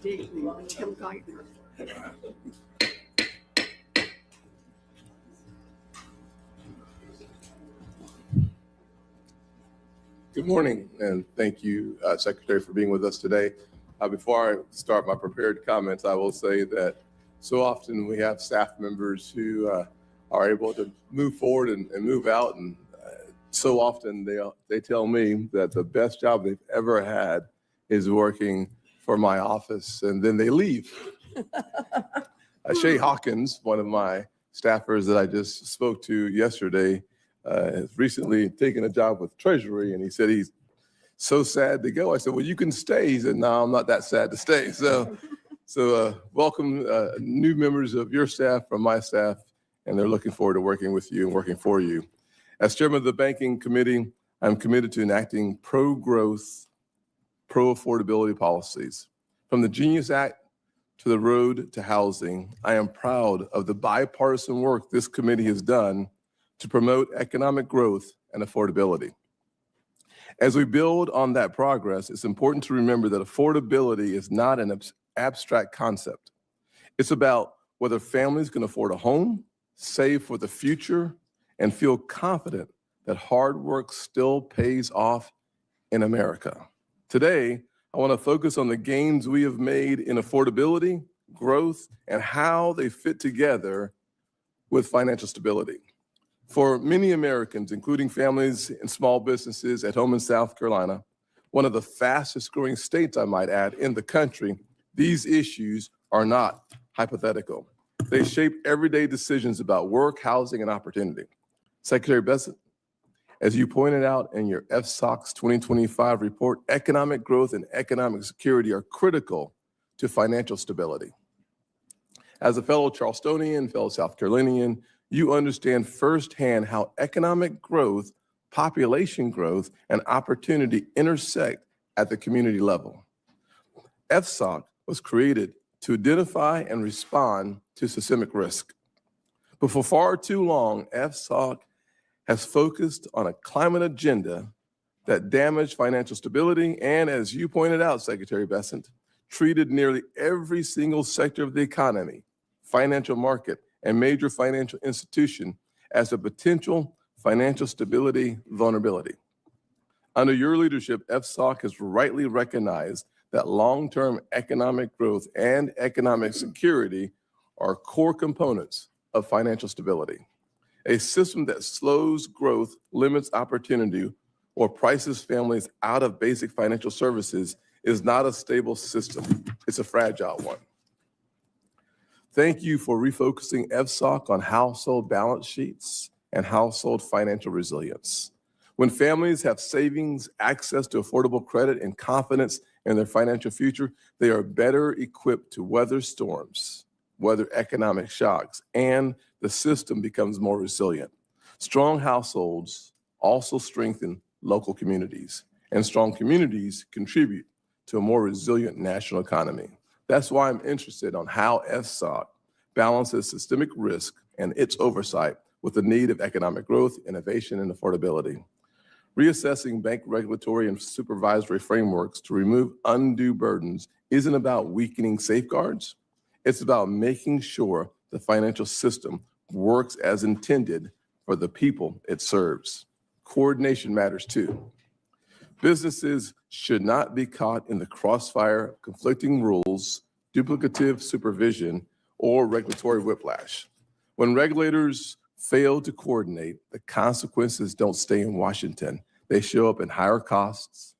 Daily with Tim Geithner. Good morning, and thank you, Secretary, for being with us today. Before I start my prepared comments, I will say that so often we have staff members who are able to move forward and move out, and so often they tell me that the best job they've ever had is working for my office, and then they leave. Shay Hawkins, one of my staffers that I just spoke to yesterday, has recently taken a job with Treasury, and he said he's so sad to go. I said, well, you can stay. He said, no, I'm not that sad to stay. So welcome new members of your staff from my staff, and they're looking forward to working with you and working for you. As chairman of the Banking Committee, I'm committed to enacting pro-growth, pro-affordability policies. From the Genius Act to the road to housing, I am proud of the bipartisan work this committee has done to promote economic growth and affordability. As we build on that progress, it's important to remember that affordability is not an abstract concept. It's about whether families can afford a home, save for the future, and feel confident that hard work still pays off in America. Today, I want to focus on the gains we have made in affordability, growth, and how they fit together with financial stability. For many Americans, including families and small businesses at home in South Carolina, one of the fastest growing states, I might add, in the country, these issues are not hypothetical. They shape everyday decisions about work, housing, and opportunity. Secretary Bessent, as you pointed out in your FSOC's 2025 report, economic growth and economic security are critical to financial stability. As a fellow Charlestonian, fellow South Carolinian, you understand firsthand how economic growth, population growth, and opportunity intersect at the community level. FSOC was created to identify and respond to systemic risk. But for far too long, FSOC has focused on a climate agenda that damaged financial stability and, as you pointed out, Secretary Bessent, treated nearly every single sector of the economy, financial market, and major financial institution as a potential financial stability vulnerability. Under your leadership, FSOC has rightly recognized that long-term economic growth and economic security are core components of financial stability. A system that slows growth, limits opportunity, or prices families out of basic financial services is not a stable system. It's a fragile one. Thank you for refocusing FSOC on household balance sheets and household financial resilience. When families have savings, access to affordable credit, and confidence in their financial future, they are better equipped to weather storms, weather economic shocks, and the system becomes more resilient. Strong households also strengthen local communities, and strong communities contribute to a more resilient national economy. That's why I'm interested on how FSOC balances systemic risk and its oversight with the need of economic growth, innovation, and affordability. Reassessing bank regulatory and supervisory frameworks to remove undue burdens isn't about weakening safeguards. It's about making sure the financial system works as intended for the people it serves. Coordination matters too. Businesses should not be caught in the crossfire of conflicting rules, duplicative supervision, or regulatory whiplash. When regulators fail to coordinate, the consequences don't stay in Washington. They show up in higher costs,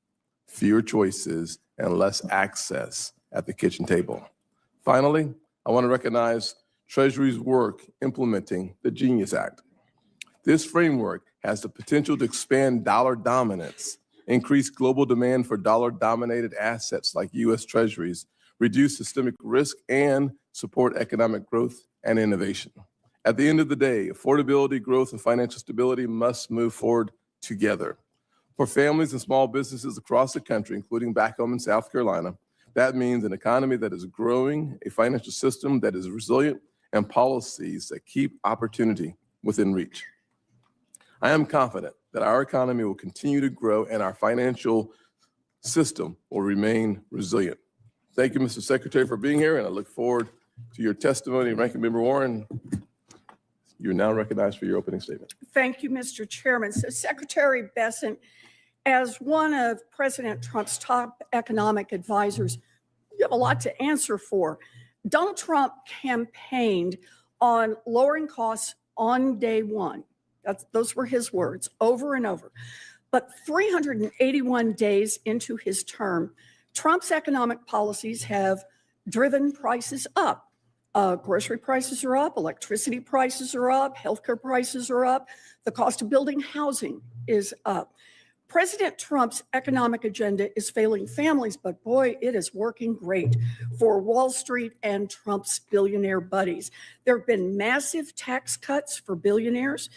fewer choices, and less access at the kitchen table. Finally, I want to recognize Treasury's work implementing the Genius Act. This framework has the potential to expand dollar dominance, increase global demand for dollar-dominated assets like U.S. Treasuries, reduce systemic risk, and support economic growth and innovation. At the end of the day, affordability, growth, and financial stability must move forward together. For families and small businesses across the country, including back home in South Carolina, that means an economy that is growing, a financial system that is resilient, and policies that keep opportunity within reach. I am confident that our economy will continue to grow and our financial system will remain resilient. Thank you, Mr. Secretary, for being here, and I look forward to your testimony. Ranking Member Warren, you're now recognized for your opening statement. Thank you, Mr. Chairman. So Secretary Bessent, as one of President Trump's top economic advisors, you have a lot to answer for. Donald Trump campaigned on lowering costs on day one. Those were his words over and over. But 381 days into his term, Trump's economic policies have driven prices up. Grocery prices are up, electricity prices are up, healthcare prices are up, the cost of building housing is up. President Trump's economic agenda is failing families, but boy, it is working great for Wall Street and Trump's billionaire buddies. There have been massive tax cuts for billionaires.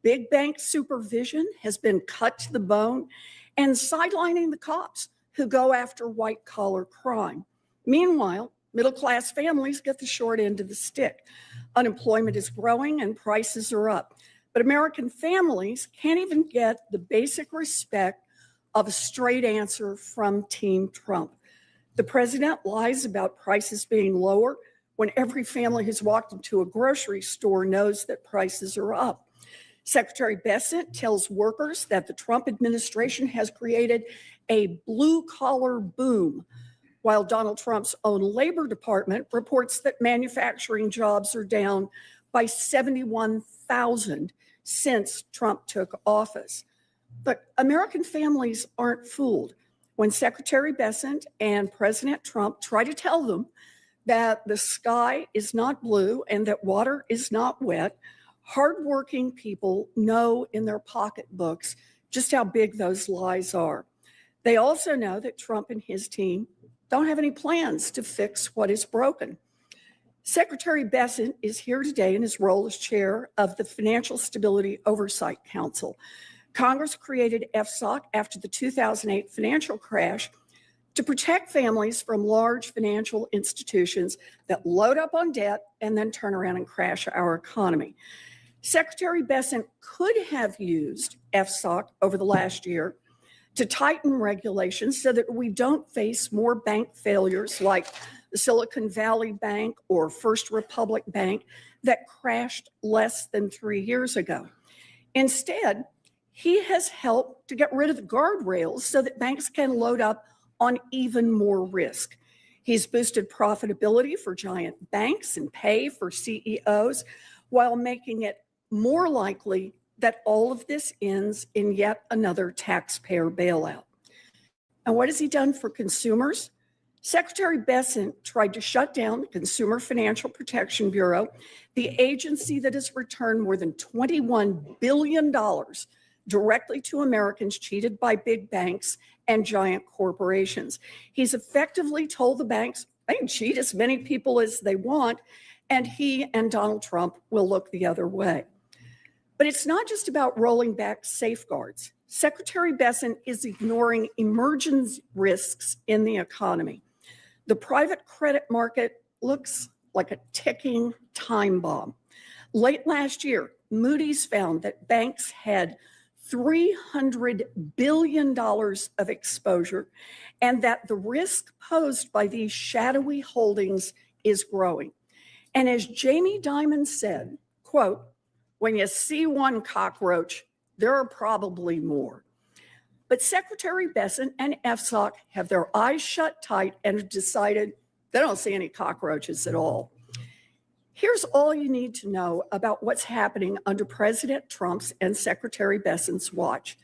Big bank supervision has been cut to the bone, and sidelining the cops who go after white-collar crime. Meanwhile, middle-class families get the short end of the stick. Unemployment is growing and prices are up. But American families can't even get the basic respect of a straight answer from Team Trump. The president lies about prices being lower when every family who's walked into a grocery store knows that prices are up. Secretary Bessent tells workers that the Trump administration has created a blue-collar boom, while Donald Trump's own Labor Department reports that manufacturing jobs are down by 71,000 since Trump took office. But American families aren't fooled. When Secretary Bessent and President Trump try to tell them that the sky is not blue and that water is not wet, hardworking people know in their pocketbooks just how big those lies are. They also know that Trump and his team don't have any plans to fix what is broken. Secretary Bessent is here today in his role as chair of the Financial Stability Oversight Council. Congress created FSOC after the 2008 financial crash to protect families from large financial institutions that load up on debt and then turn around and crash our economy. Secretary Bessent could have used FSOC over the last year to tighten regulations so that we don't face more bank failures like the Silicon Valley Bank or First Republic Bank that crashed less than 3 years ago. Instead, he has helped to get rid of the guardrails so that banks can load up on even more risk. He's boosted profitability for giant banks and pay for CEOs while making it more likely that all of this ends in yet another taxpayer bailout. And what has he done for consumers? Secretary Bessent tried to shut down the Consumer Financial Protection Bureau, the agency that has returned more than $21 billion directly to Americans cheated by big banks and giant corporations. He's effectively told the banks they can cheat as many people as they want, and he and Donald Trump will look the other way. But it's not just about rolling back safeguards. Secretary Bessent is ignoring emerging risks in the economy. The private credit market looks like a ticking time bomb. Late last year, Moody's found that banks had $300 billion of exposure and that the risk posed by these shadowy holdings is growing. And as Jamie Dimon said, quote, "When you see one cockroach, there are probably more." But Secretary Bessent and FSOC have their eyes shut tight and have decided they don't see any cockroaches at all. Here's all you need to know about what's happening under President Trump's and Secretary Bessent's watch.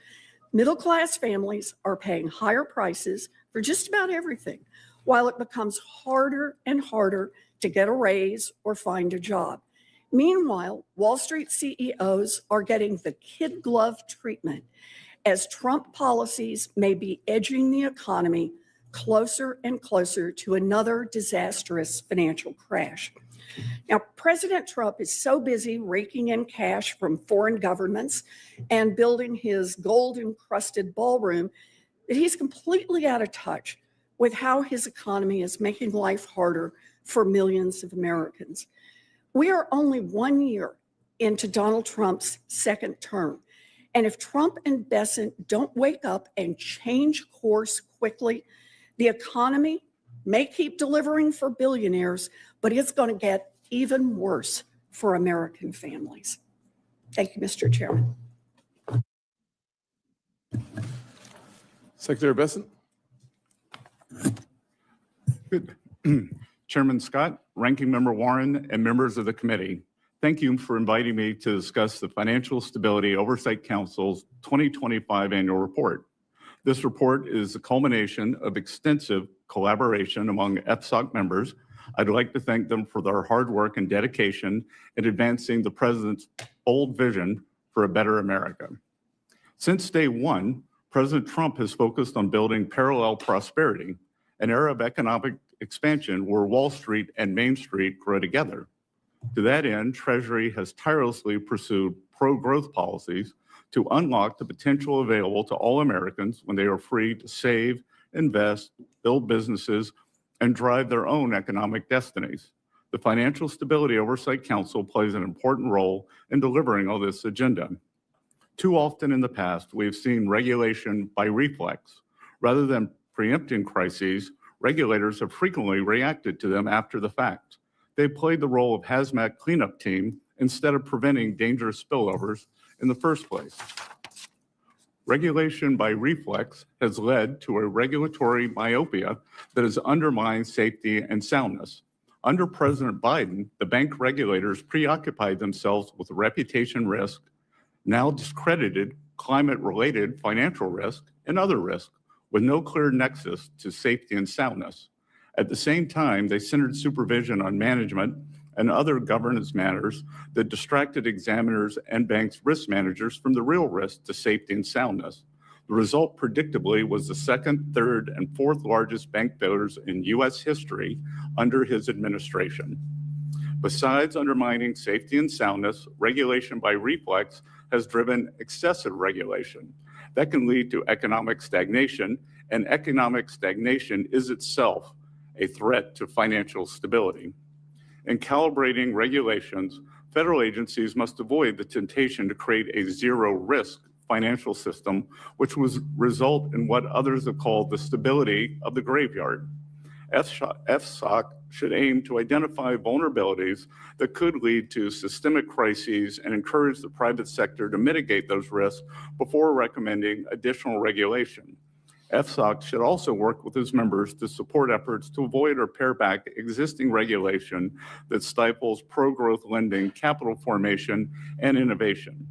Middle-class families are paying higher prices for just about everything, while it becomes harder and harder to get a raise or find a job. Meanwhile, Wall Street CEOs are getting the kid glove treatment as Trump policies may be edging the economy closer and closer to another disastrous financial crash. Now, President Trump is so busy raking in cash from foreign governments and building his gold-encrusted ballroom that he's completely out of touch with how his economy is making life harder for millions of Americans. We are only 1 year into Donald Trump's second term. And if Trump and Bessent don't wake up and change course quickly, the economy may keep delivering for billionaires, but it's going to get even worse for American families. Thank you, Mr. Chairman. Secretary Bessent. Good. Chairman Scott, Ranking Member Warren, and members of the committee, thank you for inviting me to discuss the Financial Stability Oversight Council's 2025 annual report. This report is the culmination of extensive collaboration among FSOC members. I'd like to thank them for their hard work and dedication in advancing the President's bold vision for a better America. Since day one, President Trump has focused on building parallel prosperity, an era of economic expansion where Wall Street and Main Street grow together. To that end, Treasury has tirelessly pursued pro-growth policies to unlock the potential available to all Americans when they are free to save, invest, build businesses, and drive their own economic destinies. The Financial Stability Oversight Council plays an important role in delivering on this agenda. Too often in the past, we have seen regulation by reflex. Rather than preempting crises, regulators have frequently reacted to them after the fact. They played the role of hazmat cleanup team instead of preventing dangerous spillovers in the first place. Regulation by reflex has led to a regulatory myopia that has undermined safety and soundness. Under President Biden, the bank regulators preoccupied themselves with reputation risk, now discredited climate-related financial risk, and other risk, with no clear nexus to safety and soundness. At the same time, they centered supervision on management and other governance matters that distracted examiners and banks' risk managers from the real risk to safety and soundness. The result, predictably, was the second, third, and fourth largest bank failures in U.S. history under his administration. Besides undermining safety and soundness, regulation by reflex has driven excessive regulation. That can lead to economic stagnation, and economic stagnation is itself a threat to financial stability. In calibrating regulations, federal agencies must avoid the temptation to create a zero-risk financial system, which would result in what others have called the stability of the graveyard. FSOC should aim to identify vulnerabilities that could lead to systemic crises and encourage the private sector to mitigate those risks before recommending additional regulation. FSOC should also work with its members to support efforts to avoid or pare back existing regulation that stifles pro-growth lending, capital formation, and innovation.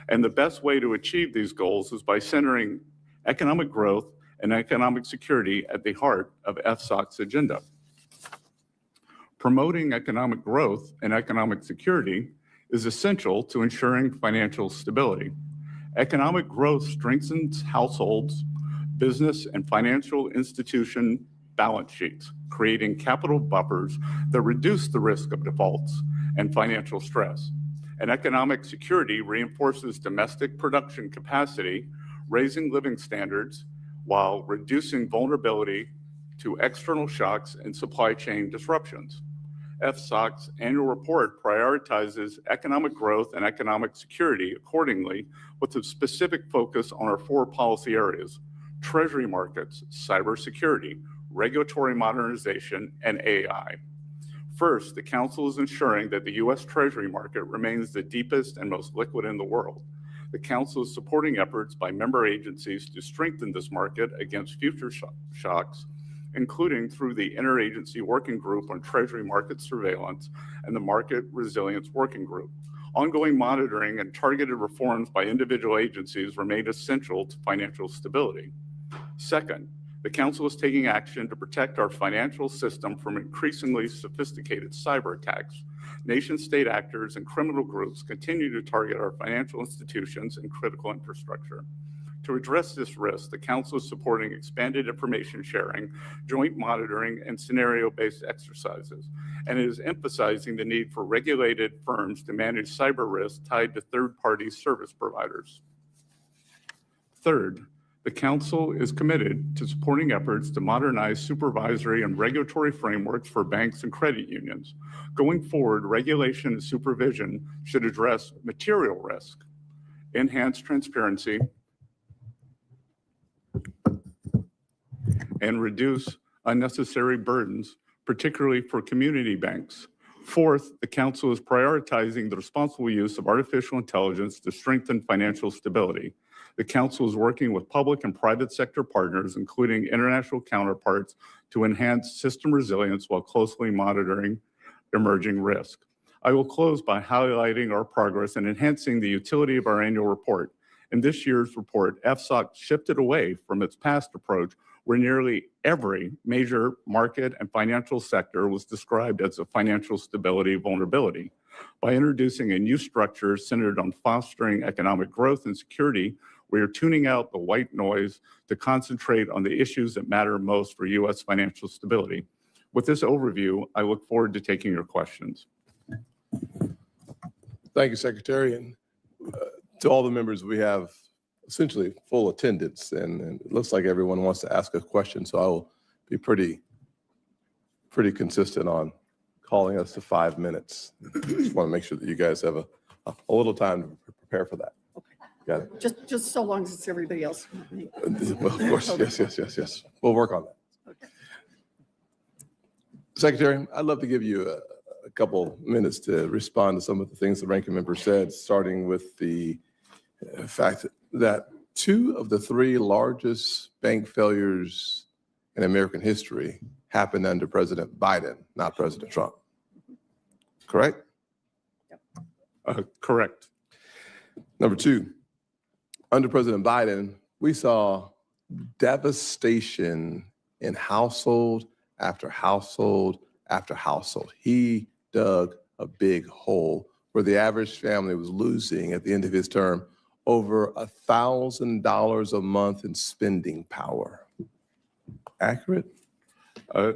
And the best way to achieve these goals is by centering economic growth and economic security at the heart of FSOC's agenda. Promoting economic growth and economic security is essential to ensuring financial stability. Economic growth strengthens households, business, and financial institution balance sheets, creating capital buffers that reduce the risk of defaults and financial stress. And economic security reinforces domestic production capacity, raising living standards while reducing vulnerability to external shocks and supply chain disruptions. FSOC's annual report prioritizes economic growth and economic security accordingly, with a specific focus on our four policy areas: Treasury markets, cybersecurity, regulatory modernization, and AI. First, the Council is ensuring that the U.S. Treasury market remains the deepest and most liquid in the world. The Council is supporting efforts by member agencies to strengthen this market against future shocks, including through the Interagency Working Group on Treasury Market Surveillance and the Market Resilience Working Group. Ongoing monitoring and targeted reforms by individual agencies remain essential to financial stability. Second, the Council is taking action to protect our financial system from increasingly sophisticated cyber attacks. Nation-state actors and criminal groups continue to target our financial institutions and critical infrastructure. To address this risk, the Council is supporting expanded information sharing, joint monitoring, and scenario-based exercises, and it is emphasizing the need for regulated firms to manage cyber risks tied to third-party service providers. Third, the Council is committed to supporting efforts to modernize supervisory and regulatory frameworks for banks and credit unions. Going forward, regulation and supervision should address material risk, enhance transparency, and reduce unnecessary burdens, particularly for community banks. Fourth, the Council is prioritizing the responsible use of artificial intelligence to strengthen financial stability. The Council is working with public and private sector partners, including international counterparts, to enhance system resilience while closely monitoring emerging risk. I will close by highlighting our progress in enhancing the utility of our annual report. In this year's report, FSOC shifted away from its past approach, where nearly every major market and financial sector was described as a financial stability vulnerability. By introducing a new structure centered on fostering economic growth and security, we are tuning out the white noise to concentrate on the issues that matter most for U.S. financial stability. With this overview, I look forward to taking your questions. Thank you, Secretary. And to all the members, we have essentially full attendance, and it looks like everyone wants to ask a question, so I will be pretty consistent on calling us to 5 minutes. Just want to make sure that you guys have a little time to prepare for that. Okay. Got it? Just so long as it's everybody else. Well, of course, yes. We'll work on that. Okay. Secretary, I'd love to give you a couple minutes to respond to some of the things the ranking member said, starting with the fact that 2 of the 3 largest bank failures in American history happened under President Biden, not President Trump. Correct? Correct. Number 2, under President Biden, we saw devastation in household after household after household. He dug a big hole where the average family was losing at the end of his term over $1,000 a month in spending power. Accurate? I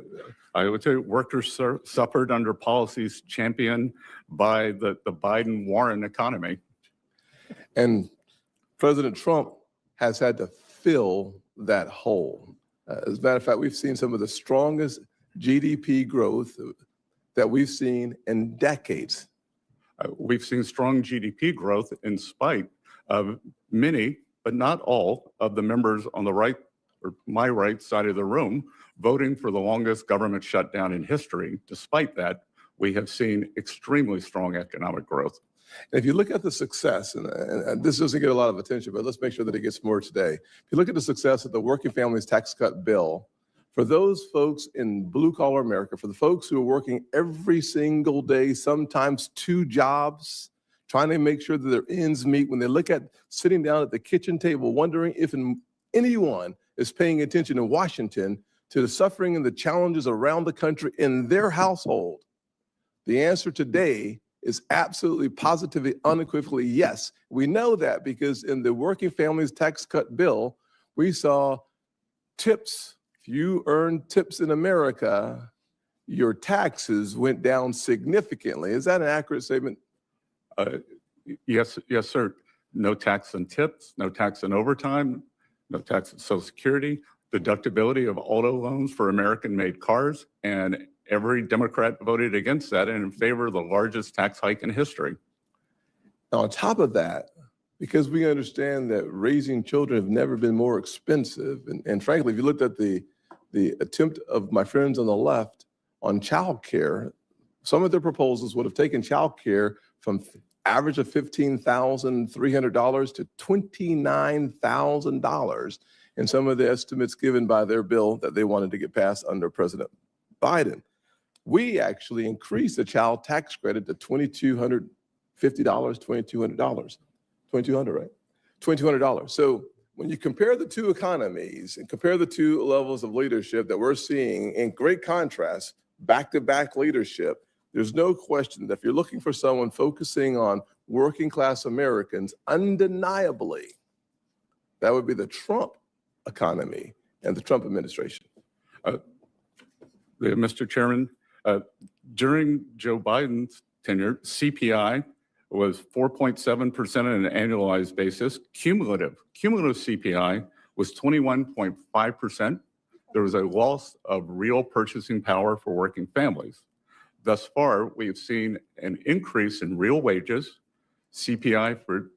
would say workers suffered under policies championed by the Biden-Warren economy. And President Trump has had to fill that hole. As a matter of fact, we've seen some of the strongest GDP growth that we've seen in decades. We've seen strong GDP growth in spite of many, but not all, of the members on the right, or my right side of the room, voting for the longest government shutdown in history. Despite that, we have seen extremely strong economic growth. And if you look at the success, and this doesn't get a lot of attention, but let's make sure that it gets more today. If you look at the success of the Working Families Tax Cut bill, for those folks in blue-collar America, for the folks who are working every single day, sometimes 2 jobs, trying to make sure that their ends meet, when they look at sitting down at the kitchen table, wondering if anyone is paying attention in Washington to the suffering and the challenges around the country in their household, the answer today is absolutely, positively, unequivocally yes. We know that because in the Working Families Tax Cut bill, we saw tips. If you earn tips in America, your taxes went down significantly. Is that an accurate statement? Yes, sir. No tax on tips, no tax on overtime, no tax on Social Security, deductibility of auto loans for American-made cars, and every Democrat voted against that and in favor of the largest tax hike in history. Now, on top of that, because we understand that raising children have never been more expensive, and frankly, if you looked at the attempt of my friends on the left on child care, some of their proposals would have taken child care from average of $15,300 to $29,000 in some of the estimates given by their bill that they wanted to get passed under President Biden. We actually increased the child tax credit to $2,250, $2,200, right? $2,200. So when you compare the 2 economies and compare the 2 levels of leadership that we're seeing in great contrast, back-to-back leadership, there's no question that if you're looking for someone focusing on working class Americans, undeniably, that would be the Trump economy and the Trump administration. Mr. Chairman, during Joe Biden's tenure, CPI was 4.7% on an annualized basis. Cumulative CPI was 21.5%. There was a loss of real purchasing power for working families. Thus far, we've seen an increase in real wages. CPI for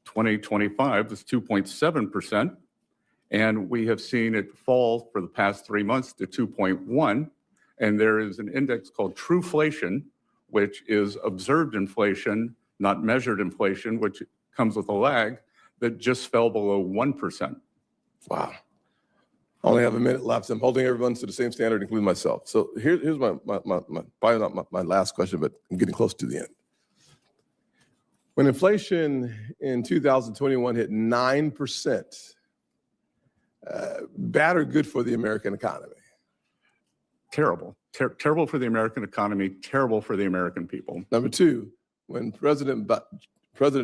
2025 was 2.7%, And we have seen it fall for the past 3 months to 2.1. And there is an index called Trueflation, which is observed inflation, not measured inflation, which comes with a lag, that just fell below 1%. Wow. I only have a minute left. I'm holding everyone to the same standard, including myself. So here's my probably not my last question, but I'm getting close to the end. When inflation in 2021 hit 9%, bad or good for the American economy? Terrible. Terrible for the American economy, terrible for the American people. Number two, when President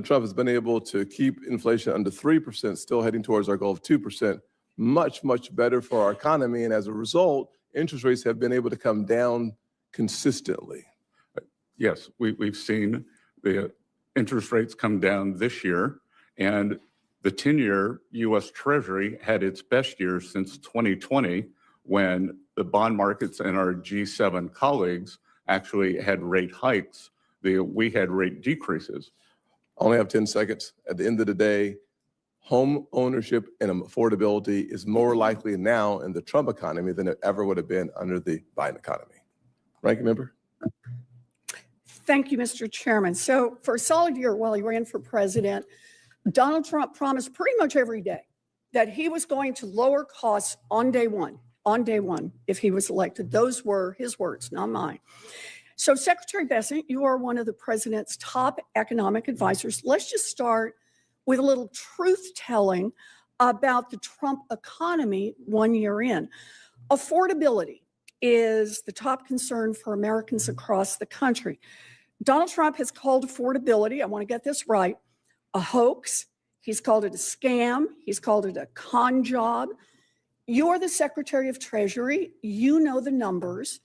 Trump has been able to keep inflation under 3%, still heading towards our goal of 2%, much, much better for our economy. And as a result, interest rates have been able to come down consistently. Yes, we've seen the interest rates come down this year, and the 10-year U.S. Treasury had its best year since 2020, when the bond markets and our G7 colleagues actually had rate hikes. We had rate decreases. I only have 10 seconds. At the end of the day, home ownership and affordability is more likely now in the Trump economy than it ever would have been under the Biden economy. Ranking member? Thank you, Mr. Chairman. So for a solid year while he ran for president, Donald Trump promised pretty much every day that he was going to lower costs on day one, if he was elected. Those were his words, not mine. So Secretary Bessent, you are one of the president's top economic advisors. Let's just start with a little truth telling about the Trump economy 1 year in. Affordability is the top concern for Americans across the country. Donald Trump has called affordability, I want to get this right, a hoax. He's called it a scam. He's called it a con job. You're the Secretary of Treasury. You know the numbers.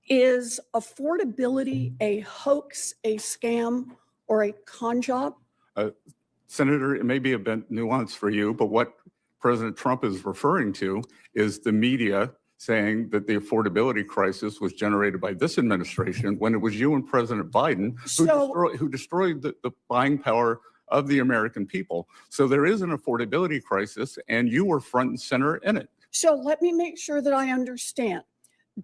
Is affordability a hoax, a scam, or a con job? Senator, it may be a bit nuanced for you, but what President Trump is referring to is the media saying that the affordability crisis was generated by this administration when it was you and President Biden who destroyed the buying power of the American people. So there is an affordability crisis, and you were front and center in it. So let me make sure that I understand.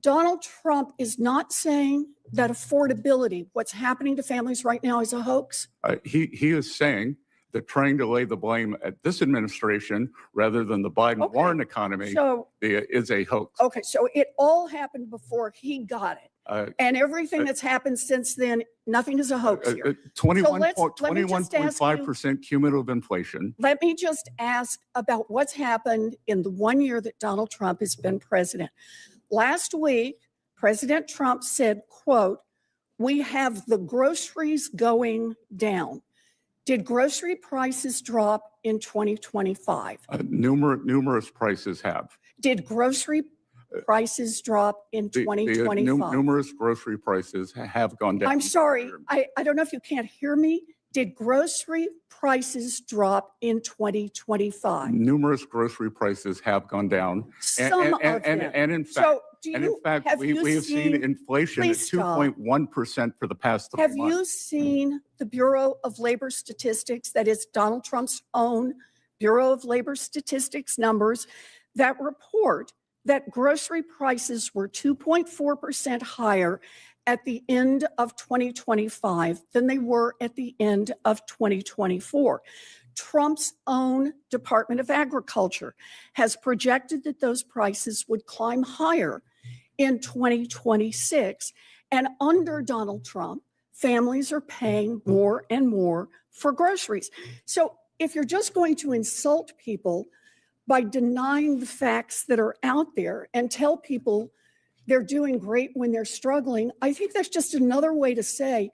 Donald Trump is not saying that affordability, what's happening to families right now, is a hoax? He is saying that trying to lay the blame at this administration rather than the Biden-Warren economy is a hoax. Okay, so it all happened before he got it. And everything that's happened since then, nothing is a hoax here. 21.5% cumulative inflation. Let me just ask about what's happened in the 1 year that Donald Trump has been president. Last week, President Trump said, quote, "We have the groceries going down." Did grocery prices drop in 2025? Numerous prices have. Did grocery prices drop in 2025? Numerous grocery prices have gone down. I'm sorry, I don't know if you can't hear me. Did grocery prices drop in 2025? Numerous grocery prices have gone down. Some of them. And in fact, So we have seen inflation at 2.1% for the past 3 months. Have you seen the Bureau of Labor Statistics, that is Donald Trump's own Bureau of Labor Statistics numbers, that report that grocery prices were 2.4% higher at the end of 2025 than they were at the end of 2024? Trump's own Department of Agriculture has projected that those prices would climb higher in 2026. And under Donald Trump, families are paying more and more for groceries. So if you're just going to insult people by denying the facts that are out there and tell people they're doing great when they're struggling, I think that's just another way to say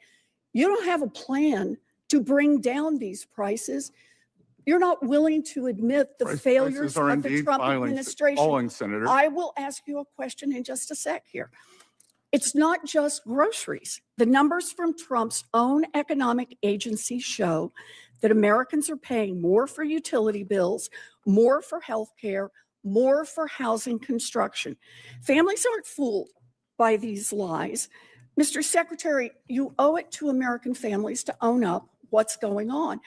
you don't have a plan to bring down these prices. You're not willing to admit the failures of the Trump administration. Senator. I will ask you a question in just a sec here. It's not just groceries. The numbers from Trump's own economic agency show that Americans are paying more for utility bills, more for health care, more for housing construction. Families aren't fooled by these lies. Mr. Secretary, you owe it to American families to own up what's going on.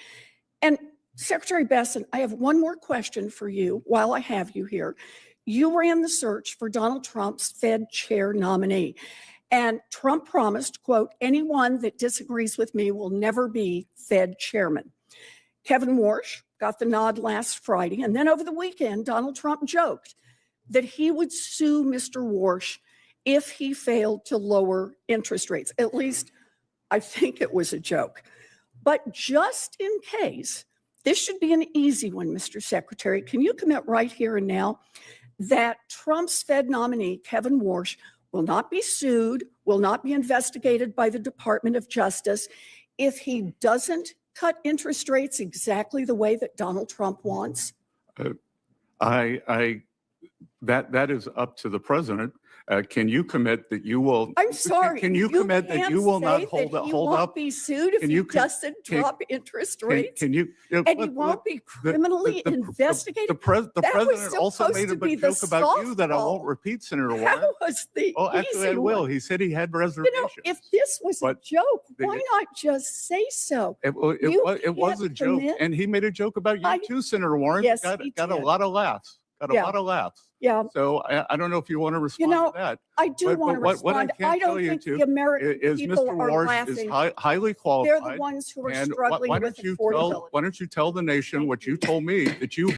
And Secretary Bessent, I have one more question for you while I have you here. You ran the search for Donald Trump's Fed chair nominee, and Trump promised, quote, anyone that disagrees with me will never be Fed chairman. Kevin Warsh got the nod last Friday, and then over the weekend, Donald Trump joked that he would sue Mr. Warsh if he failed to lower interest rates. At least I think it was a joke. But just in case, this should be an easy one, Mr. Secretary. Can you commit right here and now that Trump's Fed nominee, Kevin Warsh, will not be sued, will not be investigated by the Department of Justice if he doesn't cut interest rates exactly the way that Donald Trump wants? That is up to the president. Can you commit that you will? I'm sorry. Can you commit that you will not hold up? Be sued if he doesn't drop interest rates. Can you? And he won't be criminally investigated. The president also made a big joke about you that I won't repeat, Senator Warren. That was the actually, I will. one. He said he had reservations. If this was a joke, why not just say so? It was a joke, and he made a joke about you too, Senator Warren. Yes, got a lot of laughs. Got a lot of laughs. Yeah. So I don't know if you want to respond to that. I do want to respond. What I can don't tell you think too the American is people Mr. are Warsh laughing. is highly qualified. They're the ones who are and struggling with affordability. Why don't you tell the nation what you told me, that you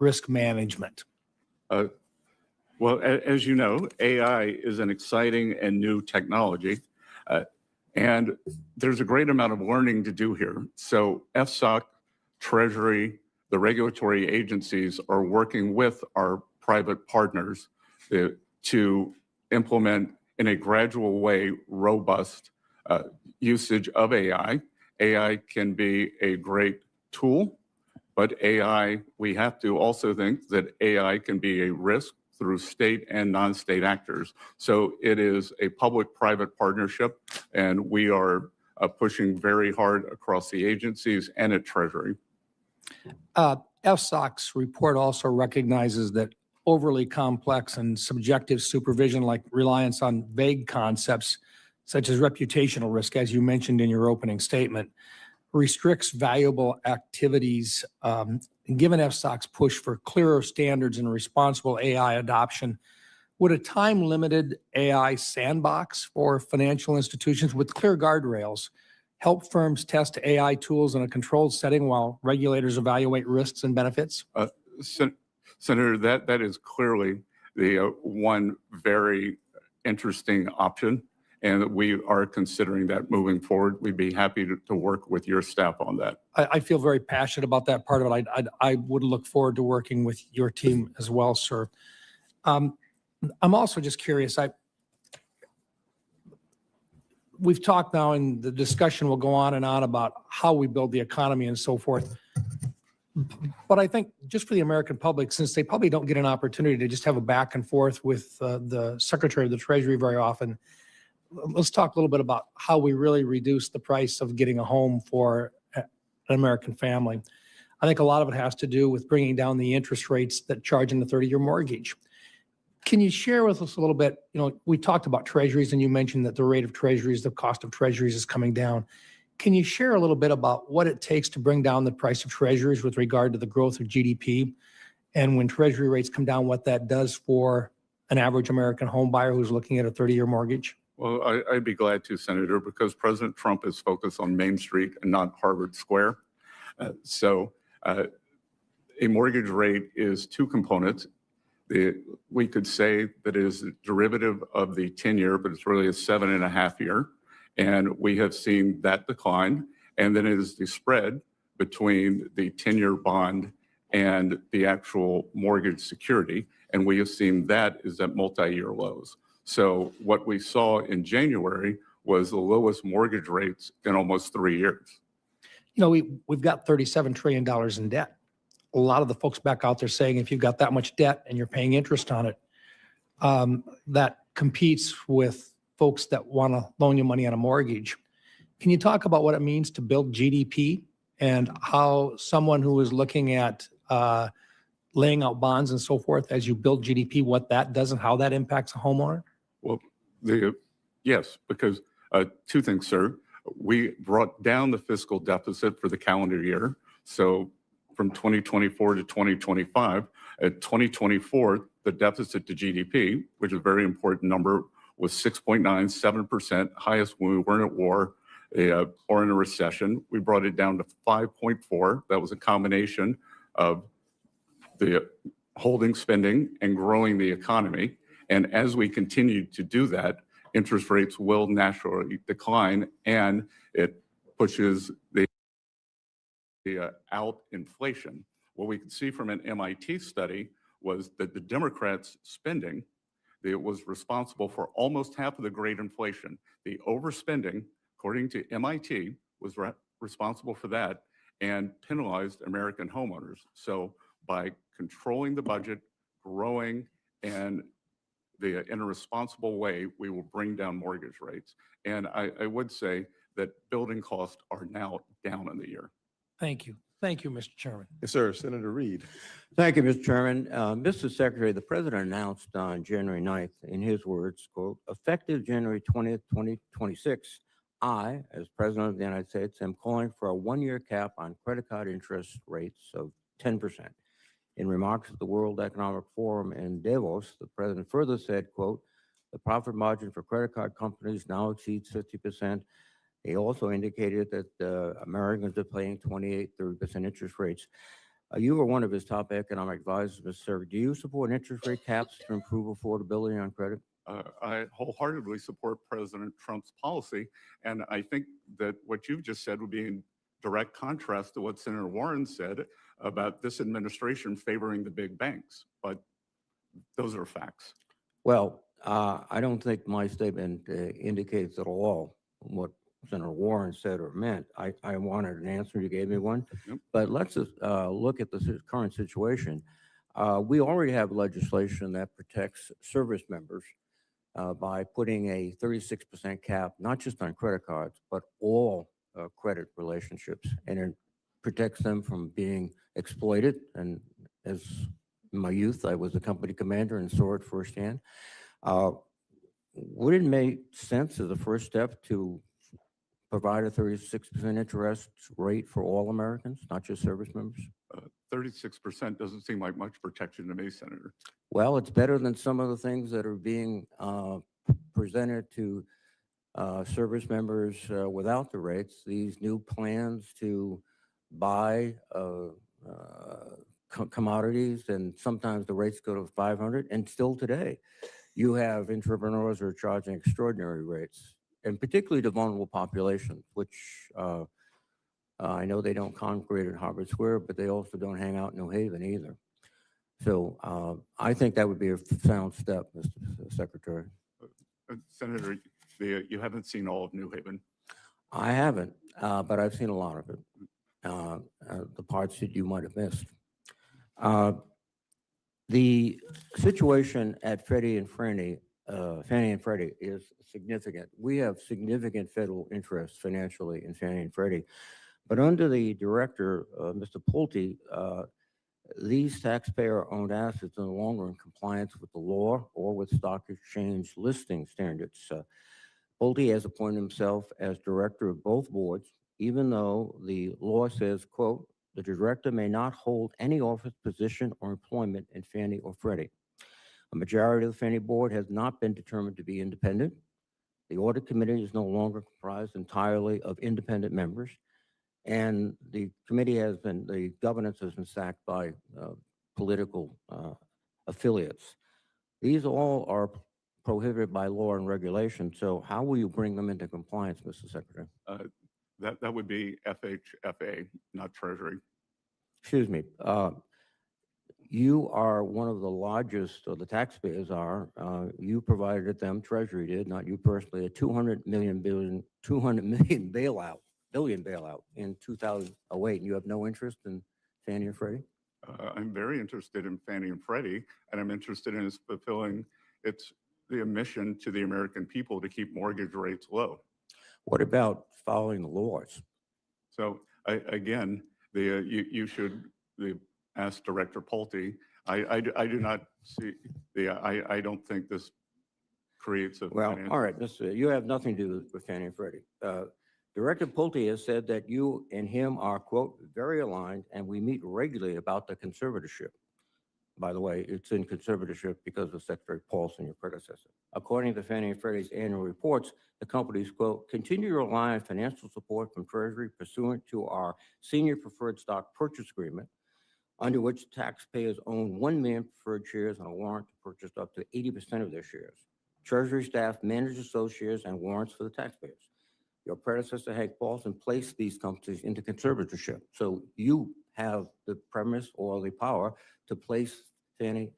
risk management? Well, as you know, AI is an exciting and new technology, and there's a great amount of learning to do here. So FSOC, Treasury, the regulatory agencies are working with our private partners to implement in a gradual way robust usage of AI. AI can be a great tool, but AI, we have to also think that AI can be a risk through state and non-state actors. So it is a public-private partnership, and we are pushing very hard across the agencies and at Treasury. FSOC's report also recognizes that overly complex and subjective supervision, like reliance on vague concepts such as reputational risk, as you mentioned in your opening statement, restricts valuable activities. Given FSOC's push for clearer standards and responsible AI adoption, would a time-limited AI sandbox for financial institutions with clear guardrails help firms test AI tools in a controlled setting while regulators evaluate risks and benefits? Senator, that is clearly the one very interesting option, and we are considering that moving forward. We'd be happy to work with your staff on that. I feel very passionate about that part of it. I would look forward to working with your team as well, sir. I'm also just curious. We've talked now, and the discussion will go on and on about how we build the economy and so forth. But I think just for the American public, since they probably don't get an opportunity to just have a back and forth with the Secretary of the Treasury very often, let's talk a little bit about how we really reduce the price of getting a home for an American family. I think a lot of it has to do with bringing down the interest rates that charge in the 30-year mortgage. Can you share with us a little bit, we talked about treasuries and you mentioned that the rate of treasuries, the cost of treasuries is coming down. Can you share a little bit about what it takes to bring down the price of treasuries with regard to the growth of GDP? And when treasury rates come down, what that does for an average American home buyer who's looking at a 30-year mortgage? Well, I'd be glad to, Senator, because President Trump is focused on Main Street and not Harvard Square. A mortgage rate is two components. We could say that it is a derivative of the 10-year, but it's really a 7.5 year. And we have seen that decline. And then it is the spread between the 10-year bond and the actual mortgage security. And we have seen that is at multi-year lows. So what we saw in January was the lowest mortgage rates in almost 3 years. You know, we've got $37 trillion in debt. A lot of the folks back out there saying if you've got that much debt and you're paying interest on it, that competes with folks that want to loan you money on a mortgage. Can you talk about what it means to build GDP and how someone who is looking at laying out bonds and so forth, as you build GDP, what that does and how that impacts a homeowner? Well, yes, because two things, sir. We brought down the fiscal deficit for the calendar year. So from 2024 to 2025, at 2024, the deficit to GDP, which is a very important number, was 6.97%, highest when we weren't at war or in a recession. We brought it down to 5.4. That was a combination of the holding spending and growing the economy. And as we continue to do that, interest rates will naturally decline, and it pushes the out inflation. What we could see from an MIT study was that the Democrats' spending, it was responsible for almost half of the great inflation. The overspending, according to MIT, was responsible for that and penalized American homeowners. So by controlling the budget, growing, and in a responsible way, we will bring down mortgage rates. And I would say that building costs are now down in the year. Thank you. Thank you, Mr. Chairman. Yes, sir. Senator Reed. Thank you, Mr. Chairman. Mr. Secretary, the President announced on January 9th, in his words, quote, effective January 20th, 2026, I, as President of the United States, am calling for a one-year cap on credit card interest rates of 10%. In remarks at the World Economic Forum in Davos, the President further said, quote, the profit margin for credit card companies now exceeds 50%. He also indicated that Americans are paying 28, 30% interest rates. You were one of his top economic advisors, Mr. Secretary. Do you support interest rate caps to improve affordability on credit? I wholeheartedly support President Trump's policy. And I think that what you've just said would be in direct contrast to what Senator Warren said about this administration favoring the big banks. But those are facts. Well, I don't think my statement indicates at all what Senator Warren said or meant. I wanted an answer. You gave me one. Yep. But let's just look at the current situation. We already have legislation that protects service members by putting a 36% cap, not just on credit cards, but all credit relationships. And it protects them from being exploited. And as in my youth, I was a company commander and saw it firsthand. Would it make sense as a first step to provide a 36% interest rate for all Americans, not just service members? 36% doesn't seem like much protection to me, Senator. Well, it's better than some of the things that are being presented to service members without the rates. These new plans to buy commodities, and sometimes the rates go to 500, and still today, you have entrepreneurs who are charging extraordinary rates, and particularly to vulnerable populations, which I know they don't congregate at Harvard Square, but they also don't hang out in New Haven either. So I think that would be a sound step, Mr. Secretary. Senator, you haven't seen all of New Haven. I haven't, but I've seen a lot of it, the parts that you might have missed. The situation at Fannie and Freddie is significant. We have significant federal interest financially in Fannie and Freddie. But under the director, Mr. Pulte, these taxpayer-owned assets are no longer in compliance with the law or with stock exchange listing standards. Pulte has appointed himself as director of both boards, even though the law says, quote, the director may not hold any office, position, or employment in Fannie or Freddie. A majority of the Fannie board has not been determined to be independent. The audit committee is no longer comprised entirely of independent members. And the governance has been sacked by political affiliates. These all are prohibited by law and regulation. So how will you bring them into compliance, Mr. Secretary? That would be FHFA, not Treasury. Excuse me. You are one of the largest, or the taxpayers are, you provided them, Treasury did, not you personally, a 200 million bailout in 2008. And you have no interest in Fannie and Freddie? I'm very interested in Fannie and Freddie, and I'm interested in fulfilling the mission to the American people to keep mortgage rates low. What about following the laws? So again, you should ask Director Pulte. I do not see I don't think this creates a Well, financial. all right, you have nothing to do with Fannie and Freddie. Director Pulte has said that you and him are, quote, very aligned, and we meet regularly about the conservatorship. By the way, it's in conservatorship because of Secretary Paulson, your predecessor. According to Fannie and Freddie's annual reports, the companies, quote, continue to rely on financial support from Treasury pursuant to our senior preferred stock purchase agreement, under which taxpayers own 1 million preferred shares on a warrant to purchase up to 80% of their shares. Treasury staff manages those shares and warrants for the taxpayers. Your predecessor, Hank Paulson, placed these companies into conservatorship. So you have the premise or the power to place Fannie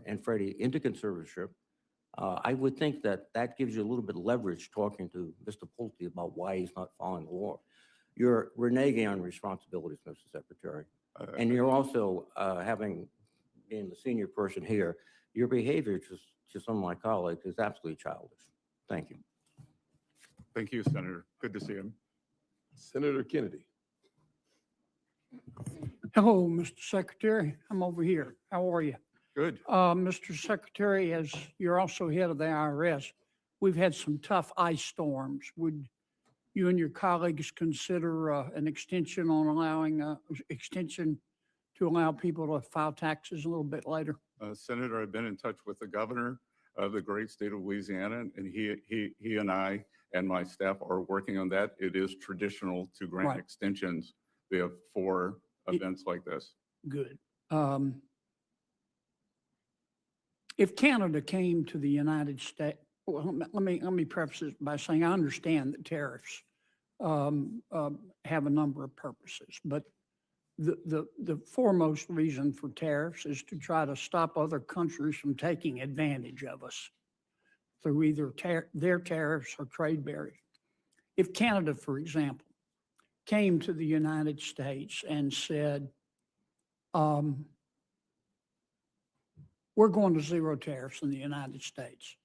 and Freddie into conservatorship. I would think that that gives you a little bit of leverage talking to Mr. Pulte about why he's not following the law. You're reneging on responsibilities, Mr. Secretary. And you're also being the senior person here, your behavior to some of my colleagues is absolutely childish. Thank you. Thank you, Senator. Good to see him. Senator Kennedy. Hello, Mr. Secretary. I'm over here. How are you? Good. Mr. Secretary, as you're also head of the IRS, we've had some tough ice storms. Would you and your colleagues consider an extension on allowing extension to allow people to file taxes a little bit later? Senator, I've been in touch with the governor of the great state of Louisiana, and he and I and my staff are working on that. It is traditional to grant Right. extensions for events like this. Good. If Canada came to the United States, well, let me preface this by saying I understand that tariffs have a number of purposes, but the foremost reason for tariffs is to try to stop other countries from taking advantage of us through either their tariffs or trade barriers. If Canada, for example, came to the United States and said, we're going to zero tariffs in the United States.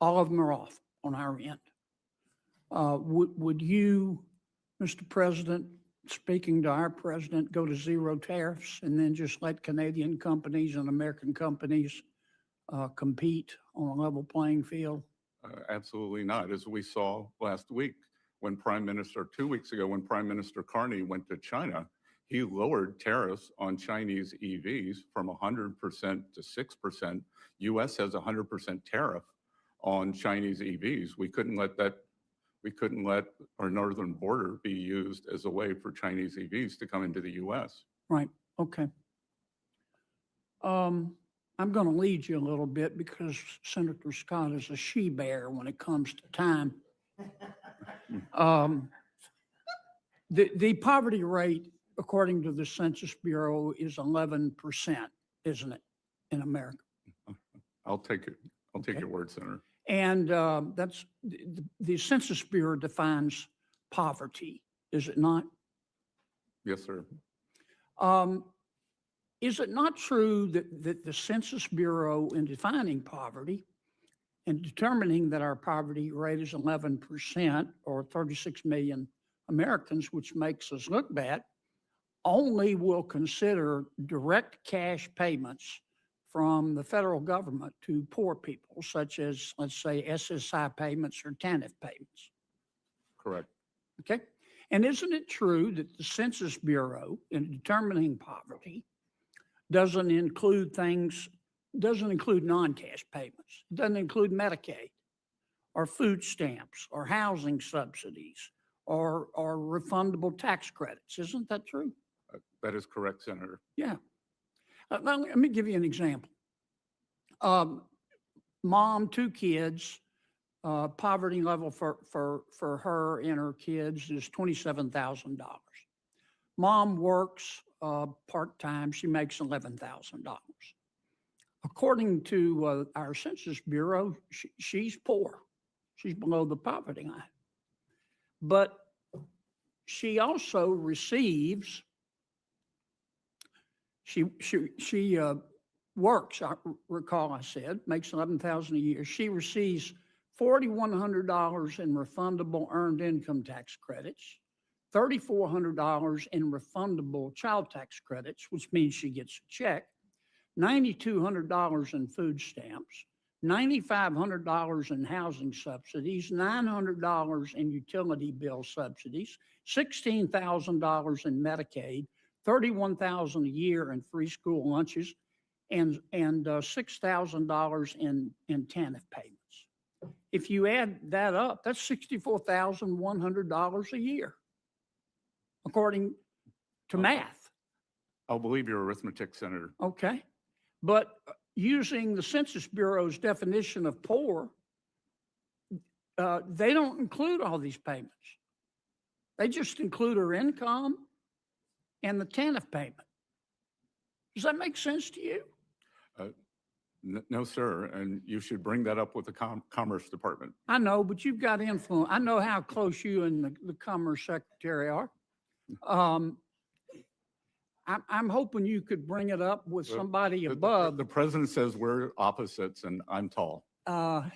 All of them are off on our end. Would you, Mr. President, speaking to our president, go to zero tariffs and then just let Canadian companies and American companies compete on a level playing field? Absolutely not. As we saw last week, when 2 weeks ago, when Prime Minister Carney went to China, he lowered tariffs on Chinese EVs from 100% to 6%. U.S. has 100% tariff on Chinese EVs. We couldn't let our northern border be used as a way for Chinese EVs to come into the U.S. Right, okay. I'm going to lead you a little bit because Senator Scott is a she-bear when it comes to time. The poverty rate, according to the Census Bureau, is 11%, isn't it, in America? I'll take it. I'll take Okay. your word, Senator. And that's the Census Bureau defines poverty, is it not? Yes, sir. Is it not true that the Census Bureau, in defining poverty and determining that our poverty rate is 11% or 36 million Americans, which makes us look bad, only will consider direct cash payments from the federal government to poor people, such as, let's say, SSI payments or TANF payments? Correct. Okay. And isn't it true that the Census Bureau, in determining poverty, doesn't include non-cash payments, doesn't include Medicaid or food stamps or housing subsidies or refundable tax credits? Isn't that true? That is correct, Senator. Yeah. Let me give you an example. Mom, 2 kids, poverty level for her and her kids is $27,000. Mom works part-time. She makes $11,000. According to our Census Bureau, she's poor. She's below the poverty line. But she also receives, she works, I recall I said, makes $11,000 a year. She receives $4,100 in refundable earned income tax credits, $3,400 in refundable child tax credits, which means she gets a check, $9,200 in food stamps, $9,500 in housing subsidies, $900 in utility bill subsidies, $16,000 in Medicaid, $31,000 a year in free school lunches, and $6,000 in TANF payments. If you add that up, that's $64,100 a year, according to math. I'll believe your arithmetic, Senator. Okay. But using the Census Bureau's definition of poor, they don't include all these payments. They just include her income and the TANF payment. Does that make sense to you? No, sir, and you should bring that up with the Commerce Department. I know, but you've got influence. I know how close you and the Commerce Secretary are. I'm hoping you could bring it up with somebody above. The president says we're opposites and I'm tall. I'm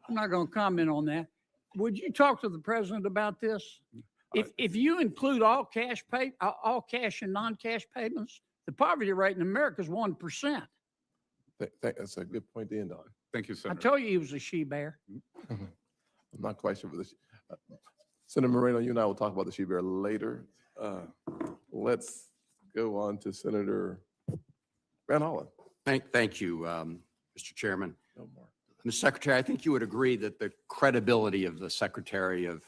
not going to comment on that. Would you talk to the president about this? If you include all cash and non-cash payments, the poverty rate in America is 1%. That's a good point to end on. Thank you, I Senator. told you he was a she-bear. I'm not quite sure for this. Senator Moreno, you and I will talk about the she bear later. Let's go on to Senator Van Hollen. Thank you, Mr. Chairman. No more. Mr. Secretary, I think you would agree that the credibility of the Secretary of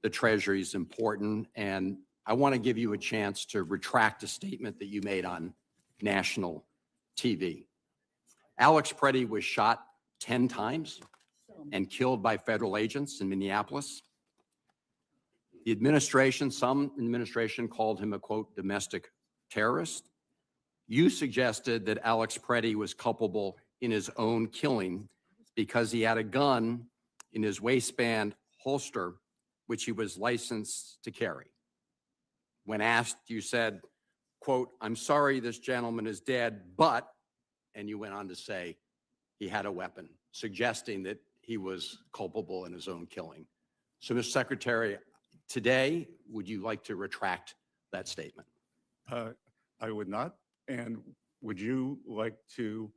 the Treasury is important, and I want to give you a chance to retract a statement that you made on national TV. Alex Preddy was shot 10 times and killed by federal agents in Minneapolis. The administration, some administration called him a, quote, domestic terrorist. You suggested that Alex Preddy was culpable in his own killing because he had a gun in his waistband holster, which he was licensed to carry. When asked, you said, quote, I'm sorry this gentleman is dead, but, and you went on to say he had a weapon, suggesting that he was culpable in his own killing. So, Mr. Secretary, today, would you like to retract that statement? I would not. And would you like to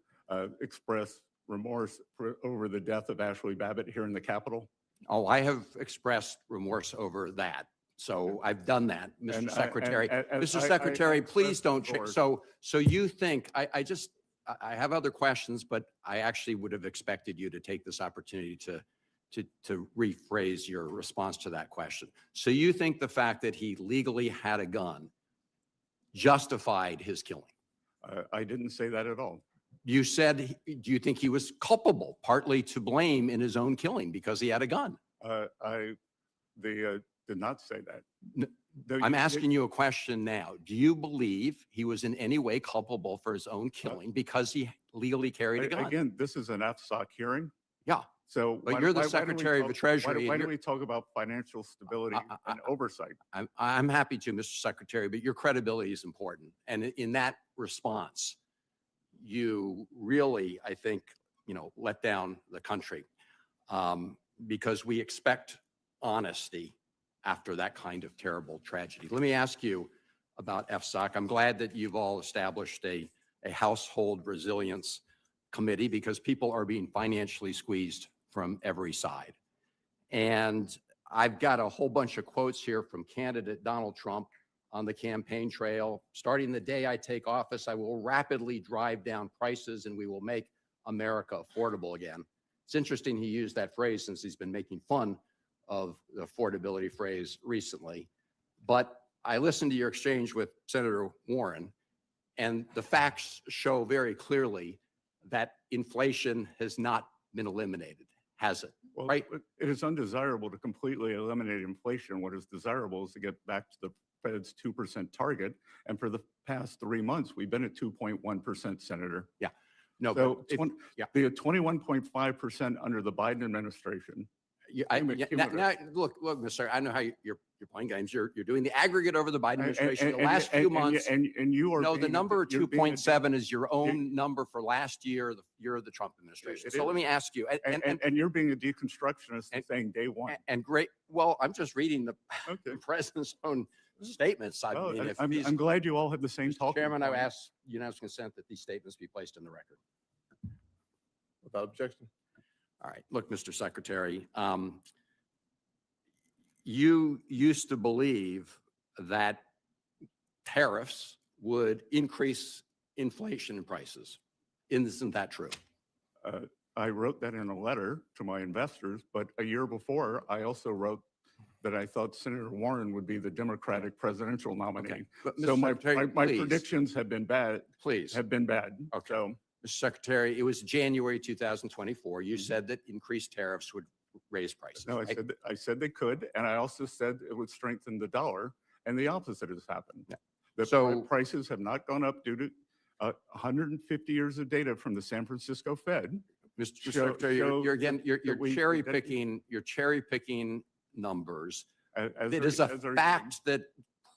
express remorse over the death of Ashley Babbitt here in the Capitol? Oh, I have expressed remorse over that. So I've done that, Mr. Secretary. Mr. Secretary, please don't change. So you think, I have other questions, but I actually would have expected you to take this opportunity to rephrase your response to that question. So you think the fact that he legally had a gun justified his killing? I didn't say that at all. You said, do you think he was culpable, partly to blame in his own killing because he had a gun? They did not say that. I'm asking you a question now. Do you believe he was in any way culpable for his own killing because he legally carried a gun? Again, this is an FSOC hearing. Yeah. So, But you're the Secretary of the Treasury. Why don't we talk about financial stability and oversight? I'm happy to, Mr. Secretary, but your credibility is important. And in that response, you really, I think, let down the country because we expect honesty after that kind of terrible tragedy. Let me ask you about FSOC. I'm glad that you've all established a household resilience committee because people are being financially squeezed from every side. And I've got a whole bunch of quotes here from candidate Donald Trump on the campaign trail. Starting the day I take office, I will rapidly drive down prices and we will make America affordable again. It's interesting he used that phrase since he's been making fun of the affordability phrase recently. But I listened to your exchange with Senator Warren, and the facts show very clearly that inflation has not been eliminated, has it. Well, Right. it is undesirable to completely eliminate inflation. What is desirable is to get back to the Fed's 2% target. And for the past 3 months, we've been at 2.1%, Senator. No, So but yeah. the 21.5% under the Biden administration. Now, look, Mr. I know how you're playing games. You're doing the aggregate over the Biden administration. The last few months. And you are. No, the being a- number you're being a- 2.7 is your own number for last year, the year of the Trump administration. It So let is. me ask you, And you're being a deconstructionist and saying day one. and great, well, I'm just reading the Okay. president's own statements. I Well, mean, if I'm he's, glad you all have the same talking Chairman, I point. ask unanimous consent that these statements be placed in the record. Without objection. All right, look, Mr. Secretary, you used to believe that tariffs would increase inflation and prices. Isn't that true? I wrote that in a letter to my investors, but a year before, I also wrote that I thought Senator Warren would be the Democratic presidential nominee. But So Mr. my Secretary, please, predictions have been bad, please. have been bad. Okay. So Mr. Secretary, it was January 2024. You said that increased tariffs would raise prices. no, right? I said they could, and I also said it would strengthen the dollar, and the opposite has happened. Yeah. The So- prices have not gone up due to 150 years of data from the San Francisco Fed. Mr. show- Secretary, show you're again, you're that we- cherry that- picking, numbers. As It are- is a as are you. fact that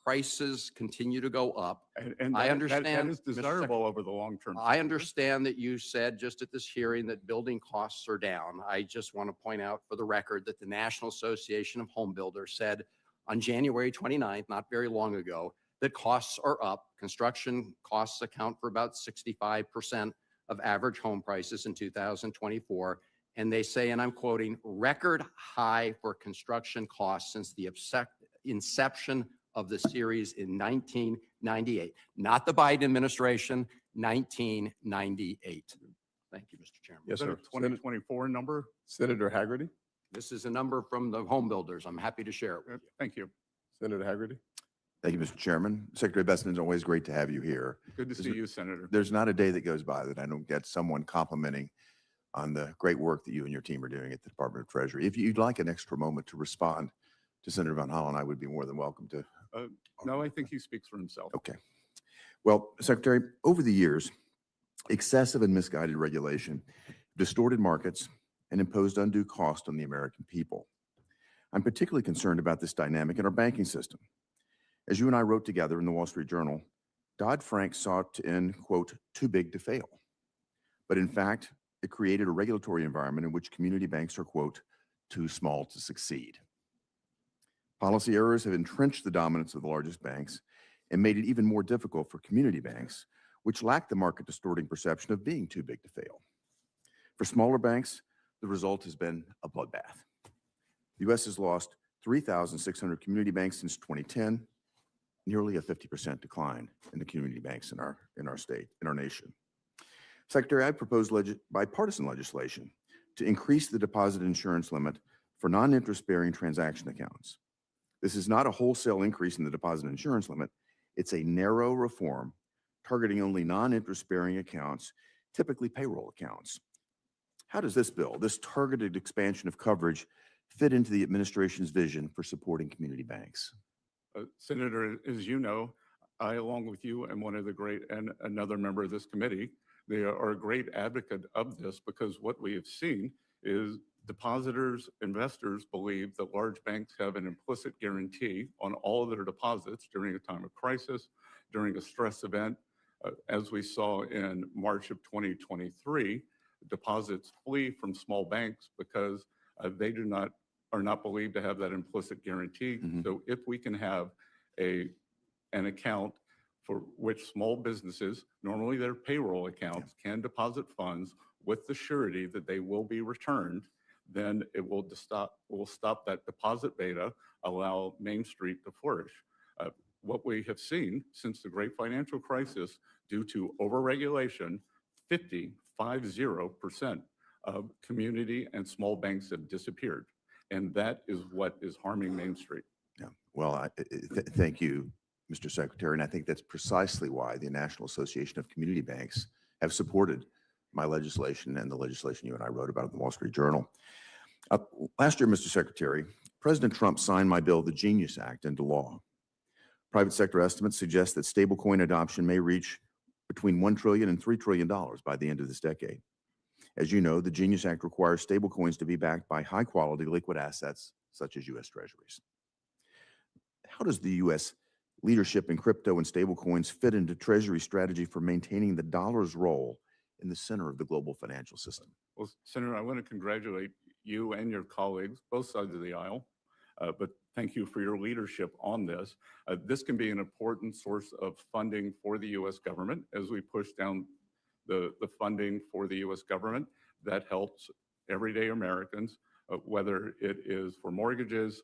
prices continue to go up. And I that understand, is Mr. desirable over the long term. I understand that you said just at this hearing that building costs are down. I just want to point out for the record that the National Association of Home Builders said on January 29th, not very long ago, that costs are up. Construction costs account for about 65% of average home prices in 2024. And they say, and I'm quoting, record high for construction costs since the inception of the series in 1998. Not the Biden administration, 1998. Thank you, Mr. Chairman. Yes, Is that a sir. 2024 number? Senator Haggerty. This is a number from the home builders. I'm happy to share it with you. Thank you. Senator Haggerty. Thank you, Mr. Chairman. Secretary Bessent, it's always great to have you here. Good to Is see it- you, Senator. There's not a day that goes by that I don't get someone complimenting on the great work that you and your team are doing at the Department of Treasury. If you'd like an extra moment to respond to Senator Von Hollen, I would be more than welcome to. No, I think he speaks for himself. Okay. Well, Secretary, over the years, excessive and misguided regulation distorted markets and imposed undue cost on the American people. I'm particularly concerned about this dynamic in our banking system. As you and I wrote together in the Wall Street Journal, Dodd-Frank sought to end, quote, too big to fail. But in fact, it created a regulatory environment in which community banks are, quote, too small to succeed. Policy errors have entrenched the dominance of the largest banks and made it even more difficult for community banks, which lack the market distorting perception of being too big to fail. For smaller banks, the result has been a bloodbath. The U.S. has lost 3,600 community banks since 2010, nearly a 50% decline in the community banks in our state, in our nation. Secretary, I proposed bipartisan legislation to increase the deposit insurance limit for non-interest-bearing transaction accounts. This is not a wholesale increase in the deposit insurance limit. It's a narrow reform targeting only non-interest-bearing accounts, typically payroll accounts. How does this bill, this targeted expansion of coverage, fit into the administration's vision for supporting community banks? Senator, as you know, I, along with you, am one of the great, and another member of this committee, they are a great advocate of this because what we have seen is depositors, investors believe that large banks have an implicit guarantee on all of their deposits during a time of crisis, during a stress event. As we saw in March of 2023, deposits flee from small banks because they are not believed to have that implicit guarantee. Mhm. So if we can have an account for which small businesses, normally their payroll accounts, can deposit funds with the surety that they will be returned, then it will stop that deposit beta, allow Main Street to flourish. What we have seen since the great financial crisis, due to overregulation, 50% of community and small banks have disappeared. And that is what is harming Main Street. Yeah. Well, thank you, Mr. Secretary. And I think that's precisely why the National Association of Community Banks have supported my legislation and the legislation you and I wrote about in the Wall Street Journal. Uh, Last year, Mr. Secretary, President Trump signed my bill, the Genius Act, into law. Private sector estimates suggest that stablecoin adoption may reach between $1 trillion and $3 trillion by the end of this decade. As you know, the Genius Act requires stablecoins to be backed by high-quality liquid assets such as U.S. Treasuries. How does the U.S. leadership in crypto and stablecoins fit into Treasury strategy for maintaining the dollar's role in the center of the global financial system? Well, Senator, I want to congratulate you and your colleagues, both sides of the aisle, but thank you for your leadership on this. This can be an important source of funding for the U.S. government as we push down the funding for the U.S. government that helps everyday Americans, whether it is for mortgages,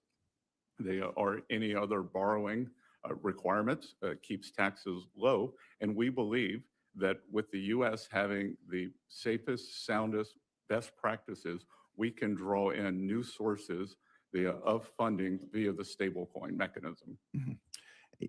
or any other borrowing requirements, keeps taxes low. And we believe that with the U.S. having the safest, soundest, best practices, we can draw in new sources of funding via the stablecoin mechanism. Mhm.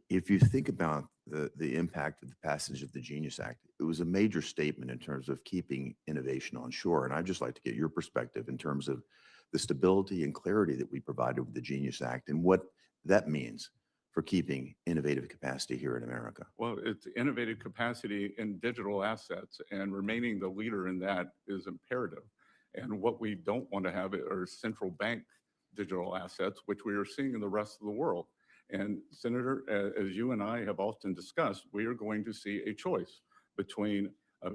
If you think about the impact of the passage of the Genius Act, it was a major statement in terms of keeping innovation on shore. And I'd just like to get your perspective in terms of the stability and clarity that we provided with the Genius Act and what that means for keeping innovative capacity here in America. Well, it's innovative capacity in digital assets, and remaining the leader in that is imperative. And what we don't want to have are central bank digital assets, which we are seeing in the rest of the world. And Senator, as you and I have often discussed, we are going to see a choice between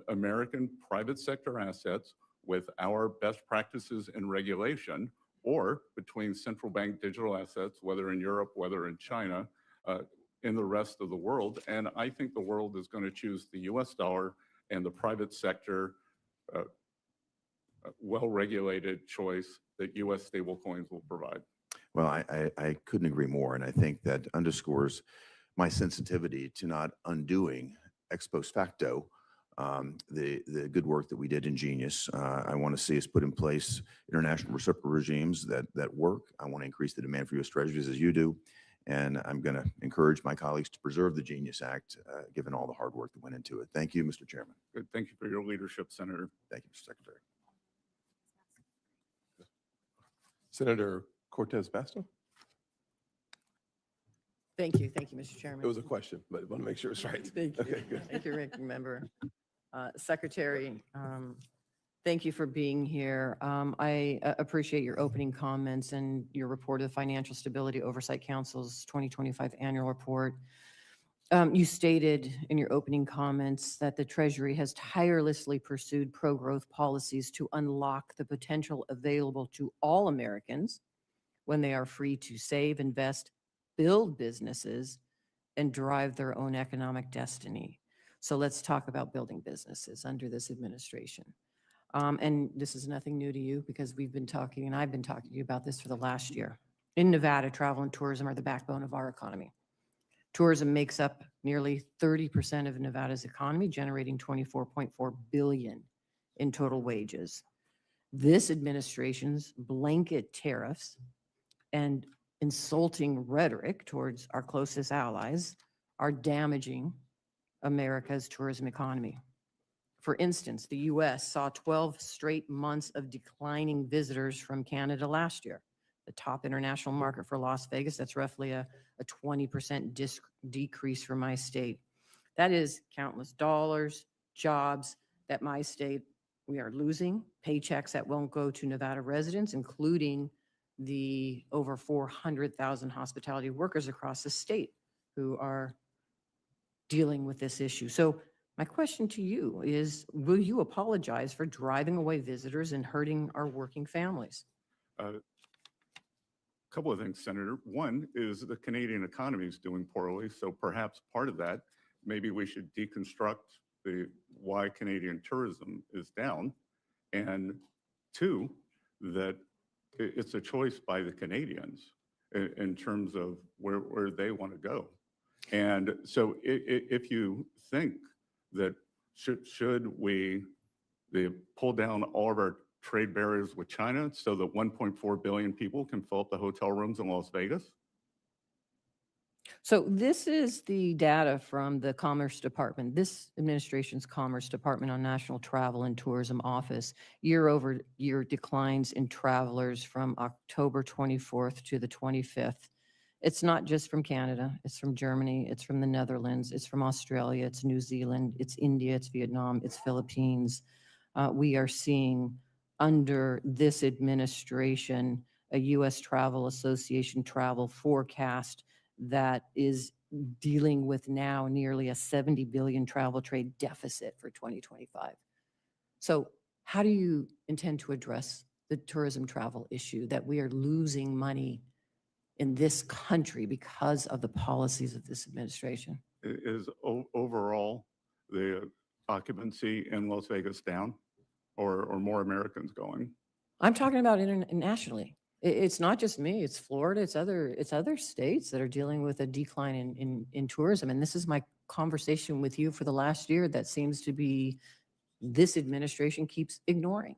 American private sector assets with our best practices and regulation, or between central bank digital assets, whether in Europe, whether in China, in the rest of the world. And I think the world is going to choose the US dollar and the private sector well-regulated choice that US stablecoins will provide. Well, I couldn't agree more. And I think that underscores my sensitivity to not undoing ex post facto the good work that we did in Genius. I want to see us put in place international reciprocal regimes that work. I want to increase the demand for U.S. Treasuries as you do. And I'm going to encourage my colleagues to preserve the Genius Act, given all the hard work that went into it. Thank you, Mr. Chairman. Good. Thank you for your leadership, Senator. Thank you, Mr. Secretary. Senator Cortez Masto? Thank you, Mr. Chairman. It was a question, but I want to make sure it's right. Thank you. Okay, good. Thank you, Ranking Member. Secretary, thank you for being here. I appreciate your opening comments and your report of the Financial Stability Oversight Council's 2025 annual report. You stated in your opening comments that the Treasury has tirelessly pursued pro-growth policies to unlock the potential available to all Americans when they are free to save, invest, build businesses, and drive their own economic destiny. So let's talk about building businesses under this administration. And this is nothing new to you because we've been talking, and I've been talking to you about this for the last year. In Nevada, travel and tourism are the backbone of our economy. Tourism makes up nearly 30% of Nevada's economy, generating $24.4 billion in total wages. This administration's blanket tariffs and insulting rhetoric towards our closest allies are damaging America's tourism economy. For instance, the U.S. saw 12 straight months of declining visitors from Canada last year. The top international market for Las Vegas, that's roughly a 20% decrease for my state. That is countless dollars, jobs that my state, we are losing, paychecks that won't go to Nevada residents, including the over 400,000 hospitality workers across the state who are dealing with this issue. So my question to you is, will you apologize for driving away visitors and hurting our working families? A couple of things, Senator. One is the Canadian economy is doing poorly, so perhaps part of that, maybe we should deconstruct why Canadian tourism is down. And two, that it's a choice by the Canadians in terms of where they want to go. And so if you think that should we pull down all of our trade barriers with China so that 1.4 billion people can fill up the hotel rooms in Las Vegas? So this is the data from the Commerce Department, this administration's Commerce Department on National Travel and Tourism Office, year-over-year declines in travelers from October 24th to the 25th. It's not just from Canada, it's from Germany, it's from the Netherlands, it's from Australia, it's New Zealand, it's India, it's Vietnam, it's Philippines. We are seeing under this administration, a U.S. Travel Association travel forecast that is dealing with now nearly a 70 billion travel trade deficit for 2025. So how do you intend to address the tourism travel issue that we are losing money in this country because of the policies of this administration? Is overall the occupancy in Las Vegas down or more Americans going? I'm talking about internationally. It's not just me, it's Florida, it's other states that are dealing with a decline in tourism. And this is my conversation with you for the last year that seems to be this administration keeps ignoring.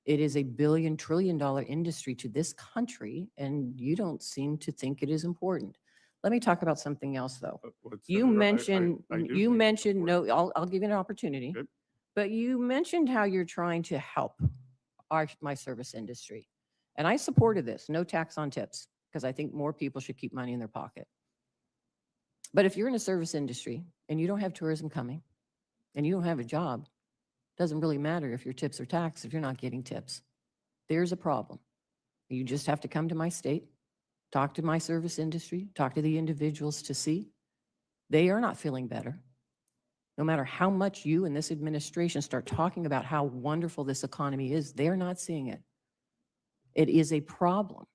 It is $1 billion, trillion industry to this country, and you don't seem to think it is important. Let me talk about something else, though. You mentioned, I'll give you an opportunity, Good. but you mentioned how you're trying to help my service industry. And I supported this, no tax on tips, because I think more people should keep money in their pocket. But if you're in a service industry and you don't have tourism coming and you don't have a job, doesn't really matter if your tips are taxed if you're not getting tips. There's a problem. You just have to come to my state, talk to my service industry, talk to the individuals to see. They are not feeling better. No matter how much you and this administration start talking about how wonderful this economy is, they're not seeing it. It is a problem.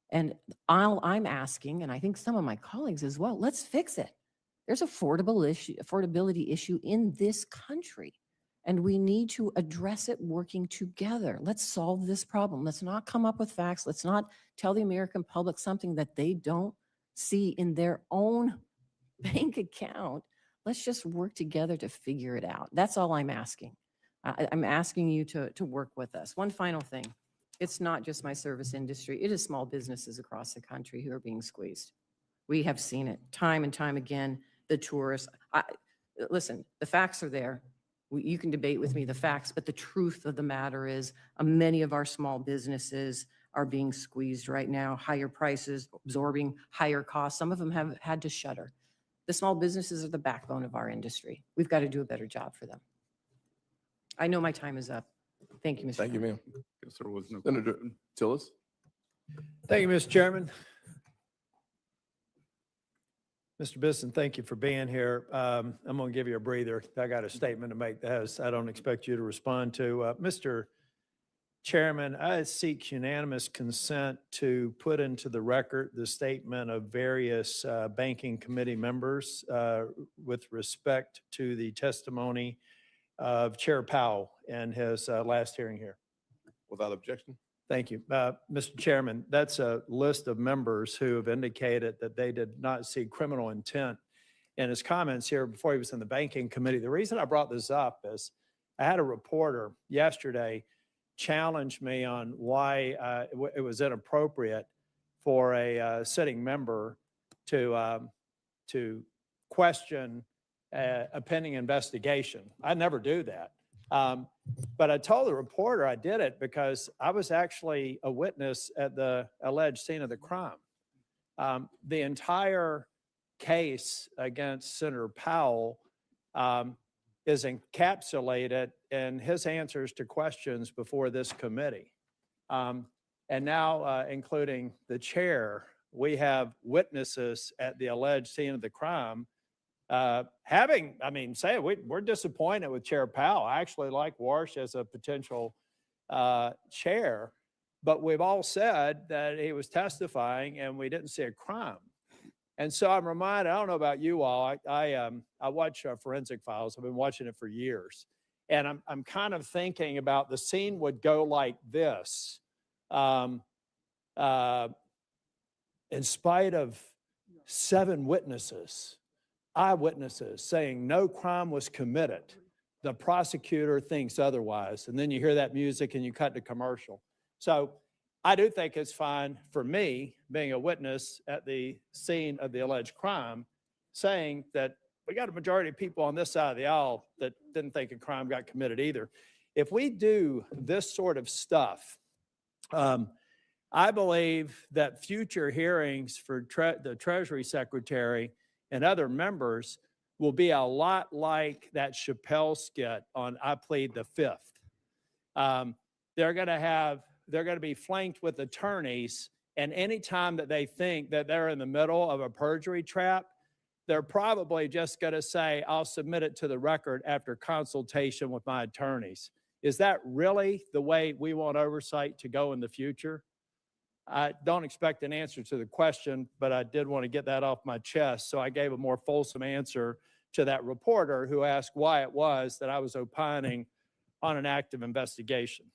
And I'm asking, and I think some of my colleagues as well, let's fix it. There's affordability issue in this country, and we need to address it working together. Let's solve this problem. Let's not come up with facts. Let's not tell the American public something that they don't see in their own bank account. Let's just work together to figure it out. That's all I'm asking. I'm asking you to work with us. One final thing. It's not just my service industry. It is small businesses across the country who are being squeezed. We have seen it time and time again. The tourists, listen, the facts are there. You can debate with me the facts, but the truth of the matter is many of our small businesses are being squeezed right now. Higher prices, absorbing higher costs. Some of them have had to shutter. The small businesses are the backbone of our industry. We've got to do a better job for them. I know my time is up. Thank you, Mr. Thank you, Chairman. ma'am. Guess there was no Senator question. Tillis? Thank you, Mr. Chairman. Mr. Bessent, thank you for being here. I'm going to give you a breather. I got a statement to make that I don't expect you to respond to. Mr. Chairman, I seek unanimous consent to put into the record the statement of various banking committee members with respect to the testimony of Chair Powell and his last hearing here. Without objection? Thank you. Mr. Chairman, that's a list of members who have indicated that they did not see criminal intent in his comments here before he was in the banking committee. The reason I brought this up is I had a reporter yesterday challenge me on why it was inappropriate for a sitting member to question a pending investigation. I never do that. But I told the reporter I did it because I was actually a witness at the alleged scene of the crime. The entire case against Senator Powell is encapsulated in his answers to questions before this committee. And now, including the chair, we have witnesses at the alleged scene of the crime we're disappointed with Chair Powell. I actually like Warsh as a potential chair, but we've all said that he was testifying and we didn't see a crime. And so I'm reminded, I don't know about you all, I watch Forensic Files. I've been watching it for years. And I'm kind of thinking about the scene would go like this. In spite of 7 witnesses, eyewitnesses saying no crime was committed, the prosecutor thinks otherwise. And then you hear that music and you cut to commercial. So I do think it's fine for me, being a witness at the scene of the alleged crime, saying that we got a majority of people on this side of the aisle that didn't think a crime got committed either. If we do this sort of stuff, I believe that future hearings for the Treasury Secretary and other members will be a lot like that Chappelle skit on I Plead the Fifth. They're going to be flanked with attorneys, and anytime that they think that they're in the middle of a perjury trap, they're probably just going to say, I'll submit it to the record after consultation with my attorneys. Is that really the way we want oversight to go in the future? I don't expect an answer to the question, but I did want to get that off my chest. So I gave a more fulsome answer to that reporter who asked why it was that I was opining on an active investigation.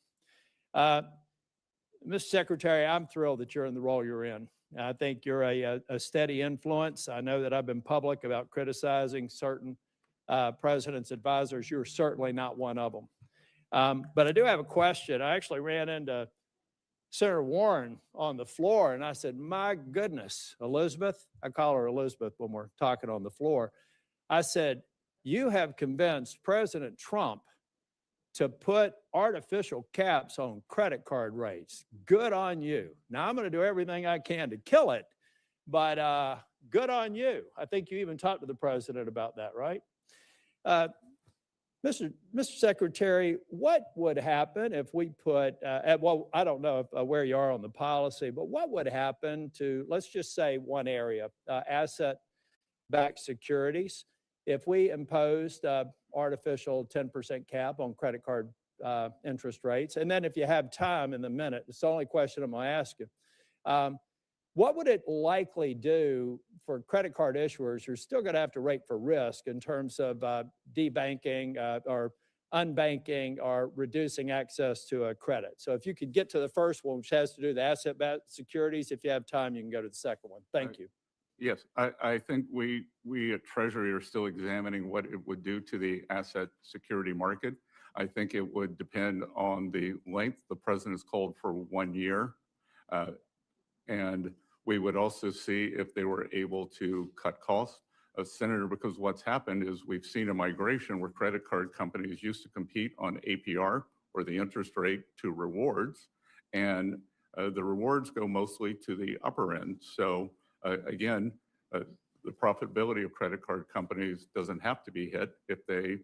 Mr. Secretary, I'm thrilled that you're in the role you're in. I think you're a steady influence. I know that I've been public about criticizing certain president's advisors. You're certainly not one of them. But I do have a question. I actually ran into Senator Warren on the floor, and I said, my goodness, Elizabeth, I call her Elizabeth when we're talking on the floor. I said, you have convinced President Trump to put artificial caps on credit card rates. Good on you. Now, I'm going to do everything I can to kill it, but good on you. I think you even talked to the president about that, right? Mr. Secretary, what would happen if we put, well, I don't know where you are on the policy, but what would happen to, let's just say one area, asset-backed securities, if we imposed artificial 10% cap on credit card interest rates? And then if you have time in the minute, it's the only question I'm going to ask you. What would it likely do for credit card issuers who are still going to have to rate for risk in terms of debanking or unbanking or reducing access to a credit? So if you could get to the first one, which has to do with asset-backed securities, if you have time, you can go to the second one. Thank you. Yes, I think we at Treasury are still examining what it would do to the asset security market. I think it would depend on the length. The president's called for 1 year. And we would also see if they were able to cut costs. Senator, because what's happened is we've seen a migration where credit card companies used to compete on APR, or the interest rate, to rewards. And the rewards go mostly to the upper end. So again, the profitability of credit card companies doesn't have to be hit if they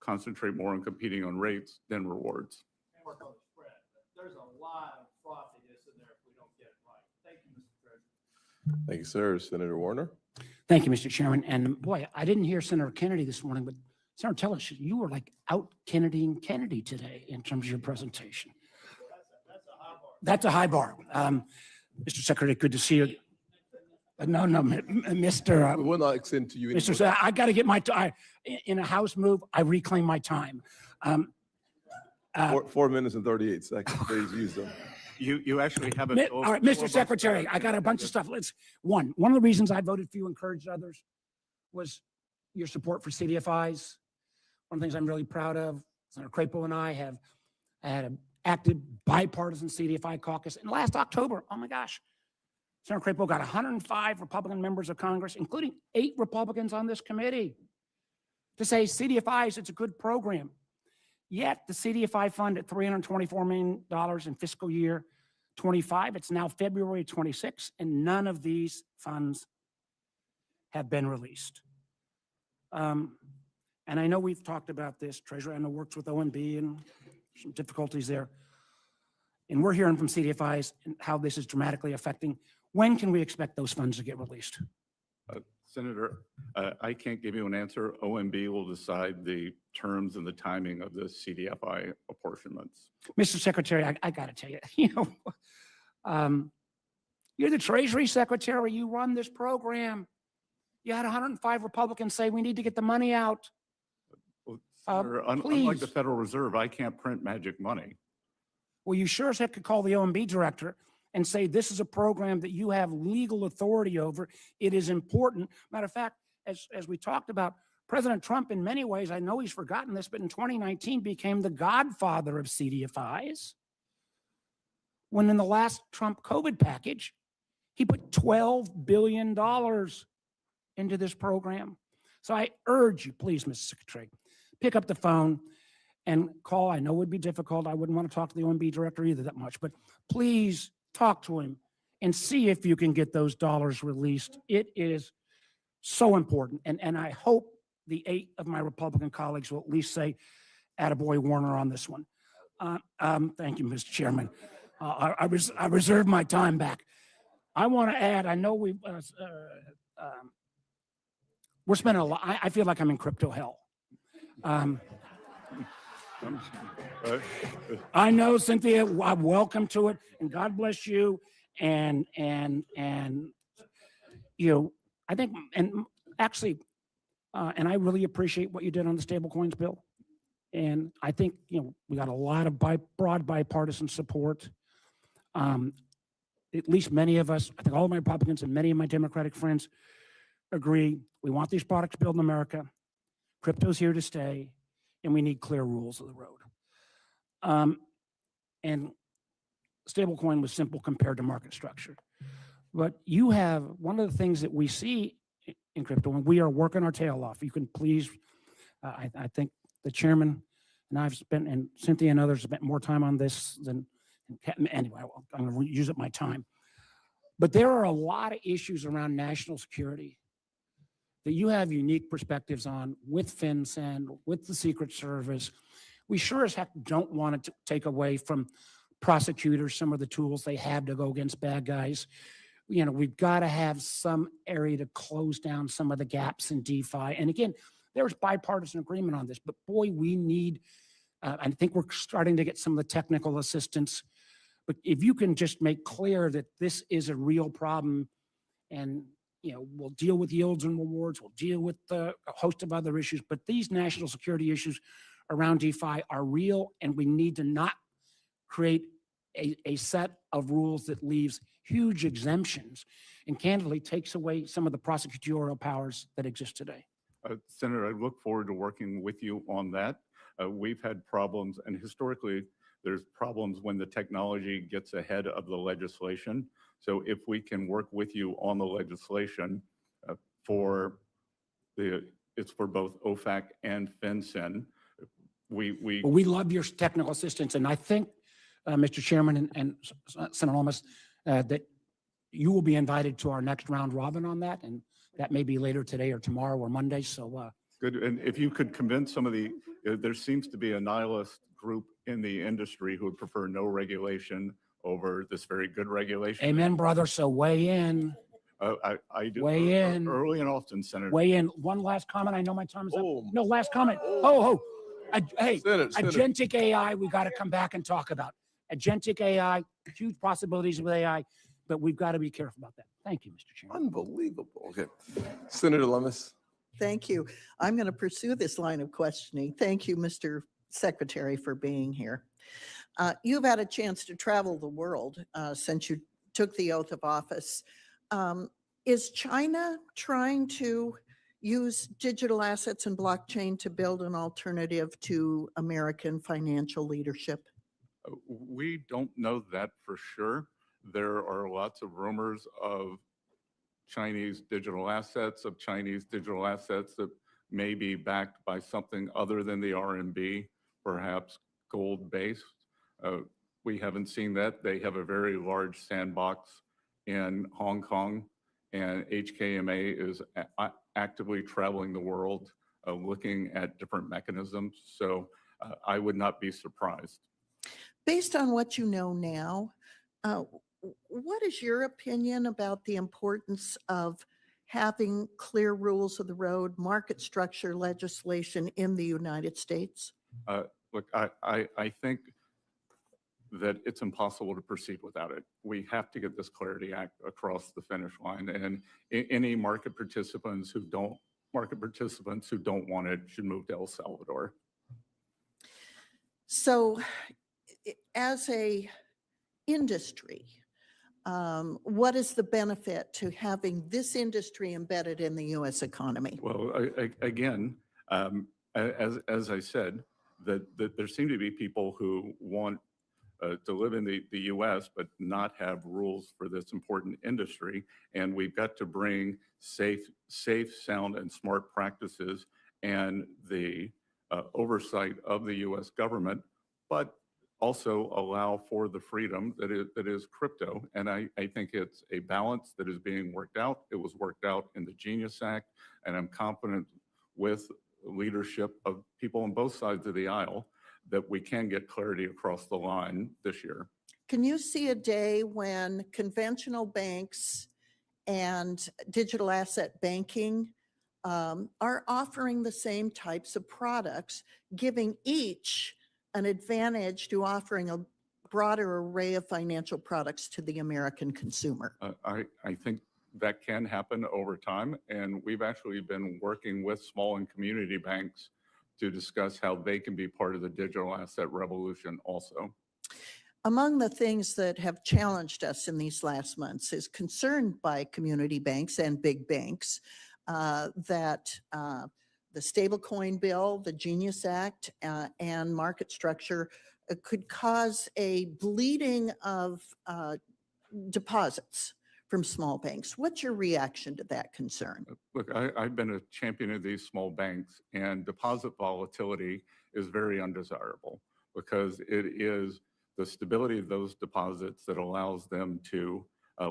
concentrate more on competing on rates than rewards. Work on the spread. There's a lot of frothiness in there if we don't get it right. Thank you, Mr. President. Thank you, sir. Senator Warner. Thank you, Mr. Chairman. And boy, I didn't hear Senator Kennedy this morning, but Senator Tillis, you were like out Kennedying Kennedy today in terms of your presentation. That's a high bar. Mr. Secretary, good to see you. No, Mr. We will not extend to you anymore. Mr. I got to get my time. In a House move, I reclaim my time. 4 minutes and 38 seconds. Please use them. You actually haven't. All right, Mr. Secretary, I got a bunch of stuff. One of the reasons I voted for you, encouraged others, was your support for CDFIs. One of the things I'm really proud of, Senator Crapo and I have had an active bipartisan CDFI caucus. And last October, oh my gosh, Senator Crapo got 105 Republican members of Congress, including 8 Republicans on this committee, to say CDFIs, it's a good program. Yet the CDFI fund at $324 million in fiscal year 25, it's now February 26, and none of these funds have been released. And I know we've talked about this. Treasury, I know, works with OMB and some difficulties there. And we're hearing from CDFIs and how this is dramatically affecting. When can we expect those funds to get released? Senator, I can't give you an answer. OMB will decide the terms and the timing of the CDFI apportionments. Mr. Secretary, I got to tell you, you're the Treasury Secretary. You run this program. You had 105 Republicans say we need to get the money out. Well, Senator, unlike the Federal Reserve, I can't print magic money. Well, you sure as heck could call the OMB director and say, this is a program that you have legal authority over. It is important. Matter of fact, as we talked about, President Trump, in many ways, I know he's forgotten this, but in 2019 became the godfather of CDFIs. when in the last Trump COVID package, he put $12 billion into this program. So I urge you, please, Mr. Secretary, pick up the phone and call. I know it would be difficult. I wouldn't want to talk to the OMB director either that much, but please talk to him and see if you can get those dollars released. It is so important. And I hope the 8 of my Republican colleagues will at least say, attaboy Warner on this one. Thank you, Mr. Chairman. I reserve my time back. I want to add, I know we're spending a lot. I feel like I'm in crypto hell. I know, Cynthia, I'm welcome to it, and God bless you. And you know, I think, and actually, and I really appreciate what you did on the stablecoins bill. And I think, you know, we got a lot of broad bipartisan support. At least many of us, I think all of my Republicans and many of my Democratic friends agree, we want these products built in America. Crypto's here to stay, and we need clear rules of the road. And stablecoin was simple compared to market structure. But you have, one of the things that we see in crypto, and we are working our tail off. You can please, I think the chairman and I've spent, and Cynthia and others have spent more time on this than, anyway, I'm going to use up my time. But there are a lot of issues around national security that you have unique perspectives on with FinCEN, with the Secret Service. We sure as heck don't want to take away from prosecutors some of the tools they have to go against bad guys. You know, we've got to have some area to close down some of the gaps in DeFi. And again, there's bipartisan agreement on this, but boy, we need, I think we're starting to get some of the technical assistance. But if you can just make clear that this is a real problem, and you know, we'll deal with yields and rewards, we'll deal with a host of other issues, but these national security issues around DeFi are real, and we need to not create a set of rules that leaves huge exemptions and candidly takes away some of the prosecutorial powers that exist today. Senator, I look forward to working with you on that. We've had problems, and historically, there's problems when the technology gets ahead of the legislation. So if we can work with you on the legislation it's for both OFAC and FinCEN. We love your technical assistance, and I think, Mr. Chairman and Senator Olmos, that you will be invited to our next round robin on that, and that may be later today or tomorrow or Monday. So good. And if you could convince some of there seems to be a nihilist group in the industry who would prefer no regulation over this very good regulation. Amen, brother. So weigh in. I do. Weigh in. Early and often, Senator. Weigh in. One last comment. I know my time is up. Oh. No, last comment. Hey, Senator. agentic AI, we got to come back and talk about. Agentic AI, huge possibilities with AI, but we've got to be careful about that. Thank you, Mr. Chairman. Unbelievable. Okay. Senator Lummis. Thank you. I'm going to pursue this line of questioning. Thank you, Mr. Secretary, for being here. You've had a chance to travel the world since you took the oath of office. Is China trying to use digital assets and blockchain to build an alternative to American financial leadership? We don't know that for sure. There are lots of rumors of Chinese digital assets that may be backed by something other than the RMB, perhaps gold-based. We haven't seen that. They have a very large sandbox in Hong Kong, and HKMA is actively traveling the world looking at different mechanisms. So I would not be surprised. Based on what you know now, what is your opinion about the importance of having clear rules of the road, market structure legislation in the United States? Look, I think that it's impossible to proceed without it. We have to get this Clarity Act across the finish line, and any market participants who don't want it should move to El Salvador. So as a industry, what is the benefit to having this industry embedded in the U.S. economy? Well, again, as I said, that there seem to be people who want to live in the U.S., but not have rules for this important industry. And we've got to bring safe, sound, and smart practices and the oversight of the U.S. government, but also allow for the freedom that is crypto. And I think it's a balance that is being worked out. It was worked out in the Genius Act, and I'm confident with leadership of people on both sides of the aisle that we can get clarity across the line this year. Can you see a day when conventional banks and digital asset banking are offering the same types of products, giving each an advantage to offering a broader array of financial products to the American consumer? I think that can happen over time, and we've actually been working with small and community banks to discuss how they can be part of the digital asset revolution also. Among the things that have challenged us in these last months is concern by community banks and big banks that the stablecoin bill, the Genius Act, and market structure could cause a bleeding of deposits from small banks. What's your reaction to that concern? Look, I've been a champion of these small banks, and deposit volatility is very undesirable because it is the stability of those deposits that allows them to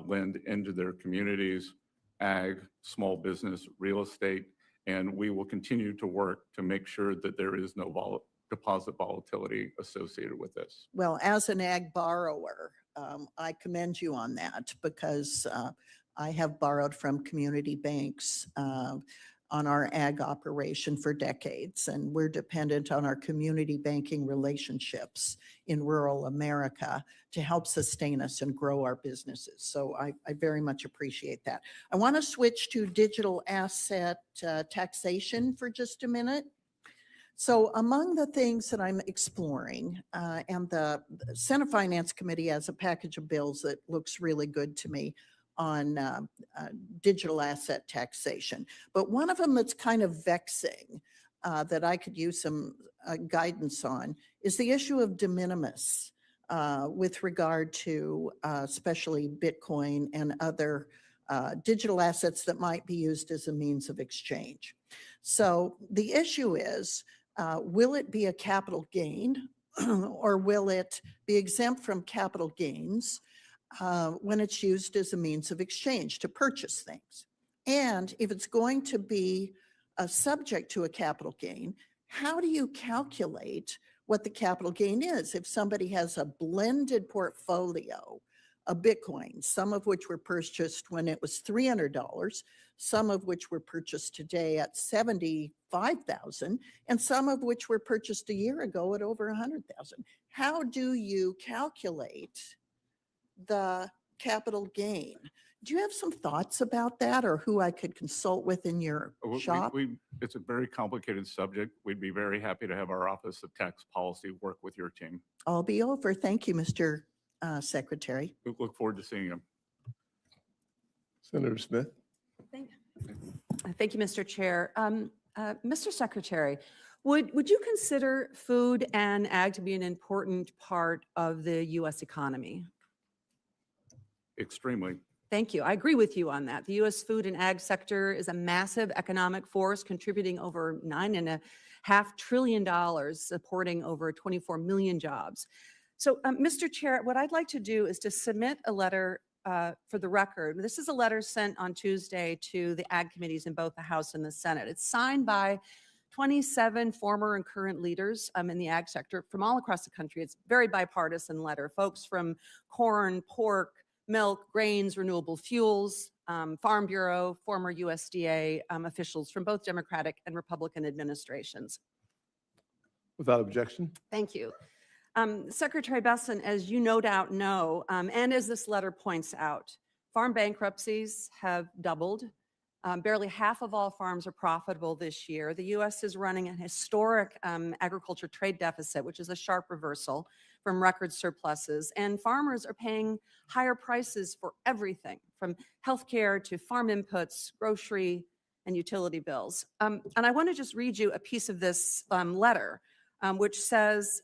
lend into their communities, ag, small business, real estate, and we will continue to work to make sure that there is no deposit volatility associated with this. Well, as an ag borrower, I commend you on that because I have borrowed from community banks on our ag operation for decades, and we're dependent on our community banking relationships in rural America to help sustain us and grow our businesses. So I very much appreciate that. I want to switch to digital asset taxation for just a minute. So among the things that I'm exploring, and the Senate Finance Committee has a package of bills that looks really good to me on digital asset taxation. But one of them that's kind of vexing that I could use some guidance on is the issue of de minimis with regard to especially Bitcoin and other digital assets that might be used as a means of exchange. So the issue is, will it be a capital gain or will it be exempt from capital gains when it's used as a means of exchange to purchase things? And if it's going to be subject to a capital gain, how do you calculate what the capital gain is? If somebody has a blended portfolio of Bitcoin, some of which were purchased when it was $300, some of which were purchased today at $75,000, and some of which were purchased a year ago at over $100,000. How do you calculate the capital gain? Do you have some thoughts about that, or who I could consult with in your shop? It's a very complicated subject. We'd be very happy to have our Office of Tax Policy work with your team. I'll be over. Thank you, Mr. Secretary. We look forward to seeing you. Senator Smith. Thank you, Mr. Chair. Mr. Secretary, would you consider food and ag to be an important part of the U.S. economy? Extremely. Thank you. I agree with you on that. The U.S. food and ag sector is a massive economic force contributing over $9.5 trillion, supporting over 24 million jobs. So, Mr. Chair, what I'd like to do is to submit a letter for the record. This is a letter sent on Tuesday to the ag committees in both the House and the Senate. It's signed by 27 former and current leaders in the ag sector from all across the country. It's a very bipartisan letter. Folks from corn, pork, milk, grains, renewable fuels, Farm Bureau, former USDA officials from both Democratic and Republican administrations. Without objection. Thank you. Secretary Bessent, as you no doubt know, and as this letter points out, farm bankruptcies have doubled. Barely half of all farms are profitable this year. The U.S. is running an historic agriculture trade deficit, which is a sharp reversal from record surpluses. And farmers are paying higher prices for everything, from healthcare to farm inputs, grocery, and utility bills. And I want to just read you a piece of this letter, which says,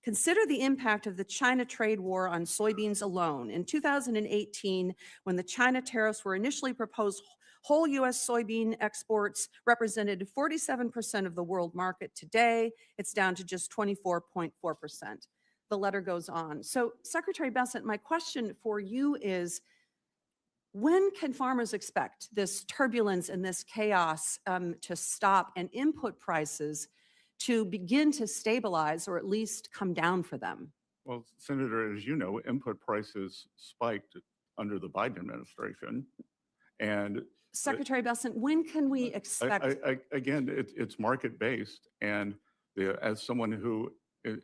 Consider the impact of the China trade war on soybeans alone. In 2018, when the China tariffs were initially proposed, whole U.S. soybean exports represented 47% of the world market. Today, it's down to just 24.4%. The letter goes on. So, Secretary Bessent, my question for you is, when can farmers expect this turbulence and this chaos to stop and input prices to begin to stabilize or at least come down for them? Well, Senator, as you know, input prices spiked under the Biden administration. And Secretary Bessent, when can we expect? again, it's market-based. And as someone who,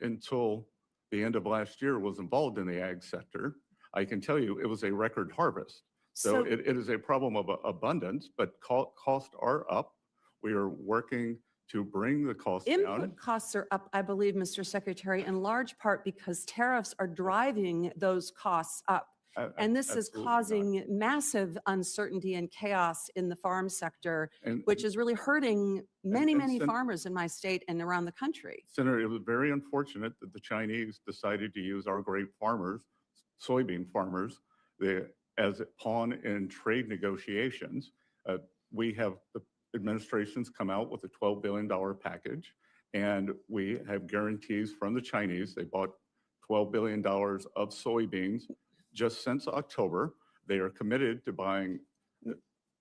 until the end of last year, was involved in the ag sector, I can tell you it was a record harvest. So it is a problem of abundance, but costs are up. We are working to bring the costs down. Input costs are up, I believe, Mr. Secretary, in large part because tariffs are driving those costs up. And this is causing massive uncertainty and chaos in the farm sector, which is really hurting many farmers in my state and around the country. Senator, it was very unfortunate that the Chinese decided to use our great farmers, soybean farmers, as a pawn in trade negotiations. We have the administration's come out with a $12 billion package, and we have guarantees from the Chinese. They bought $12 billion of soybeans just since October. They are committed to buying,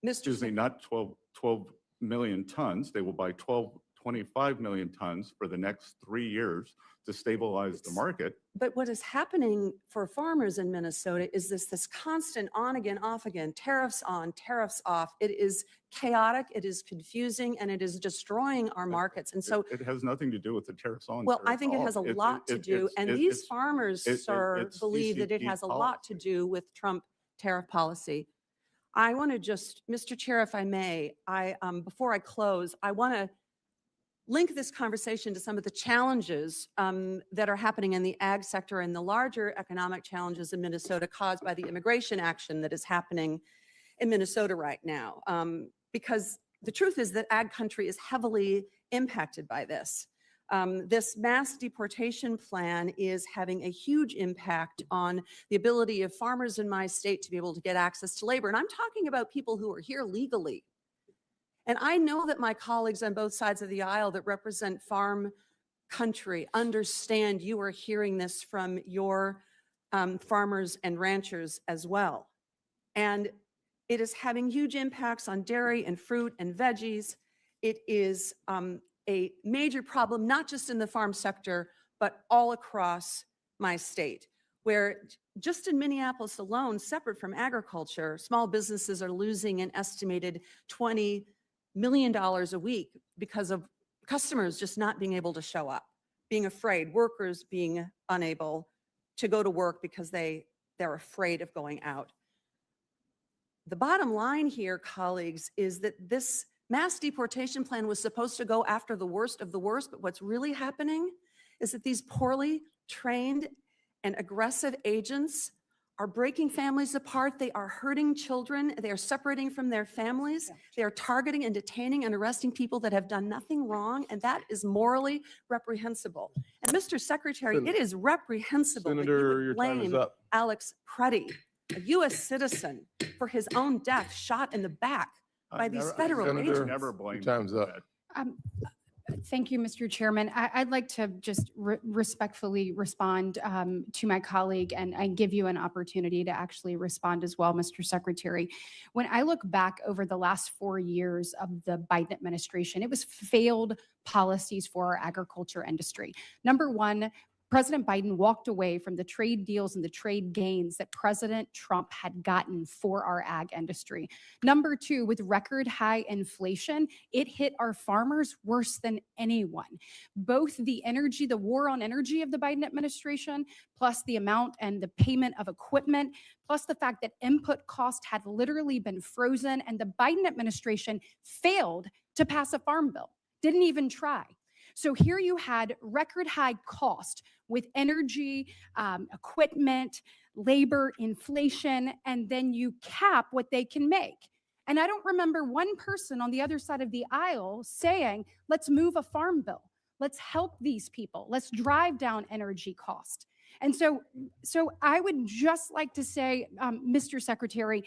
not 12 million tons. They will buy 25 million tons for the next 3 years to stabilize the market. But what is happening for farmers in Minnesota is this constant on again, off again, tariffs on, tariffs off. It is chaotic, it is confusing, and it is destroying our markets. And so it has nothing to do with the tariffs on. well, I think it has a lot to do. And these farmers, sir, believe that it has a lot to do with Trump tariff policy. I want to just, Mr. Chair, if I may, before I close, I want to link this conversation to some of the challenges that are happening in the ag sector and the larger economic challenges in Minnesota caused by the immigration action that is happening in Minnesota right now. Because the truth is that ag country is heavily impacted by this. This mass deportation plan is having a huge impact on the ability of farmers in my state to be able to get access to labor. And I'm talking about people who are here legally. And I know that my colleagues on both sides of the aisle that represent farm country understand you are hearing this from your farmers and ranchers as well. And it is having huge impacts on dairy and fruit and veggies. It is a major problem, not just in the farm sector, but all across my state, where just in Minneapolis alone, separate from agriculture, small businesses are losing an estimated $20 million a week because of customers just not being able to show up, being afraid, workers being unable to go to work because they're afraid of going out. The bottom line here, colleagues, is that this mass deportation plan was supposed to go after the worst of the worst, but what's really happening is that these poorly trained and aggressive agents are breaking families apart. They are hurting children. They are separating from their families. They are targeting and detaining and arresting people that have done nothing wrong, and that is morally reprehensible. And Mr. Secretary, it is reprehensible Senator, that you your would time is blame up. Alex Preddy, a U.S. citizen, for his own death, shot in the back by these federal Senator, agents. Never Your blame time's up. Thank you, Mr. Chairman. I'd like to just respectfully respond to my colleague and give you an opportunity to actually respond as well, Mr. Secretary. When I look back over the last 4 years of the Biden administration, it was failed policies for our agriculture industry. Number one, President Biden walked away from the trade deals and the trade gains that President Trump had gotten for our ag industry. Number two, with record high inflation, it hit our farmers worse than anyone. Both the war on energy of the Biden administration, plus the amount and the payment of equipment, plus the fact that input costs had literally been frozen, and the Biden administration failed to pass a farm bill, didn't even try. So here you had record high cost with energy, equipment, labor, inflation, and then you cap what they can make. And I don't remember one person on the other side of the aisle saying, let's move a farm bill. Let's help these people. Let's drive down energy cost. And so I would just like to say, Mr. Secretary,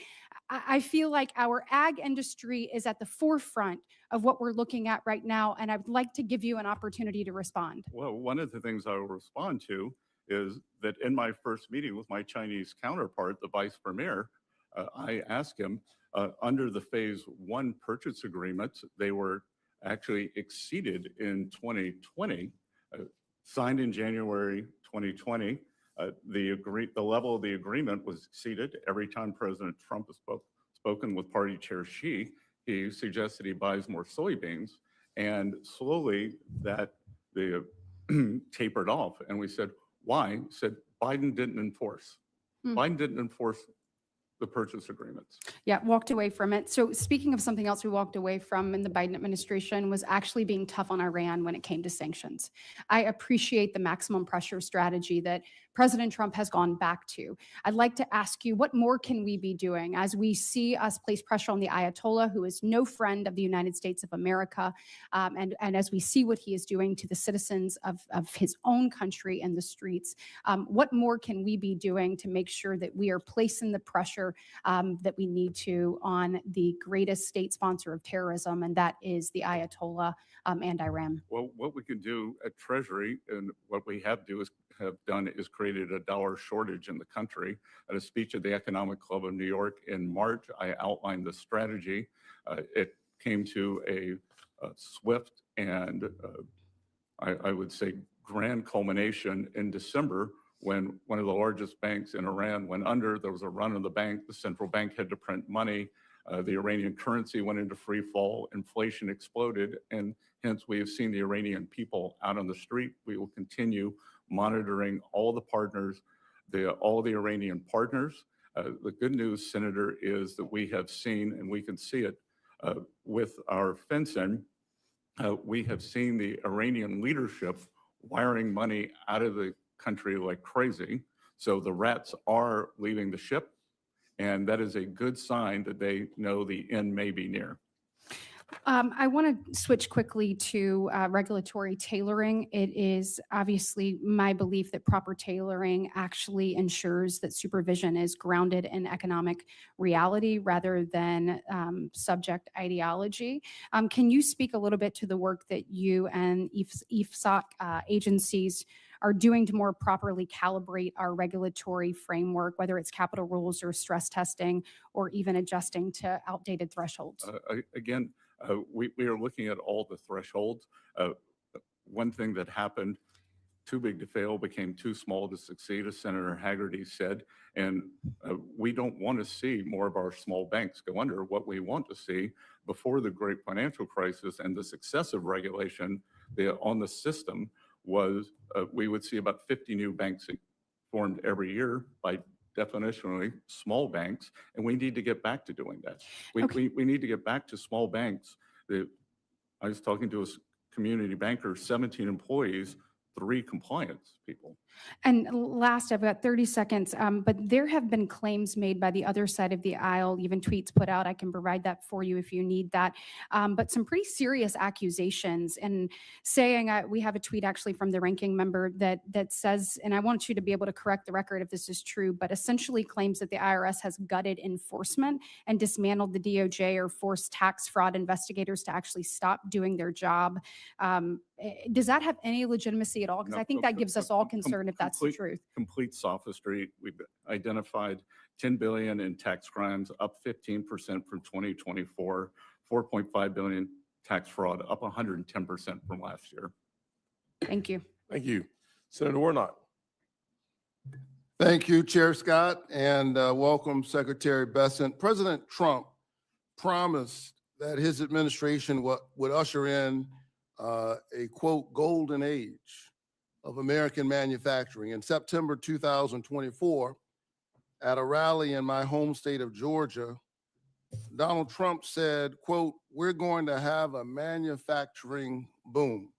I feel like our ag industry is at the forefront of what we're looking at right now, and I'd like to give you an opportunity to respond. Well, one of the things I will respond to is that in my first meeting with my Chinese counterpart, the vice premier, I asked him, under the phase one purchase agreements, they were actually exceeded in 2020, signed in January 2020. The level of the agreement was exceeded every time President Trump has spoken with Party Chair Xi. He suggested he buys more soybeans, and slowly that the tapered off. And we said, why? He said, Biden didn't enforce. Biden didn't enforce the purchase agreements. Yeah, walked away from it. So speaking of something else we walked away from in the Biden administration was actually being tough on Iran when it came to sanctions. I appreciate the maximum pressure strategy that President Trump has gone back to. I'd like to ask you, what more can we be doing as we see us place pressure on the Ayatollah, who is no friend of the United States of America, and as we see what he is doing to the citizens of his own country in the streets? What more can we be doing to make sure that we are placing the pressure that we need to on the greatest state sponsor of terrorism, and that is the Ayatollah and Iran? Well, what we can do at Treasury, and what we have done is created a dollar shortage in the country. At a speech at the Economic Club of New York in March, I outlined the strategy. It came to a swift and I would say grand culmination in December, when one of the largest banks in Iran went under. There was a run on the bank. The central bank had to print money. The Iranian currency went into free fall. Inflation exploded. And hence, we have seen the Iranian people out on the street. We will continue monitoring all the partners, all the Iranian partners. The good news, Senator, is that we have seen, and we can see it with our fencing, we have seen the Iranian leadership wiring money out of the country like crazy. So the rats are leaving the ship, and that is a good sign that they know the end may be near. I want to switch quickly to regulatory tailoring. It is obviously my belief that proper tailoring actually ensures that supervision is grounded in economic reality rather than subject ideology. Can you speak a little bit to the work that you and EFSOC agencies are doing to more properly calibrate our regulatory framework, whether it's capital rules or stress testing, or even adjusting to outdated thresholds? Again, we are looking at all the thresholds. One thing that happened, too big to fail became too small to succeed, as Senator Haggerty said, and we don't want to see more of our small banks go under. What we want to see before the great financial crisis and the successive regulation on the system was we would see about 50 new banks formed every year, by definitionally small banks, and we need to get back to doing that. We need to get back to small banks. I was talking to a community banker, 17 employees, 3 compliance people. And last, I've got 30 seconds, but there have been claims made by the other side of the aisle, even tweets put out. I can provide that for you if you need that. But some pretty serious accusations, and saying, we have a tweet actually from the ranking member that says, and I want you to be able to correct the record if this is true, but essentially claims that the IRS has gutted enforcement and dismantled the DOJ, or forced tax fraud investigators to actually stop doing their job. Does that have any legitimacy at all? Because I think that gives us all concern if that's the truth. Complete sophistry. We've identified 10 billion in tax crimes, up 15% from 2024, 4.5 billion tax fraud, up 110% from last year. Thank you. Thank you. Senator Warnock. Thank you, Chair Scott, and welcome, Secretary Bessent. President Trump promised that his administration would usher in a, quote, golden age of American manufacturing. In September 2024, at a rally in my home state of Georgia, Donald Trump said, quote, "We're going to have a manufacturing boom."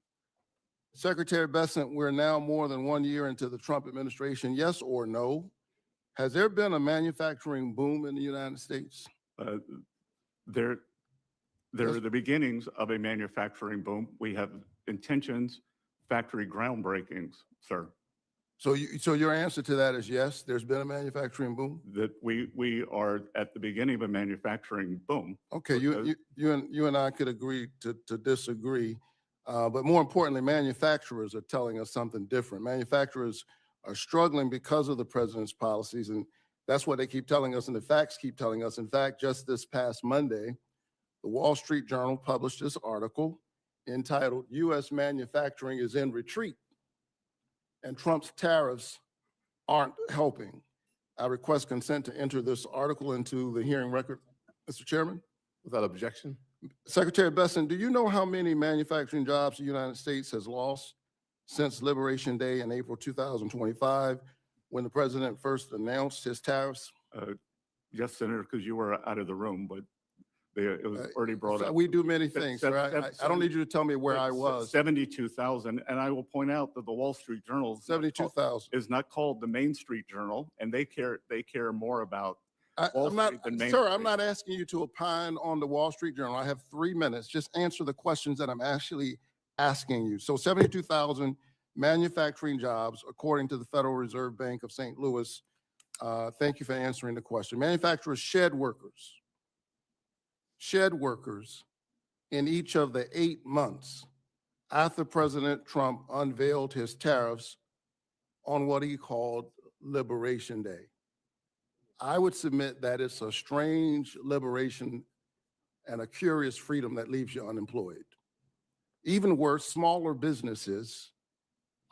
Secretary Bessent, we're now more than 1 year into the Trump administration. Yes or no? Has there been a manufacturing boom in the United States? There are the beginnings of a manufacturing boom. We have intentions factory groundbreakings, sir. So your answer to that is yes, there's been a manufacturing boom? That we are at the beginning of a manufacturing boom. Okay, because- you and I could agree to disagree. But more importantly, manufacturers are telling us something different. Manufacturers are struggling because of the president's policies, and that's what they keep telling us, and the facts keep telling us. In fact, just this past Monday, the Wall Street Journal published this article entitled, "U.S. Manufacturing is in Retreat, and Trump's tariffs aren't helping." I request consent to enter this article into the hearing record, Mr. Chairman. Without objection. Secretary Bessent, do you know how many manufacturing jobs the United States has lost since Liberation Day in April 2025, when the president first announced his tariffs? Yes, Senator, because you were out of the room, but it was already brought up. We do many things, sir. I don't need you to tell me where I was. 72,000, and I will point out that the Wall Street Journal 72,000. is not called the Main Street Journal, and they care more about Wall I'm not, Street than Main sir, I'm Street. not asking you to opine on the Wall Street Journal. I have 3 minutes. Just answer the questions that I'm actually asking you. So 72,000 manufacturing jobs, according to the Federal Reserve Bank of St. Louis. Thank you for answering the question. Manufacturers shed workers in each of the 8 months after President Trump unveiled his tariffs on what he called Liberation Day. I would submit that it's a strange liberation and a curious freedom that leaves you unemployed. Even worse, smaller businesses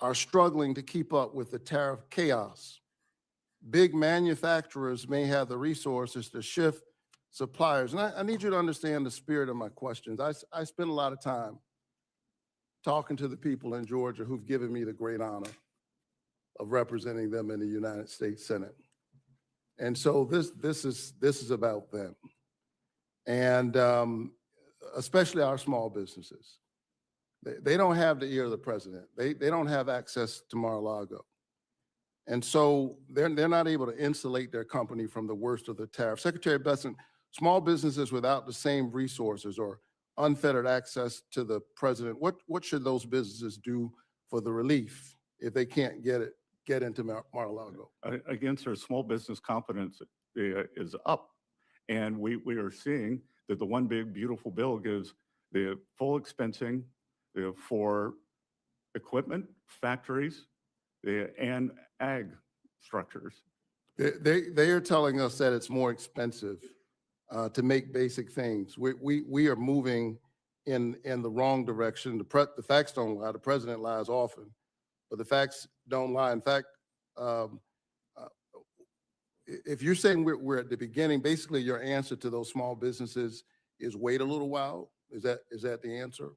are struggling to keep up with the tariff chaos. Big manufacturers may have the resources to shift suppliers. And I need you to understand the spirit of my questions. I spend a lot of time talking to the people in Georgia who've given me the great honor of representing them in the United States Senate. And so this is about them. And especially our small businesses. They don't have the ear of the president. They don't have access to Mar-a-Lago. And so they're not able to insulate their company from the worst of the tariff. Secretary Bessent, small businesses without the same resources or unfettered access to the president, what should those businesses do for the relief if they can't get into Mar-a-Lago? Again, sir, small business confidence is up. And we are seeing that the one big beautiful bill gives the full expensing for equipment, factories, and ag structures. They are telling us that it's more expensive to make basic things. We are moving in the wrong direction. The facts don't lie. The president lies often, but the facts don't lie. In fact, if you're saying we're at the beginning, basically your answer to those small businesses is wait a little while. Is that the answer?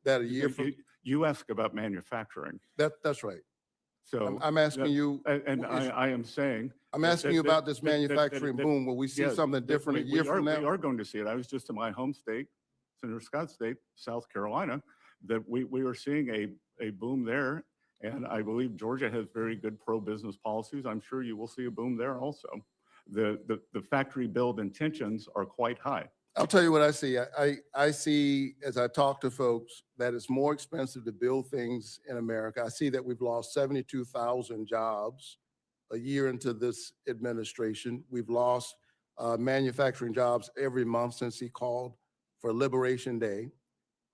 That a year from You ask about manufacturing. that's right. So I'm asking you. And I am saying. I'm asking you about this manufacturing boom. Will we see something different a year from now? We are going to see it. I was just in my home state, Senator Scott's state, South Carolina, that we are seeing a boom there. And I believe Georgia has very good pro-business policies. I'm sure you will see a boom there also. The factory build intentions are quite high. I'll tell you what I see. I see, as I talk to folks, that it's more expensive to build things in America. I see that we've lost 72,000 jobs a year into this administration. We've lost manufacturing jobs every month since he called for Liberation Day.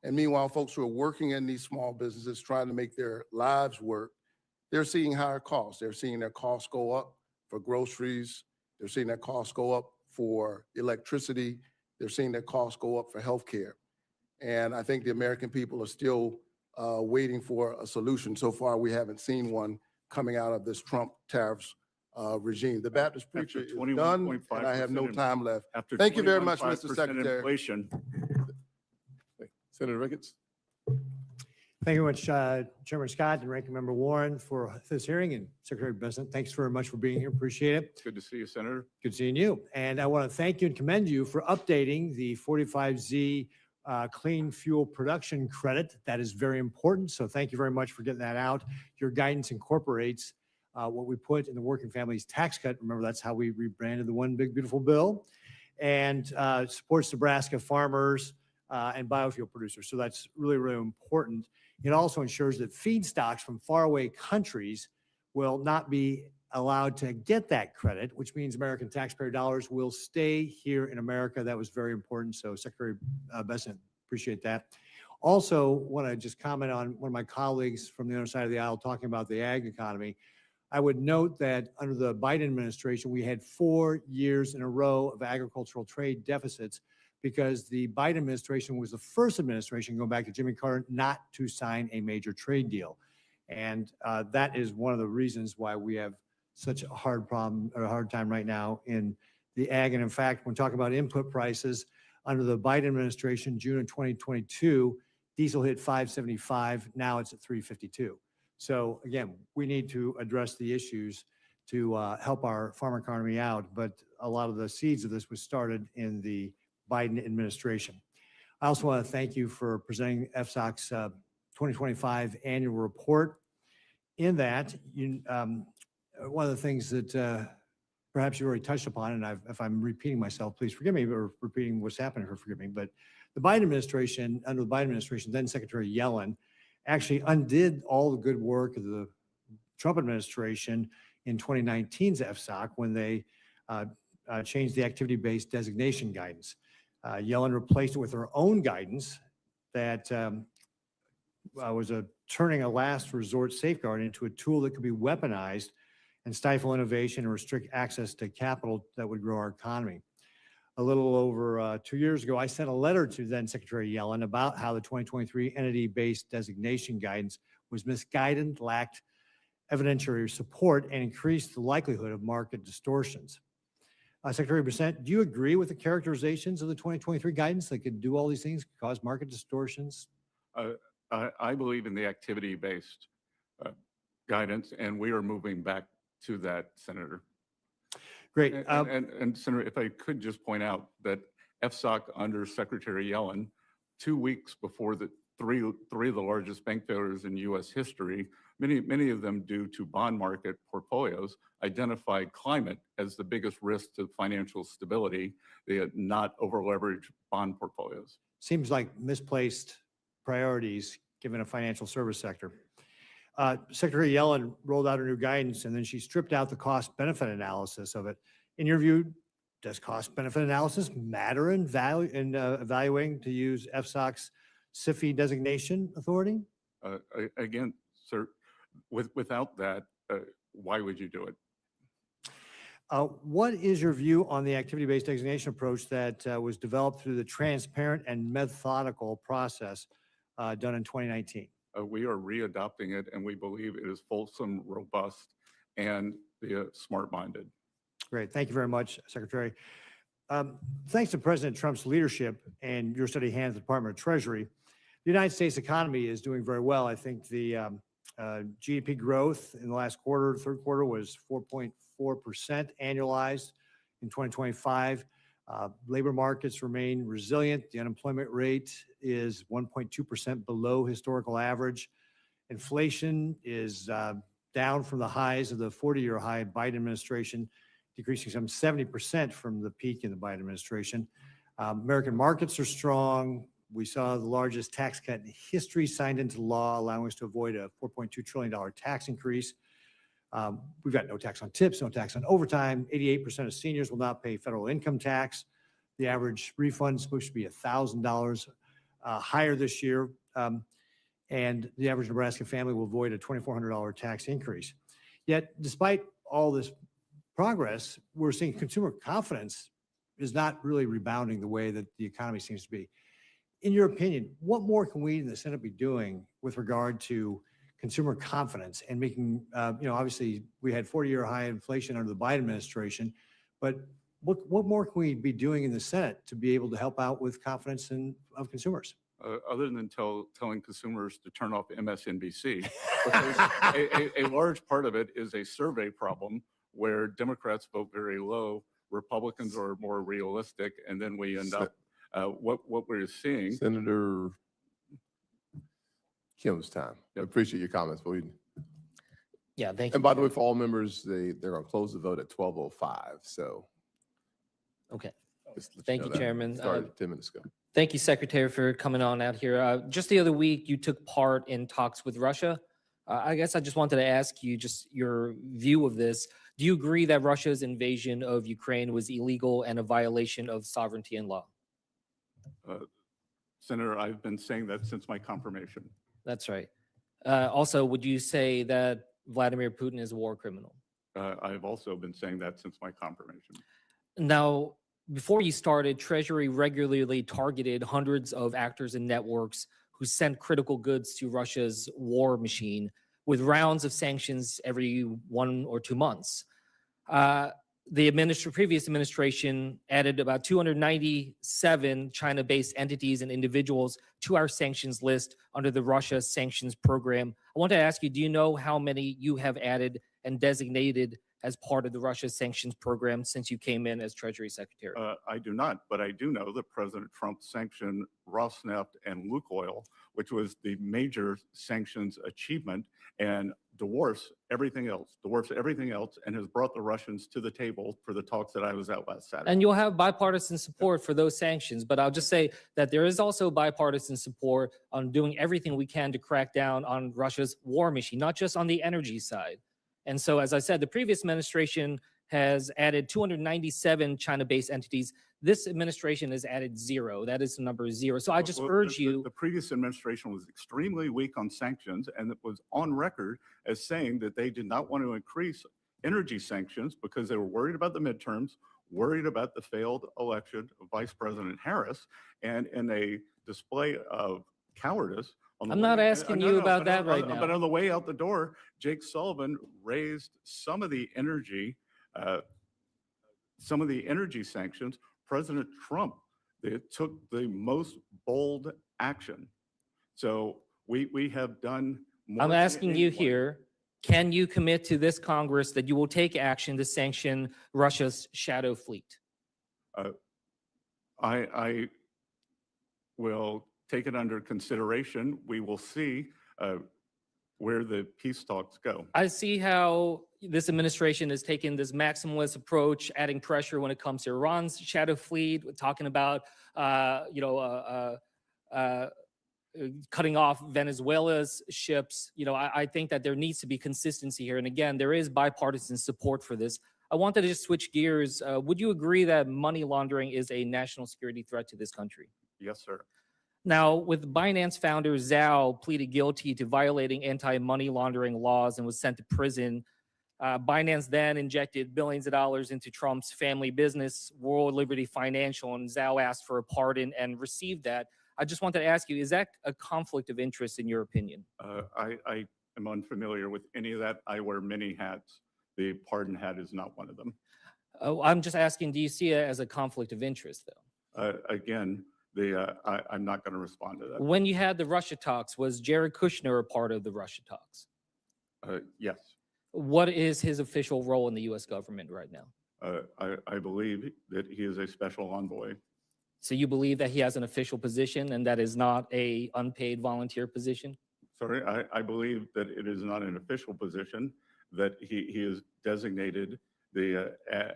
And meanwhile, folks who are working in these small businesses trying to make their lives work, they're seeing higher costs. They're seeing their costs go up for groceries. They're seeing their costs go up for electricity. They're seeing their costs go up for healthcare. And I think the American people are still waiting for a solution. So far, we haven't seen one coming out of this Trump tariffs regime. The Baptist preacher is done, and I have no time left. Thank you very much, Mr. Secretary. Inflation. Senator Ricketts. Thank you very much, Chairman Scott and Ranking Member Warren for this hearing, and Secretary Bessent, thanks very much for being here. Appreciate it. Good to see you, Senator. Good seeing you. And I want to thank you and commend you for updating the 45Z clean fuel production credit. That is very important. So thank you very much for getting that out. Your guidance incorporates what we put in the Working Families Tax Cut. Remember, that's how we rebranded the One Big Beautiful Bill, and supports Nebraska farmers and biofuel producers. So that's really, really important. It also ensures that feedstocks from faraway countries will not be allowed to get that credit, which means American taxpayer dollars will stay here in America. That was very important. So Secretary Bessent, appreciate that. Also, want to just comment on one of my colleagues from the other side of the aisle talking about the ag economy. I would note that under the Biden administration, we had 4 years in a row of agricultural trade deficits because the Biden administration was the first administration, going back to Jimmy Carter, not to sign a major trade deal. And that is one of the reasons why we have such a hard problem or a hard time right now in the ag. And in fact, when talking about input prices under the Biden administration, June of 2022, diesel hit $5.75. Now it's at $3.52. So again, we need to address the issues to help our farm economy out. But a lot of the seeds of this was started in the Biden administration. I also want to thank you for presenting FSOC's 2025 annual report. In that, one of the things that perhaps you already touched upon, and if I'm repeating myself, please forgive me, or repeating what's happening, forgive me, but the Biden administration, under the Biden administration, then Secretary Yellen, actually undid all the good work of the Trump administration in 2019's FSOC when they changed the activity-based designation guidance. Yellen replaced it with her own guidance that was turning a last resort safeguard into a tool that could be weaponized and stifle innovation and restrict access to capital that would grow our economy. A little over 2 years ago, I sent a letter to then Secretary Yellen about how the 2023 entity-based designation guidance was misguided, lacked evidentiary support, and increased the likelihood of market distortions. Secretary Bessent, do you agree with the characterizations of the 2023 guidance that could do all these things, cause market distortions? I believe in the activity-based guidance, and we are moving back to that, Senator. Great. And Senator, if I could just point out that FSOC under Secretary Yellen, 2 weeks before the three of the largest bank failures in U.S. history, many of them due to bond market portfolios, identified climate as the biggest risk to financial stability. They had not over-leveraged bond portfolios. Seems like misplaced priorities given a financial service sector. Secretary Yellen rolled out her new guidance, and then she stripped out the cost-benefit analysis of it. In your view, does cost-benefit analysis matter in evaluating to use FSOC's SIFI designation authority? Again, sir, without that, why would you do it? What is your view on the activity-based designation approach that was developed through the transparent and methodical process done in 2019? We are readopting it, and we believe it is fulsome, robust, and smart-minded. Great. Thank you very much, Secretary. Thanks to President Trump's leadership and your steady hand at the Department of Treasury, the United States economy is doing very well. I think the GDP growth in the last quarter, third quarter, was 4.4% annualized in 2025. Labor markets remain resilient. The unemployment rate is 1.2% below historical average. Inflation is down from the highs of the 40-year high Biden administration, decreasing some 70% from the peak in the Biden administration. American markets are strong. We saw the largest tax cut in history signed into law, allowing us to avoid a $4.2 trillion tax increase. We've got no tax on tips, no tax on overtime. 88% of seniors will not pay federal income tax. The average refund is supposed to be $1,000 higher this year. And the average Nebraska family will avoid a $2,400 tax increase. Yet, despite all this progress, we're seeing consumer confidence is not really rebounding the way that the economy seems to be. In your opinion, what more can we in the Senate be doing with regard to consumer confidence and making, obviously we had 40-year high inflation under the Biden administration, but what more can we be doing in the Senate to be able to help out with confidence of consumers? Other than telling consumers to turn off MSNBC, because a large part of it is a survey problem where Democrats vote very low, Republicans are more realistic, and then we end up what we're seeing. Senator Kim's time. I appreciate your comments, but Yeah, thank you. and by the way, for all members, they're going to close the vote at 12:05. So Okay. Just to let Thank know you, that. Chairman. Started 10 minutes ago. Thank you, Secretary, for coming on out here. Just the other week, you took part in talks with Russia. I guess I just wanted to ask you just your view of this. Do you agree that Russia's invasion of Ukraine was illegal and a violation of sovereignty and law? Senator, I've been saying that since my confirmation. That's right. Also, would you say that Vladimir Putin is a war criminal? I've also been saying that since my confirmation. Now, before you started, Treasury regularly targeted hundreds of actors and networks who sent critical goods to Russia's war machine with rounds of sanctions every 1 or 2 months. The previous administration added about 297 China-based entities and individuals to our sanctions list under the Russia sanctions program. I want to ask you, do you know how many you have added and designated as part of the Russia sanctions program since you came in as Treasury Secretary? I do not, but I do know that President Trump sanctioned Rosneft and Lukoil, which was the major sanctions achievement, and dwarfs everything else, and has brought the Russians to the table for the talks that I was at last Saturday. And you'll have bipartisan support for those sanctions, but I'll just say that there is also bipartisan support on doing everything we can to crack down on Russia's war machine, not just on the energy side. And so, as I said, the previous administration has added 297 China-based entities. This administration has added 0. That is the number 0. So I just urge you. The previous administration was extremely weak on sanctions, and it was on record as saying that they did not want to increase energy sanctions because they were worried about the midterms, worried about the failed election of Vice President Harris, and in a display of cowardice. I'm not asking you about that right now. But on the way out the door, Jake Sullivan raised some of the energy sanctions. President Trump took the most bold action. So we have done more. I'm than asking you anyone. here, can you commit to this Congress that you will take action to sanction Russia's shadow fleet? I will take it under consideration. We will see where the peace talks go. I see how this administration has taken this maximalist approach, adding pressure when it comes to Iran's shadow fleet, talking about, cutting off Venezuela's ships. I think that there needs to be consistency here. And again, there is bipartisan support for this. I wanted to just switch gears. Would you agree that money laundering is a national security threat to this country? Yes, sir. Now, with Binance founder Zhao pleaded guilty to violating anti-money laundering laws and was sent to prison, Binance then injected billions of dollars into Trump's family business, World Liberty Financial, and Zhao asked for a pardon and received that. I just wanted to ask you, is that a conflict of interest in your opinion? I am unfamiliar with any of that. I wear many hats. The pardon hat is not one of them. I'm just asking, do you see it as a conflict of interest, though? Again, I'm not going to respond to that. When you had the Russia talks, was Jared Kushner a part of the Russia talks? Yes. What is his official role in the U.S. government right now? I believe that he is a special envoy. So you believe that he has an official position and that is not a unpaid volunteer position? Sorry, I believe that it is not an official position, that he is designated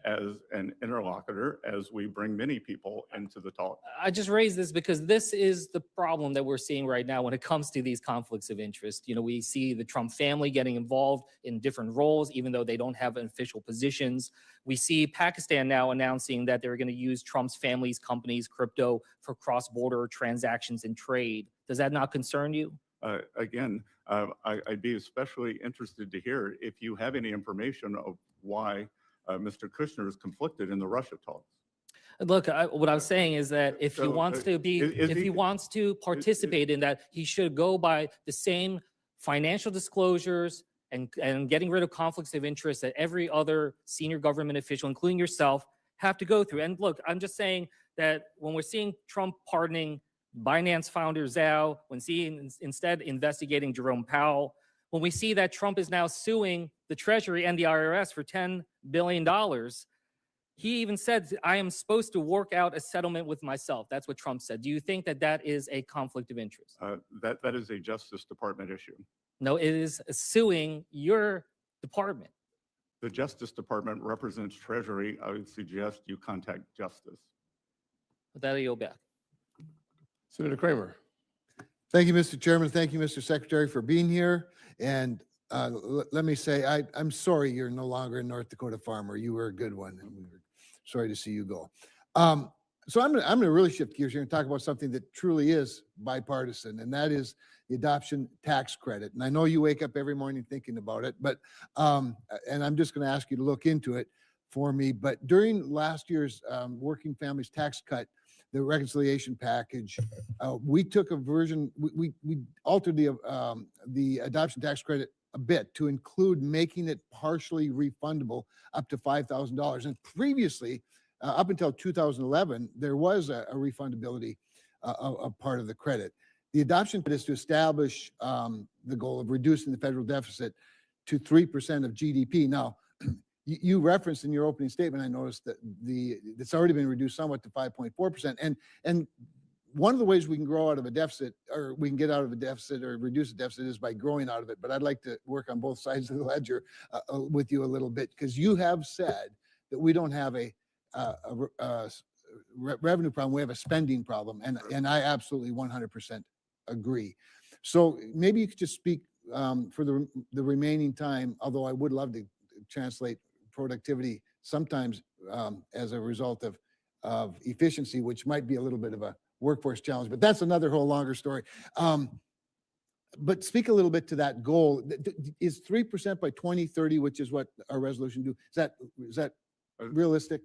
as an interlocutor as we bring many people into the talk. I just raise this because this is the problem that we're seeing right now when it comes to these conflicts of interest. We see the Trump family getting involved in different roles, even though they don't have official positions. We see Pakistan now announcing that they're going to use Trump's family's companies, crypto, for cross-border transactions and trade. Does that not concern you? Again, I'd be especially interested to hear if you have any information of why Mr. Kushner is conflicted in the Russia talks. Look, what I'm saying is that if he wants to be, if he wants to participate in that, he should go by the same financial disclosures and getting rid of conflicts of interest that every other senior government official, including yourself, have to go through. And look, I'm just saying that when we're seeing Trump pardoning Binance founder Zhao, when seeing instead investigating Jerome Powell, when we see that Trump is now suing the Treasury and the IRS for $10 billion, he even said, I am supposed to work out a settlement with myself. That's what Trump said. Do you think that that is a conflict of interest? That is a Justice Department issue. No, it is suing your department. The Justice Department represents Treasury. I would suggest you contact Justice. With that, I yield back. Senator Kramer. Thank you, Mr. Chairman. Thank you, Mr. Secretary, for being here. And let me say, I'm sorry you're no longer a North Dakota farmer. You were a good one, and we were sorry to see you go. So I'm gonna really shift gears here and talk about something that truly is bipartisan, and that is the adoption tax credit. And I know you wake up every morning thinking about it, but and I'm just gonna ask you to look into it for me. But during last year's working families tax cut, the reconciliation package, we took a version, we altered the adoption tax credit a bit to include making it partially refundable up to $5,000. And previously, up until 2011, there was a refundability of part of the credit. The adoption is to establish the goal of reducing the federal deficit to 3% of GDP. Now, you referenced in your opening statement, I noticed that it's already been reduced somewhat to 5.4%. And one of the ways we can grow out of a deficit, or we can get out of a deficit or reduce a deficit, is by growing out of it. But I'd like to work on both sides of the ledger with you a little bit, because you have said that we don't have a revenue problem, we have a spending problem. And I absolutely 100% agree. So maybe you could just speak for the remaining time, although I would love to translate productivity sometimes as a result of efficiency, which might be a little bit of a workforce challenge, but that's another whole longer story. But speak a little bit to that goal. Is 3% by 2030, which is what our resolution do? Is that realistic?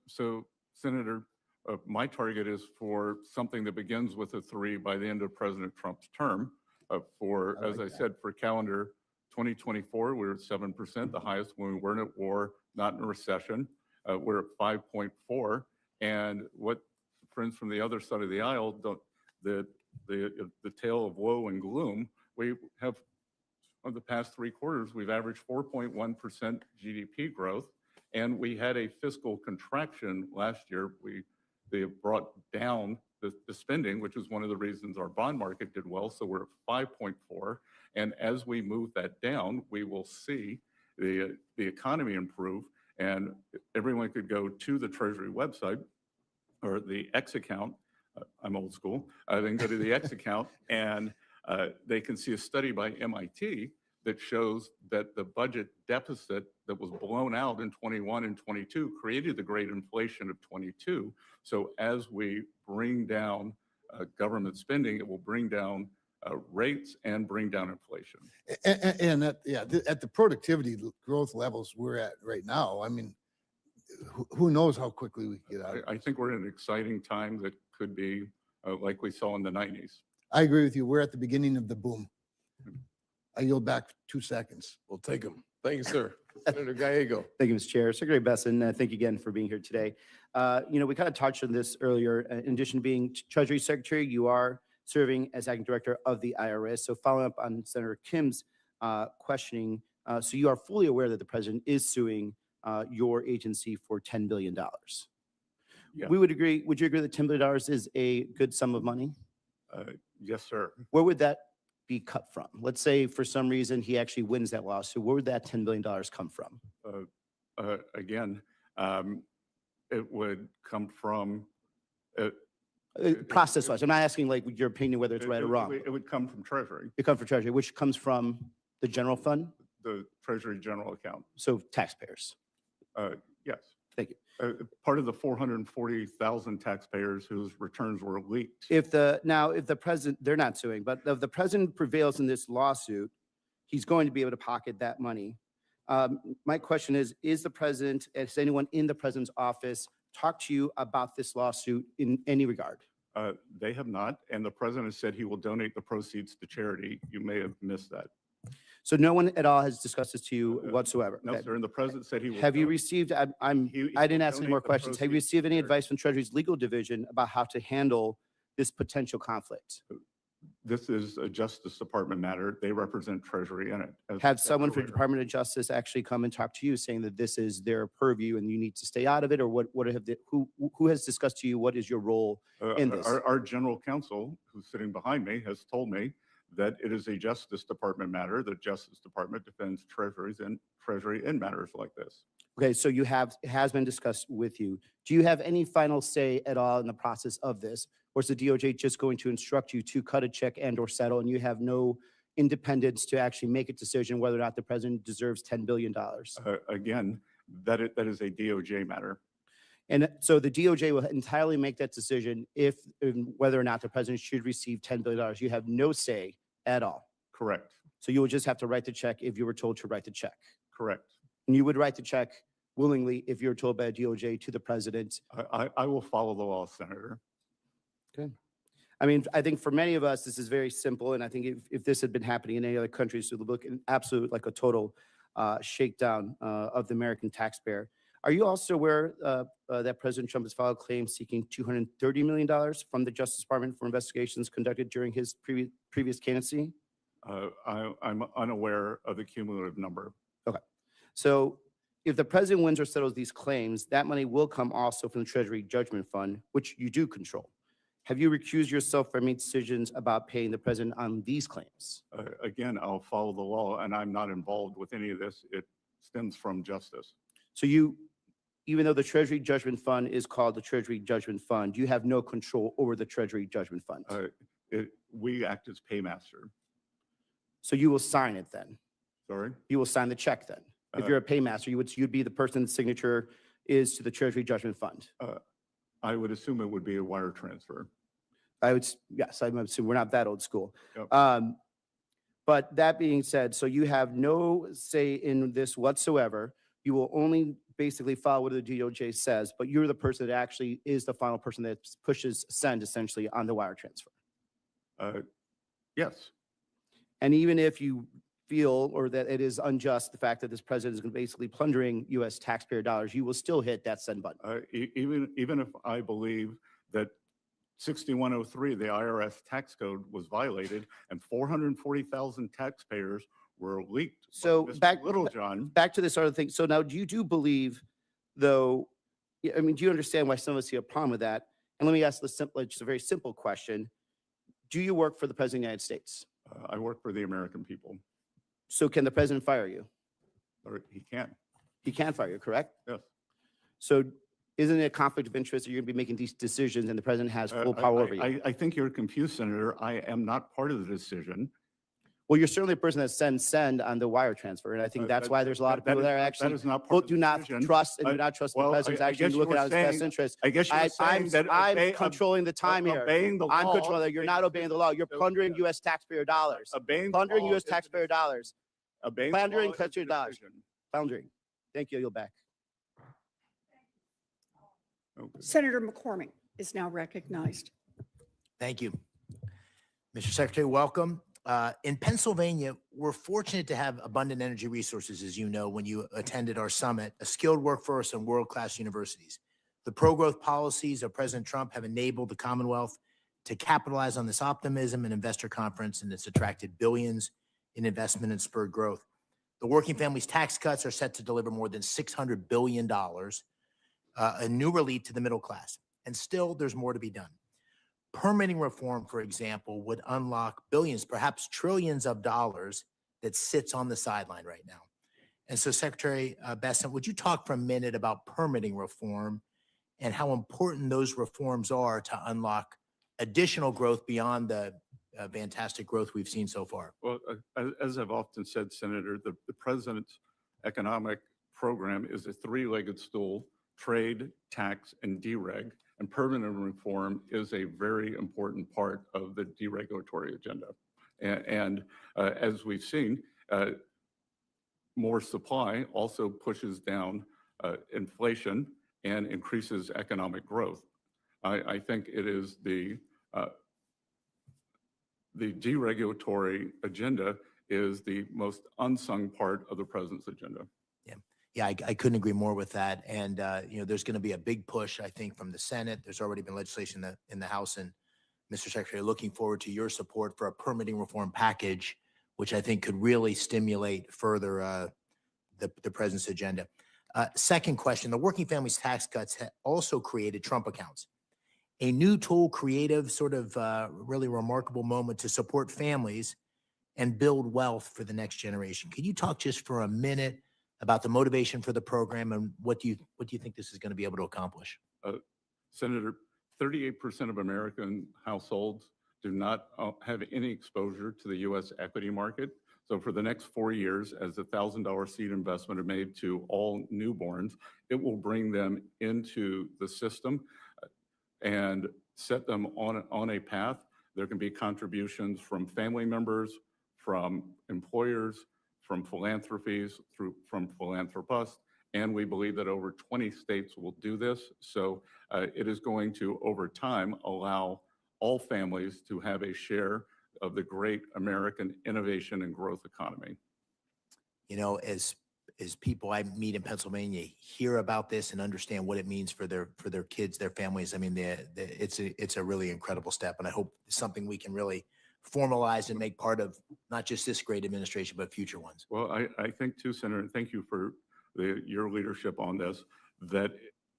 So, Senator, my target is for something that begins with a 3 by the end of President Trump's term. As I said, for calendar 2024, we're at 7%, the highest when we weren't at war, not in a recession. We're at 5.4. And what friends from the other side of the aisle don't, the tale of woe and gloom, we have, on the past 3 quarters, we've averaged 4.1% GDP growth. And we had a fiscal contraction last year. They brought down the spending, which is one of the reasons our bond market did well. So we're at 5.4. And as we move that down, we will see the economy improve. And everyone could go to the Treasury website or the X account. I'm old school. Then go to the X account, and they can see a study by MIT that shows that the budget deficit that was blown out in 21 and 22 created the great inflation of 22. So as we bring down government spending, it will bring down rates and bring down inflation. And at the productivity growth levels we're at right now, I mean, who knows how quickly we can get out of it. I think we're in an exciting time that could be like we saw in the 90s. I agree with you. We're at the beginning of the boom. I yield back 2 seconds. We'll take them. Thank you, sir. Senator Gallego. Thank you, Mr. Chair. Secretary Bessent, thank you again for being here today. We kind of touched on this earlier. In addition to being Treasury Secretary, you are serving as Acting Director of the IRS. So following up on Senator Kim's questioning, so you are fully aware that the President is suing your agency for $10 billion. Yeah. Would you agree that $10 billion is a good sum of money? Yes, sir. Where would that be cut from? Let's say for some reason he actually wins that lawsuit. Where would that $10 billion come from? Again, it would come from process-wise. I'm not asking like your opinion whether it's right or wrong. It would come from Treasury, It comes from Treasury, which comes from the general fund, the Treasury general account. so taxpayers. Yes. Thank you. Part of the 440,000 taxpayers whose returns were leaked. If the president, they're not suing, but if the president prevails in this lawsuit, he's going to be able to pocket that money. My question is the president, has anyone in the president's office talked to you about this lawsuit in any regard? They have not, and the president has said he will donate the proceeds to charity. You may have missed that. So no one at all has discussed this to you whatsoever? No, sir, and the president said he will. Have you received, I didn't ask any more donate the questions. Have you proceeds to received any charity. advice from Treasury's legal division about how to handle this potential conflict? This is a Justice Department matter. They represent Treasury in it. Have someone from the Department of Justice actually come and talk to you saying that this is their purview and you need to stay out of it? Or who has discussed to you what is your role in this? Our general counsel, who's sitting behind me, has told me that it is a Justice Department matter. The Justice Department defends Treasury in matters like this. Okay, so it has been discussed with you. Do you have any final say at all in the process of this? Or is the DOJ just going to instruct you to cut a check and or settle, and you have no independence to actually make a decision whether or not the president deserves $10 billion? Again, that is a DOJ matter. And so the DOJ will entirely make that decision if whether or not the president should receive $10 billion. You have no say at all. Correct. So you would just have to write the check if you were told to write the check. Correct. And you would write the check willingly if you're told by a DOJ to the president. I will follow the law, Senator. Okay. I mean, I think for many of us, this is very simple. And I think if this had been happening in any other countries, it would look an absolute, like a total shakedown of the American taxpayer. Are you also aware that President Trump has filed claims seeking $230 million from the Justice Department for investigations conducted during his previous candidacy? I'm unaware of the cumulative number. Okay. So if the president wins or settles these claims, that money will come also from the Treasury Judgment Fund, which you do control. Have you recused yourself from any decisions about paying the president on these claims? Again, I'll follow the law, and I'm not involved with any of this. It stems from justice. So even though the Treasury Judgment Fund is called the Treasury Judgment Fund, you have no control over the Treasury Judgment Fund. We act as paymaster. So you will sign it then? Sorry? You will sign the check then? If you're a paymaster, you'd be the person's signature is to the Treasury Judgment Fund. I would assume it would be a wire transfer. Yes, I'm assuming we're not that old school. Yep. But that being said, so you have no say in this whatsoever. You will only basically follow what the DOJ says, but you're the person that actually is the final person that pushes send essentially on the wire transfer. Yes. And even if you feel or that it is unjust, the fact that this president is basically plundering U.S. taxpayer dollars, you will still hit that send button. Even if I believe that 6103, the IRS tax code, was violated and 440,000 taxpayers were leaked. So back to this other thing. So now you do believe, though, I mean, do you understand why some of us see a problem with that? And let me ask just a very simple question. Do you work for the president of the United States? I work for the American people. So can the president fire you? Or he can. He can fire you, correct? Yes. So isn't it a conflict of interest that you're going to be making these decisions and the president has full power over you? I think you're confused, Senator. I am not part of the decision. Well, you're certainly a person that send on the wire transfer. And I think that's why there's a lot of people that are actually do not trust and do not trust the president's actually looking out his best interest. I guess you're saying that I'm controlling the time here. Obeying the law. I'm controlling. You're not obeying the law. You're plundering U.S. taxpayer dollars. Plundering U.S. taxpayer dollars. Plundering taxpayer dollars. Plundering. Thank you. You'll back. Senator McCormick is now recognized. Thank you. Mr. Secretary, welcome. In Pennsylvania, we're fortunate to have abundant energy resources, as you know, when you attended our summit, a skilled workforce and world-class universities. The pro-growth policies of President Trump have enabled the Commonwealth to capitalize on this optimism and investor conference, and it's attracted billions in investment and spurred growth. The working families tax cuts are set to deliver more than $600 billion, a new relief to the middle class. And still, there's more to be done. Permitting reform, for example, would unlock billions, perhaps trillions of dollars that sits on the sideline right now. And so, Secretary Bessent, would you talk for a minute about permitting reform and how important those reforms are to unlock additional growth beyond the fantastic growth we've seen so far? Well, as I've often said, Senator, the president's economic program is a three-legged stool: trade, tax, and dereg. And permanent reform is a very important part of the deregulatory agenda. And as we've seen, more supply also pushes down inflation and increases economic growth. I think it is the deregulatory agenda is the most unsung part of the president's agenda. Yeah, I couldn't agree more with that. And, there's going to be a big push, I think, from the Senate. There's already been legislation in the House. And, Mr. Secretary, looking forward to your support for a permitting reform package, which I think could really stimulate further the president's agenda. Second question, the working families tax cuts also created Trump accounts, a new tool, creative, sort of really remarkable moment to support families and build wealth for the next generation. Can you talk just for a minute about the motivation for the program and what do you think this is going to be able to accomplish? Senator, 38% of American households do not have any exposure to the U.S. equity market. So for the next 4 years, as a $1,000 seed investment are made to all newborns, it will bring them into the system and set them on a path. There can be contributions from family members, from employers, from philanthropies, from philanthropists, and we believe that over 20 states will do this. So it is going to, over time, allow all families to have a share of the great American innovation and growth economy. You know, as people I meet in Pennsylvania hear about this and understand what it means for their kids, their families, I mean, it's a really incredible step, and I hope it's something we can really formalize and make part of not just this great administration, but future ones. Well, I think too, Senator, and thank you for your leadership on this, that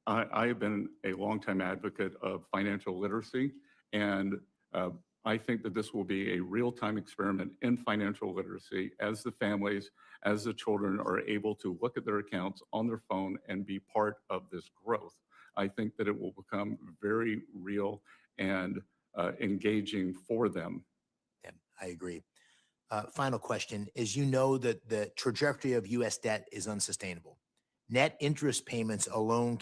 I have been a longtime advocate of financial literacy, and I think that this will be a real-time experiment in financial literacy as the families, as the children are able to look at their accounts on their phone and be part of this growth. I think that it will become very real and engaging for them. Yeah, I agree. Final question. As you know, that the trajectory of U.S. debt is unsustainable. Net interest payments alone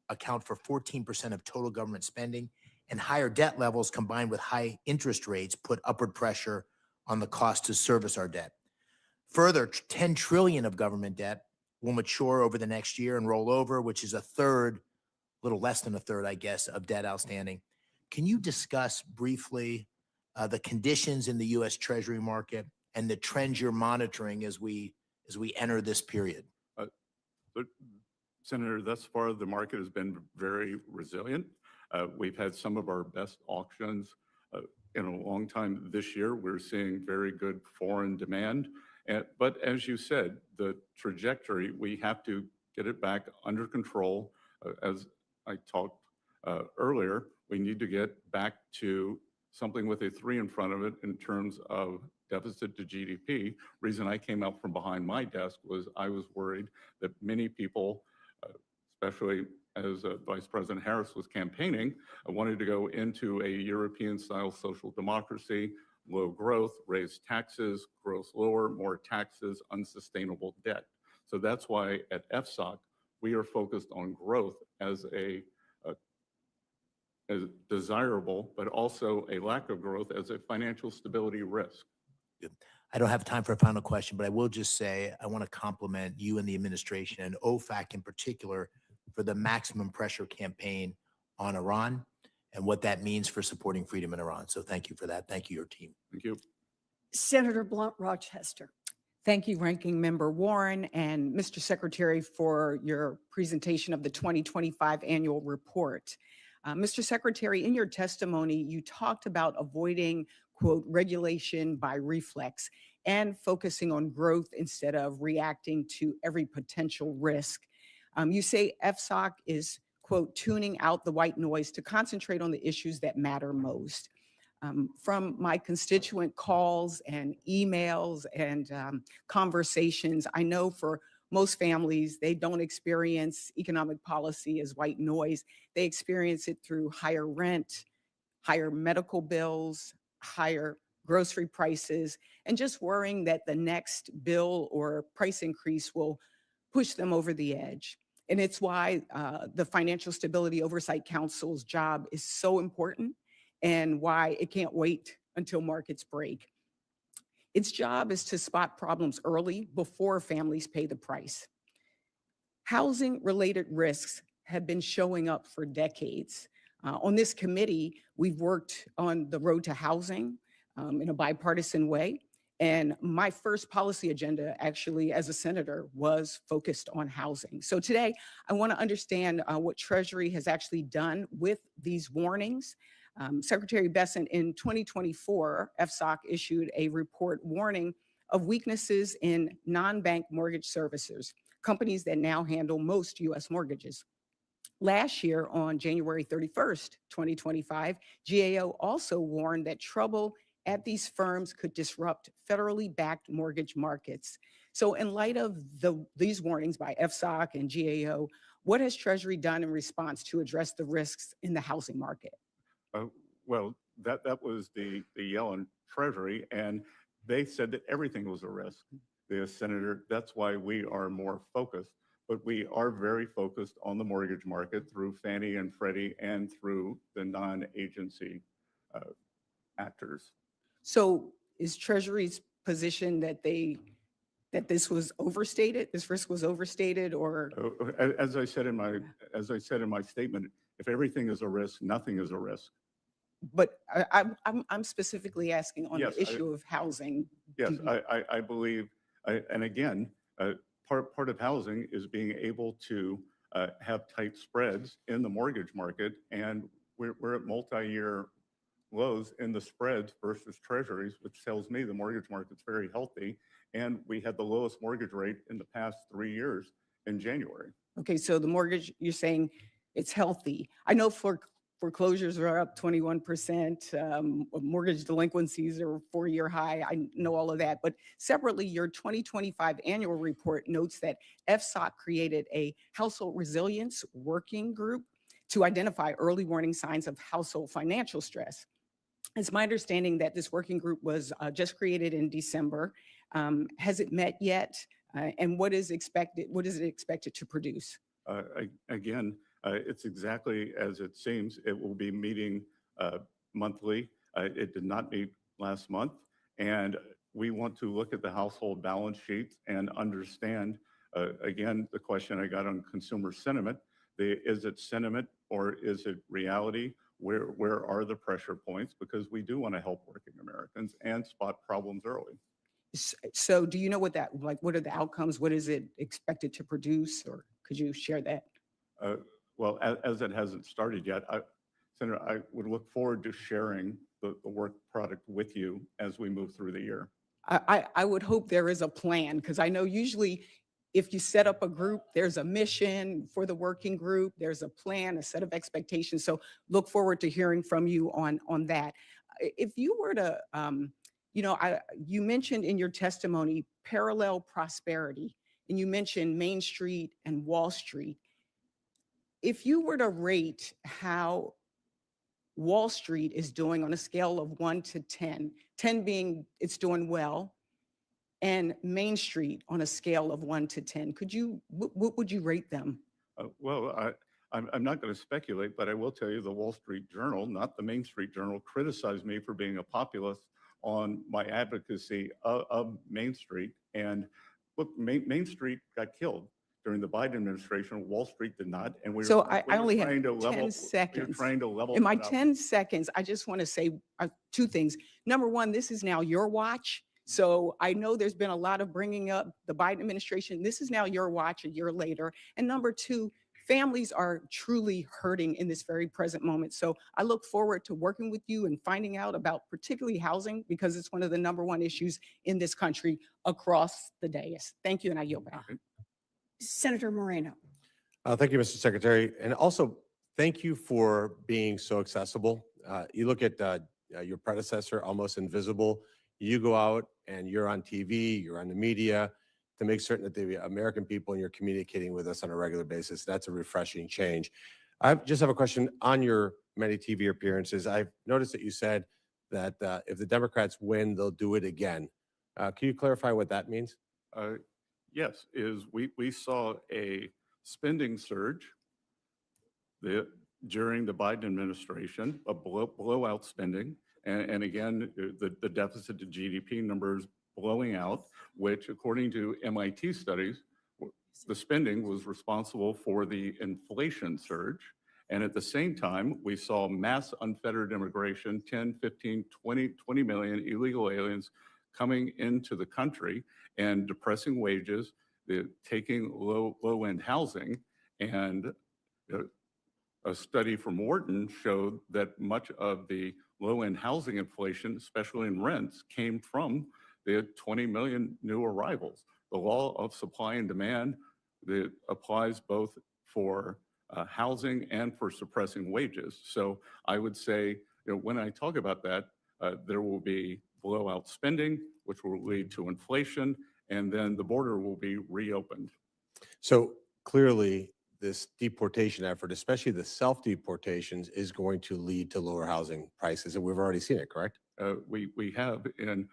account for 14% of total government spending, and higher debt levels combined with high interest rates put upward pressure on the cost to service our debt. Further, 10 trillion of government debt will mature over the next year and roll over, which is a little less than a third, I guess, of debt outstanding. Can you discuss briefly the conditions in the U.S. Treasury market and the trends you're monitoring as we enter this period? Senator, thus far, the market has been very resilient. We've had some of our best auctions in a long time this year. We're seeing very good foreign demand. But as you said, the trajectory, we have to get it back under control. As I talked earlier, we need to get back to something with a 3 in front of it in terms of deficit to GDP. Reason I came out from behind my desk was I was worried that many people, especially as Vice President Harris was campaigning, wanted to go into a European-style social democracy, low growth, raise taxes, growth lower, more taxes, unsustainable debt. So that's why at FSOC, we are focused on growth as as desirable, but also a lack of growth as a financial stability risk. I don't have time for a final question, but I will just say I want to compliment you and the administration and OFAC in particular for the maximum pressure campaign on Iran and what that means for supporting freedom in Iran. So thank you for that. Thank you, your team. Thank you. Senator Blunt Rochester. Thank you, Ranking Member Warren and Mr. Secretary, for your presentation of the 2025 annual report. Mr. Secretary, in your testimony, you talked about avoiding, quote, regulation by reflex and focusing on growth instead of reacting to every potential risk. You say FSOC is, quote, tuning out the white noise to concentrate on the issues that matter most. From my constituent calls and emails and conversations, I know for most families, they don't experience economic policy as white noise. They experience it through higher rent, higher medical bills, higher grocery prices, and just worrying that the next bill or price increase will push them over the edge. And it's why the Financial Stability Oversight Council's job is so important and why it can't wait until markets break. Its job is to spot problems early before families pay the price. Housing-related risks have been showing up for decades. On this committee, we've worked on the road to housing in a bipartisan way. And my first policy agenda, actually, as a senator, was focused on housing. So today, I want to understand what Treasury has actually done with these warnings. Secretary Bessent, in 2024, FSOC issued a report warning of weaknesses in non-bank mortgage servicers, companies that now handle most U.S. mortgages. Last year, on January 31st, 2025, GAO also warned that trouble at these firms could disrupt federally backed mortgage markets. So in light of these warnings by FSOC and GAO, what has Treasury done in response to address the risks in the housing market? Well, that was the Yellen Treasury, and they said that everything was a risk. The Senator, that's why we are more focused, but we are very focused on the mortgage market through Fannie and Freddie and through the non-agency actors. So is Treasury's position that this was overstated, this risk was overstated, or? As I said in my statement, if everything is a risk, nothing is a risk. But I'm specifically asking on Yes, the issue of housing. Yes, I believe, and again, part of housing is being able to have tight spreads in the mortgage market, and we're at multi-year lows in the spreads versus treasuries, which tells me the mortgage market's very healthy, and we had the lowest mortgage rate in the past 3 years in January. Okay, so the mortgage, you're saying it's healthy. I know foreclosures are up 21%, mortgage delinquencies are 4-year high. I know all of that. But separately, your 2025 annual report notes that FSOC created a household resilience working group to identify early warning signs of household financial stress. It's my understanding that this working group was just created in December. Has it met yet? And what is it expected to produce? Again, it's exactly as it seems. It will be meeting monthly. It did not meet last month. And we want to look at the household balance sheets and understand, again, the question I got on consumer sentiment. Is it sentiment or is it reality? Where are the pressure points? Because we do want to help working Americans and spot problems early. So do you know what what are the outcomes? What is it expected to produce? Or could you share that? Well, as it hasn't started yet, Senator, I would look forward to sharing the work product with you as we move through the year. I would hope there is a plan, because I know usually if you set up a group, there's a mission for the working group, there's a plan, a set of expectations. So look forward to hearing from you on that. If you were to, you mentioned in your testimony parallel prosperity, and you mentioned Main Street and Wall Street. If you were to rate how Wall Street is doing on a scale of 1 to 10, 10 being it's doing well, and Main Street on a scale of 1 to 10, what would you rate them? Well, I'm not going to speculate, but I will tell you the Wall Street Journal, not the Main Street Journal, criticized me for being a populist on my advocacy of Main Street. And look, Main Street got killed during the Biden administration. Wall Street did not. And we So were, I only have 10 seconds. We were trying to level. In my that out. 10 seconds, I just want to say 2 things. Number one, this is now your watch. So I know there's been a lot of bringing up the Biden administration. This is now your watch a year later. And number 2, families are truly hurting in this very present moment. So I look forward to working with you and finding out about particularly housing, because it's one of the #1 issues in this country across the dais. Thank you, and I yield back. Senator Moreno. Thank you, Mr. Secretary. And also, thank you for being so accessible. You look at your predecessor, almost invisible. You go out and you're on TV, you're on the media to make certain that the American people and you're communicating with us on a regular basis. That's a refreshing change. I just have a question on your many TV appearances. I've noticed that you said that if the Democrats win, they'll do it again. Can you clarify what that means? Yes, we saw a spending surge during the Biden administration, a blowout spending. And again, the deficit to GDP numbers blowing out, which according to MIT studies, the spending was responsible for the inflation surge. And at the same time, we saw mass unfettered immigration, 10, 15, 20 million illegal aliens coming into the country and depressing wages, taking low-end housing. And a study from Wharton showed that much of the low-end housing inflation, especially in rents, came from the 20 million new arrivals. The law of supply and demand that applies both for housing and for suppressing wages. So I would say, when I talk about that, there will be blowout spending, which will lead to inflation, and then the border will be reopened. So clearly, this deportation effort, especially the self-deportations, is going to lead to lower housing prices, and we've already seen it, correct? We have in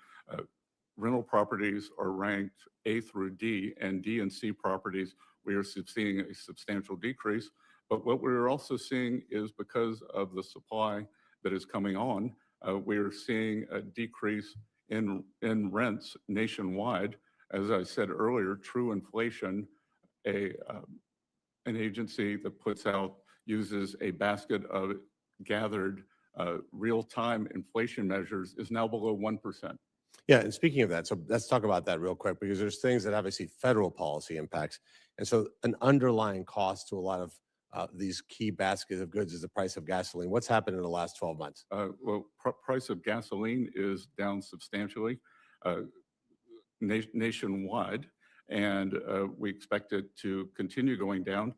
rental properties are ranked A through D, and D and C properties, we are seeing a substantial decrease. But what we're also seeing is because of the supply that is coming on, we're seeing a decrease in rents nationwide. As I said earlier, True Inflation, an agency that uses a basket of gathered real-time inflation measures, is now below 1%. Yeah, and speaking of that, so let's talk about that real quick, because there's things that obviously federal policy impacts. And so an underlying cost to a lot of these key baskets of goods is the price of gasoline. What's happened in the last 12 months? Well, price of gasoline is down substantially nationwide, and we expect it to continue going down.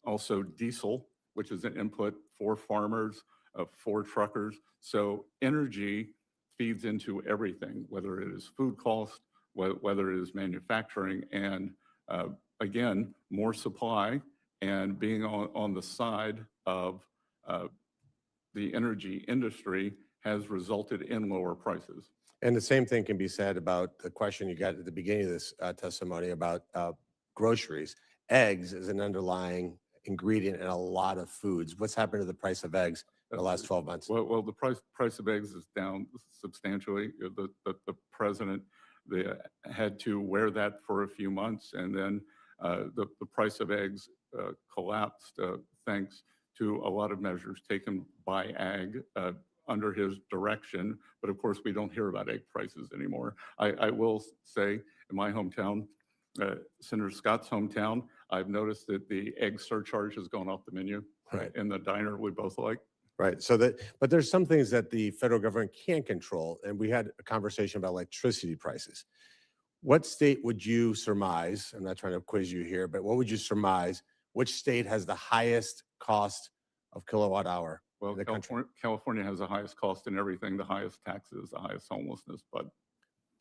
Also, diesel, which is an input for farmers, for truckers. So energy feeds into everything, whether it is food cost, whether it is manufacturing, and again, more supply and being on the side of the energy industry has resulted in lower prices. And the same thing can be said about the question you got at the beginning of this testimony about groceries. Eggs is an underlying ingredient in a lot of foods. What's happened to the price of eggs in the last 12 months? Well, the price of eggs is down substantially. The president had to wear that for a few months, and then the price of eggs collapsed thanks to a lot of measures taken by ag under his direction. But of course, we don't hear about egg prices anymore. I will say in my hometown, Senator Scott's hometown, I've noticed that the egg surcharge has gone off the menu in the diner we both like. Right. So but there's some things that the federal government can't control. And we had a conversation about electricity prices. What state would you surmise? I'm not trying to quiz you here, but what would you surmise? Which state has the highest cost of kilowatt hour? Well, California has the highest cost in everything, the highest taxes, the highest homelessness, but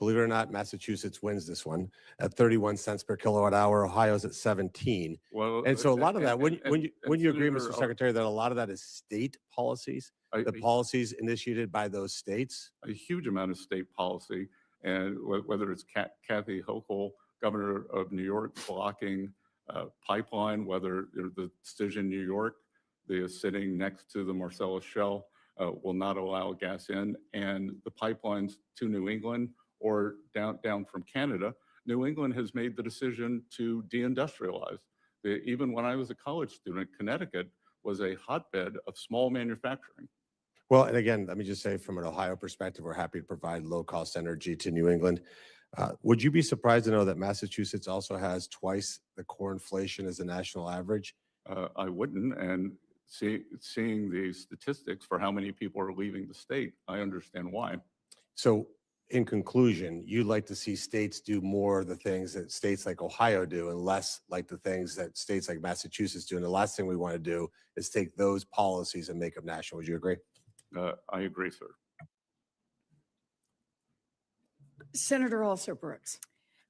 believe it or not, Massachusetts wins this one at 31 cents per kilowatt hour. Ohio's at 17. Well, and so a lot of that, wouldn't you agree, Senator, Mr. Secretary, that a lot of that is state policies, the policies initiated by those states? A huge amount of state policy, and whether it's Kathy Hochul, governor of New York, blocking pipeline, whether the decision in New York, they are sitting next to the Marcellus Shale, will not allow gas in, and the pipelines to New England or down from Canada. New England has made the decision to deindustrialize. Even when I was a college student, Connecticut was a hotbed of small manufacturing. Well, and again, let me just say from an Ohio perspective, we're happy to provide low-cost energy to New England. Would you be surprised to know that Massachusetts also has twice the core inflation as the national average? I wouldn't, and seeing the statistics for how many people are leaving the state, I understand why. So in conclusion, you'd like to see states do more of the things that states like Ohio do and less like the things that states like Massachusetts do. And the last thing we want to do is take those policies and make them national. Would you agree? I agree, sir. Senator Brooks.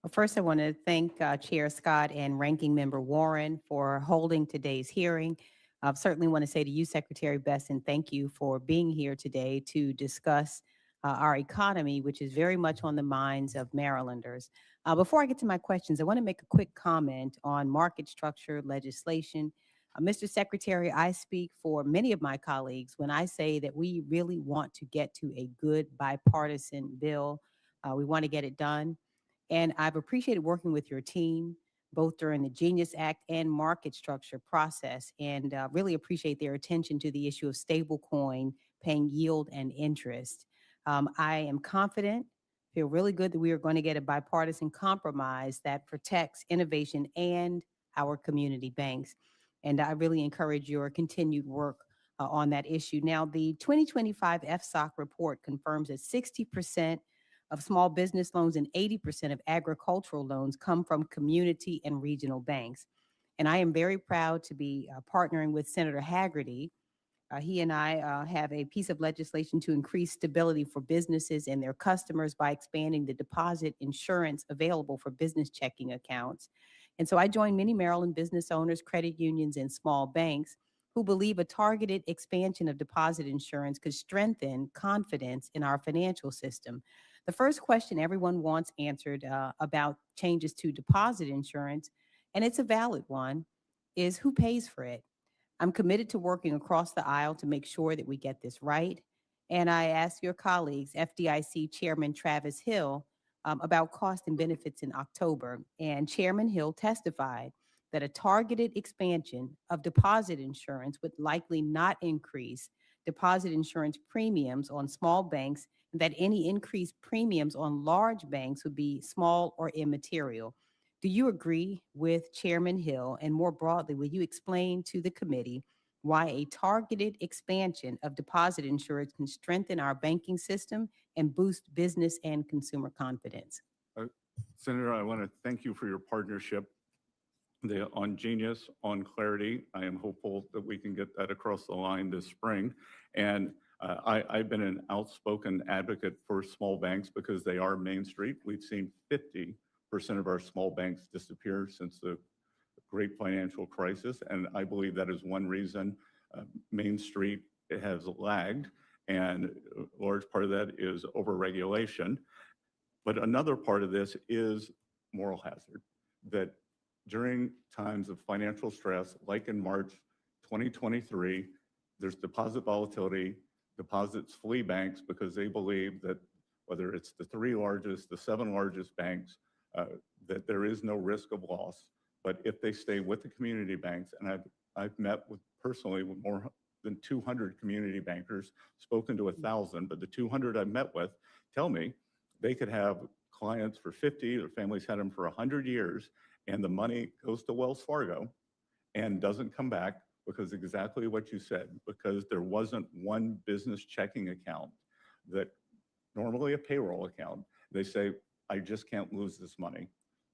Well, first, I want to thank Chair Scott and Ranking Member Warren for holding today's hearing. I certainly want to say to you, Secretary Bessent, thank you for being here today to discuss our economy, which is very much on the minds of Marylanders. Before I get to my questions, I want to make a quick comment on market structure legislation. Mr. Secretary, I speak for many of my colleagues when I say that we really want to get to a good bipartisan bill. We want to get it done. And I've appreciated working with your team, both during the Genius Act and market structure process, and really appreciate their attention to the issue of stablecoin paying yield and interest. I am confident, feel really good that we are going to get a bipartisan compromise that protects innovation and our community banks. And I really encourage your continued work on that issue. Now, the 2025 FSOC report confirms that 60% of small business loans and 80% of agricultural loans come from community and regional banks. And I am very proud to be partnering with Senator Hagerty He and I have a piece of legislation to increase stability for businesses and their customers by expanding the deposit insurance available for business checking accounts. And so I joined many Maryland business owners, credit unions, and small banks who believe a targeted expansion of deposit insurance could strengthen confidence in our financial system. The first question everyone wants answered about changes to deposit insurance, and it's a valid one, is who pays for it? I'm committed to working across the aisle to make sure that we get this right. And I asked your colleagues, FDIC Chairman Travis Hill, about cost and benefits in October. And Chairman Hill testified that a targeted expansion of deposit insurance would likely not increase deposit insurance premiums on small banks, and that any increased premiums on large banks would be small or immaterial. Do you agree with Chairman Hill? And more broadly, will you explain to the committee why a targeted expansion of deposit insurance can strengthen our banking system and boost business and consumer confidence? Senator, I want to thank you for your partnership on Genius, on Clarity. I am hopeful that we can get that across the line this spring. And I've been an outspoken advocate for small banks because they are Main Street. We've seen 50% of our small banks disappear since the great financial crisis. And I believe that is one reason Main Street has lagged. And a large part of that is overregulation. But another part of this is moral hazard, that during times of financial stress, like in March 2023, there's deposit volatility, deposits flee banks because they believe that whether it's the 3 largest, the 7 largest banks, that there is no risk of loss. But if they stay with the community banks, and I've met with personally with more than 200 community bankers, spoken to 1,000, but the 200 I've met with tell me they could have clients for 50, their families had them for 100 years, and the money goes to Wells Fargo and doesn't come back because exactly what you said, because there wasn't one business checking account that normally a payroll account. They say, I just can't lose this money.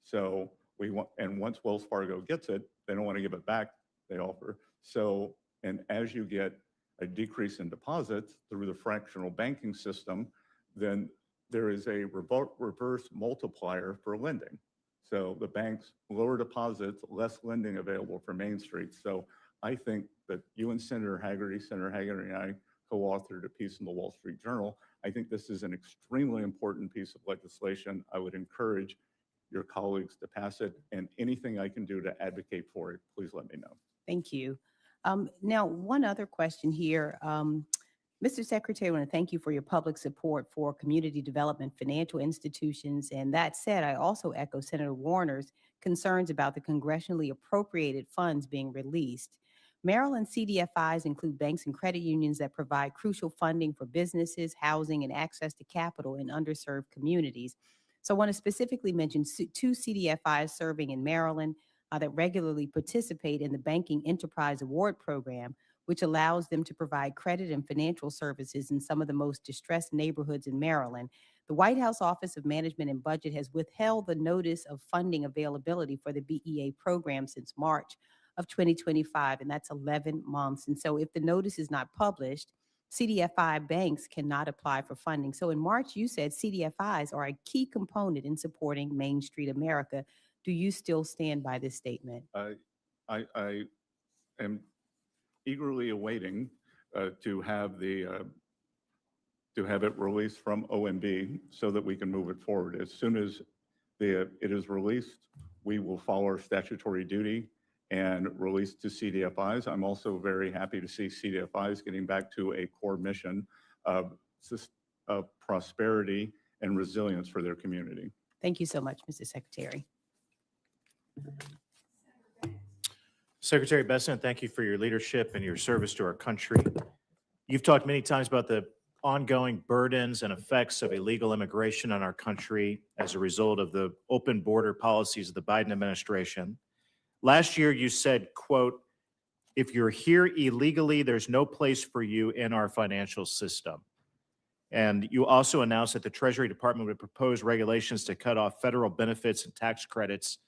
So we want, and once Wells Fargo gets it, they don't want to give it back, they offer. So, and as you get a decrease in deposits through the fractional banking system, then there is a reverse multiplier for lending. So the banks lower deposits, less lending available for Main Street. So I think that you and Senator Haggerty and I co-authored a piece in the Wall Street Journal. I think this is an extremely important piece of legislation. I would encourage your colleagues to pass it, and anything I can do to advocate for it, please let me know. Thank you. Now, one other question here. Mr. Secretary, I want to thank you for your public support for community development financial institutions. And that said, I also echo Senator Warner's concerns about the congressionally appropriated funds being released. Maryland CDFIs include banks and credit unions that provide crucial funding for businesses, housing, and access to capital in underserved communities. So I want to specifically mention 2 CDFIs serving in Maryland that regularly participate in the Banking Enterprise Award Program, which allows them to provide credit and financial services in some of the most distressed neighborhoods in Maryland. The White House Office of Management and Budget has withheld the notice of funding availability for the BEA program since March of 2025, and that's 11 months. And so if the notice is not published, CDFI banks cannot apply for funding. So in March, you said CDFIs are a key component in supporting Main Street America. Do you still stand by this statement? I am eagerly awaiting to have it released from OMB so that we can move it forward. As soon as it is released, we will follow our statutory duty and release to CDFIs. I'm also very happy to see CDFIs getting back to a core mission of prosperity and resilience for their community. Thank you so much, Mr. Secretary. Secretary Bessent, thank you for your leadership and your service to our country. You've talked many times about the ongoing burdens and effects of illegal immigration on our country as a result of the open border policies of the Biden administration. Last year, you said, quote, if you're here illegally, there's no place for you in our financial system. And you also announced that the Treasury Department would propose regulations to cut off federal benefits and tax credits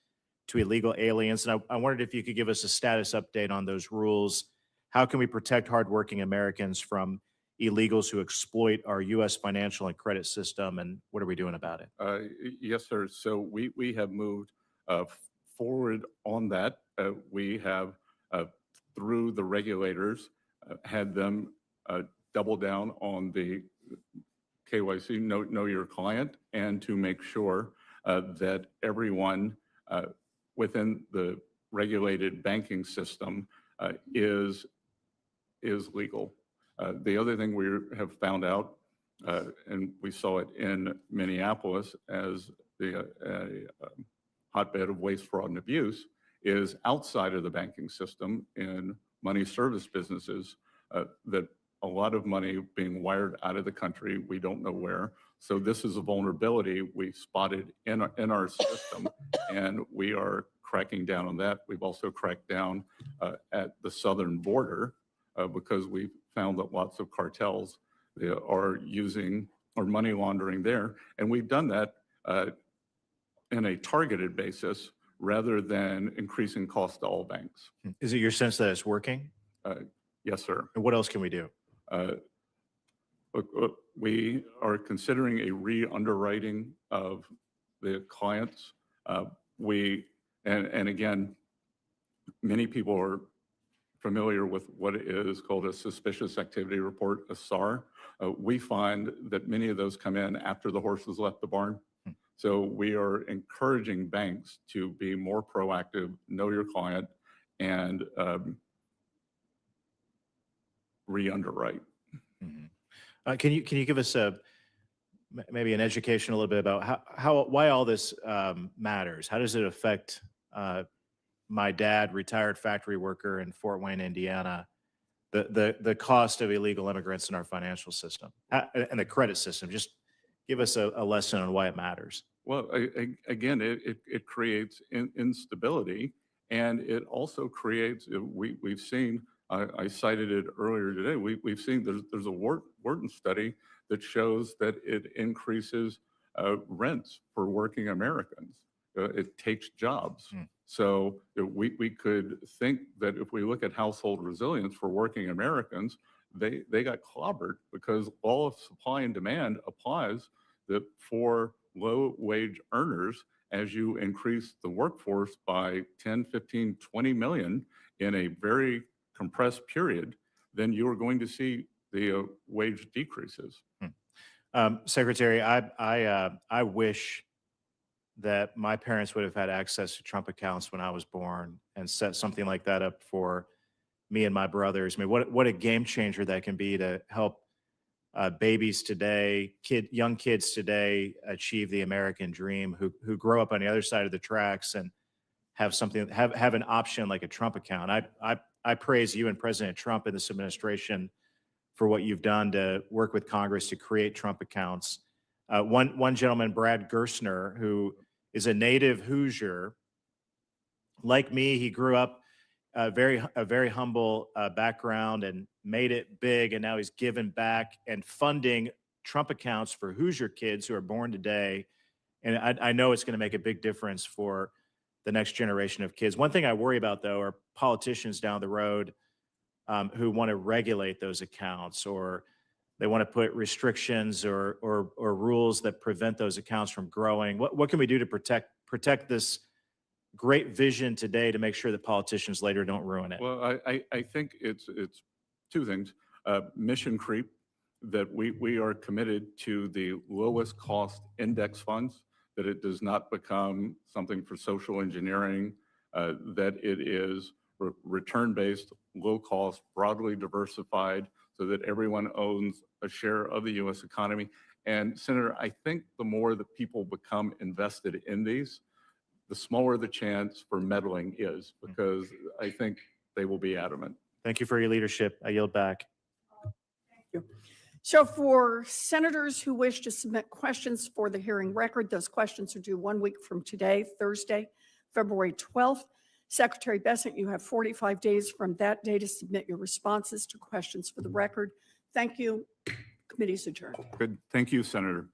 to illegal aliens. And I wondered if you could give us a status update on those rules How can we protect hardworking Americans from illegals who exploit our U.S. financial and credit system, and what are we doing about it? Yes, sir. So we have moved forward on that. We have, through the regulators, had them double down on the KYC, know your client, and to make sure that everyone within the regulated banking system is legal. The other thing we have found out, and we saw it in Minneapolis as the hotbed of waste, fraud, and abuse, is outside of the banking system in money service businesses that a lot of money being wired out of the country, we don't know where. So this is a vulnerability we spotted in our system, and we are cracking down on that. We've also cracked down at the southern border because we found that lots of cartels are using or money laundering there. And we've done that in a targeted basis rather than increasing cost to all banks. Is it your sense that it's working? Yes, sir. And what else can we do? Look, we are considering a re-underwriting of the clients. And again, many people are familiar with what is called a suspicious activity report, a SAR. We find that many of those come in after the horse has left the barn. So we are encouraging banks to be more proactive, know your client, and re-underwrite. Can you give us maybe an education a little bit about why all this matters? How does it affect my dad, retired factory worker in Fort Wayne, Indiana, the cost of illegal immigrants in our financial system and the credit system? Just give us a lesson on why it matters. Well, again, it creates instability, and it also creates, we've seen, I cited it earlier today, we've seen there's a Wharton study that shows that it increases rents for working Americans. It takes jobs. So we could think that if we look at household resilience for working Americans, they got clobbered because all of supply and demand applies that for low wage earners, as you increase the workforce by 10, 15, 20 million in a very compressed period, then you are going to see the wage decreases. Secretary, I wish that my parents would have had access to Trump accounts when I was born and set something like that up for me and my brothers. I mean, what a game changer that can be to help babies today, young kids today achieve the American dream, who grow up on the other side of the tracks and have something, have an option like a Trump account. I praise you and President Trump and this administration for what you've done to work with Congress to create Trump accounts. One gentleman, Brad Gerstner, who is a native Hoosier, like me, he grew up a very humble background and made it big, and now he's given back and funding Trump accounts for Hoosier kids who are born today. And I know it's going to make a big difference for the next generation of kids. One thing I worry about, though, are politicians down the road who want to regulate those accounts, or they want to put restrictions or rules that prevent those accounts from growing. What can we do to protect this great vision today to make sure that politicians later don't ruin it? Well, I think it's two things. Mission creep, that we are committed to the lowest cost index funds, that it does not become something for social engineering, that it is return-based, low cost, broadly diversified, so that everyone owns a share of the U.S. economy. And Senator, I think the more that people become invested in these, the smaller the chance for meddling is, because I think they will be adamant. Thank you for your leadership. I yield back. Thank you. So for senators who wish to submit questions for the hearing record, those questions are due 1 week from today, Thursday, February 12th. Secretary Bessent, you have 45 days from that day to submit your responses to questions for the record. Thank you. Committee's adjourned. Good. Thank you, Senator.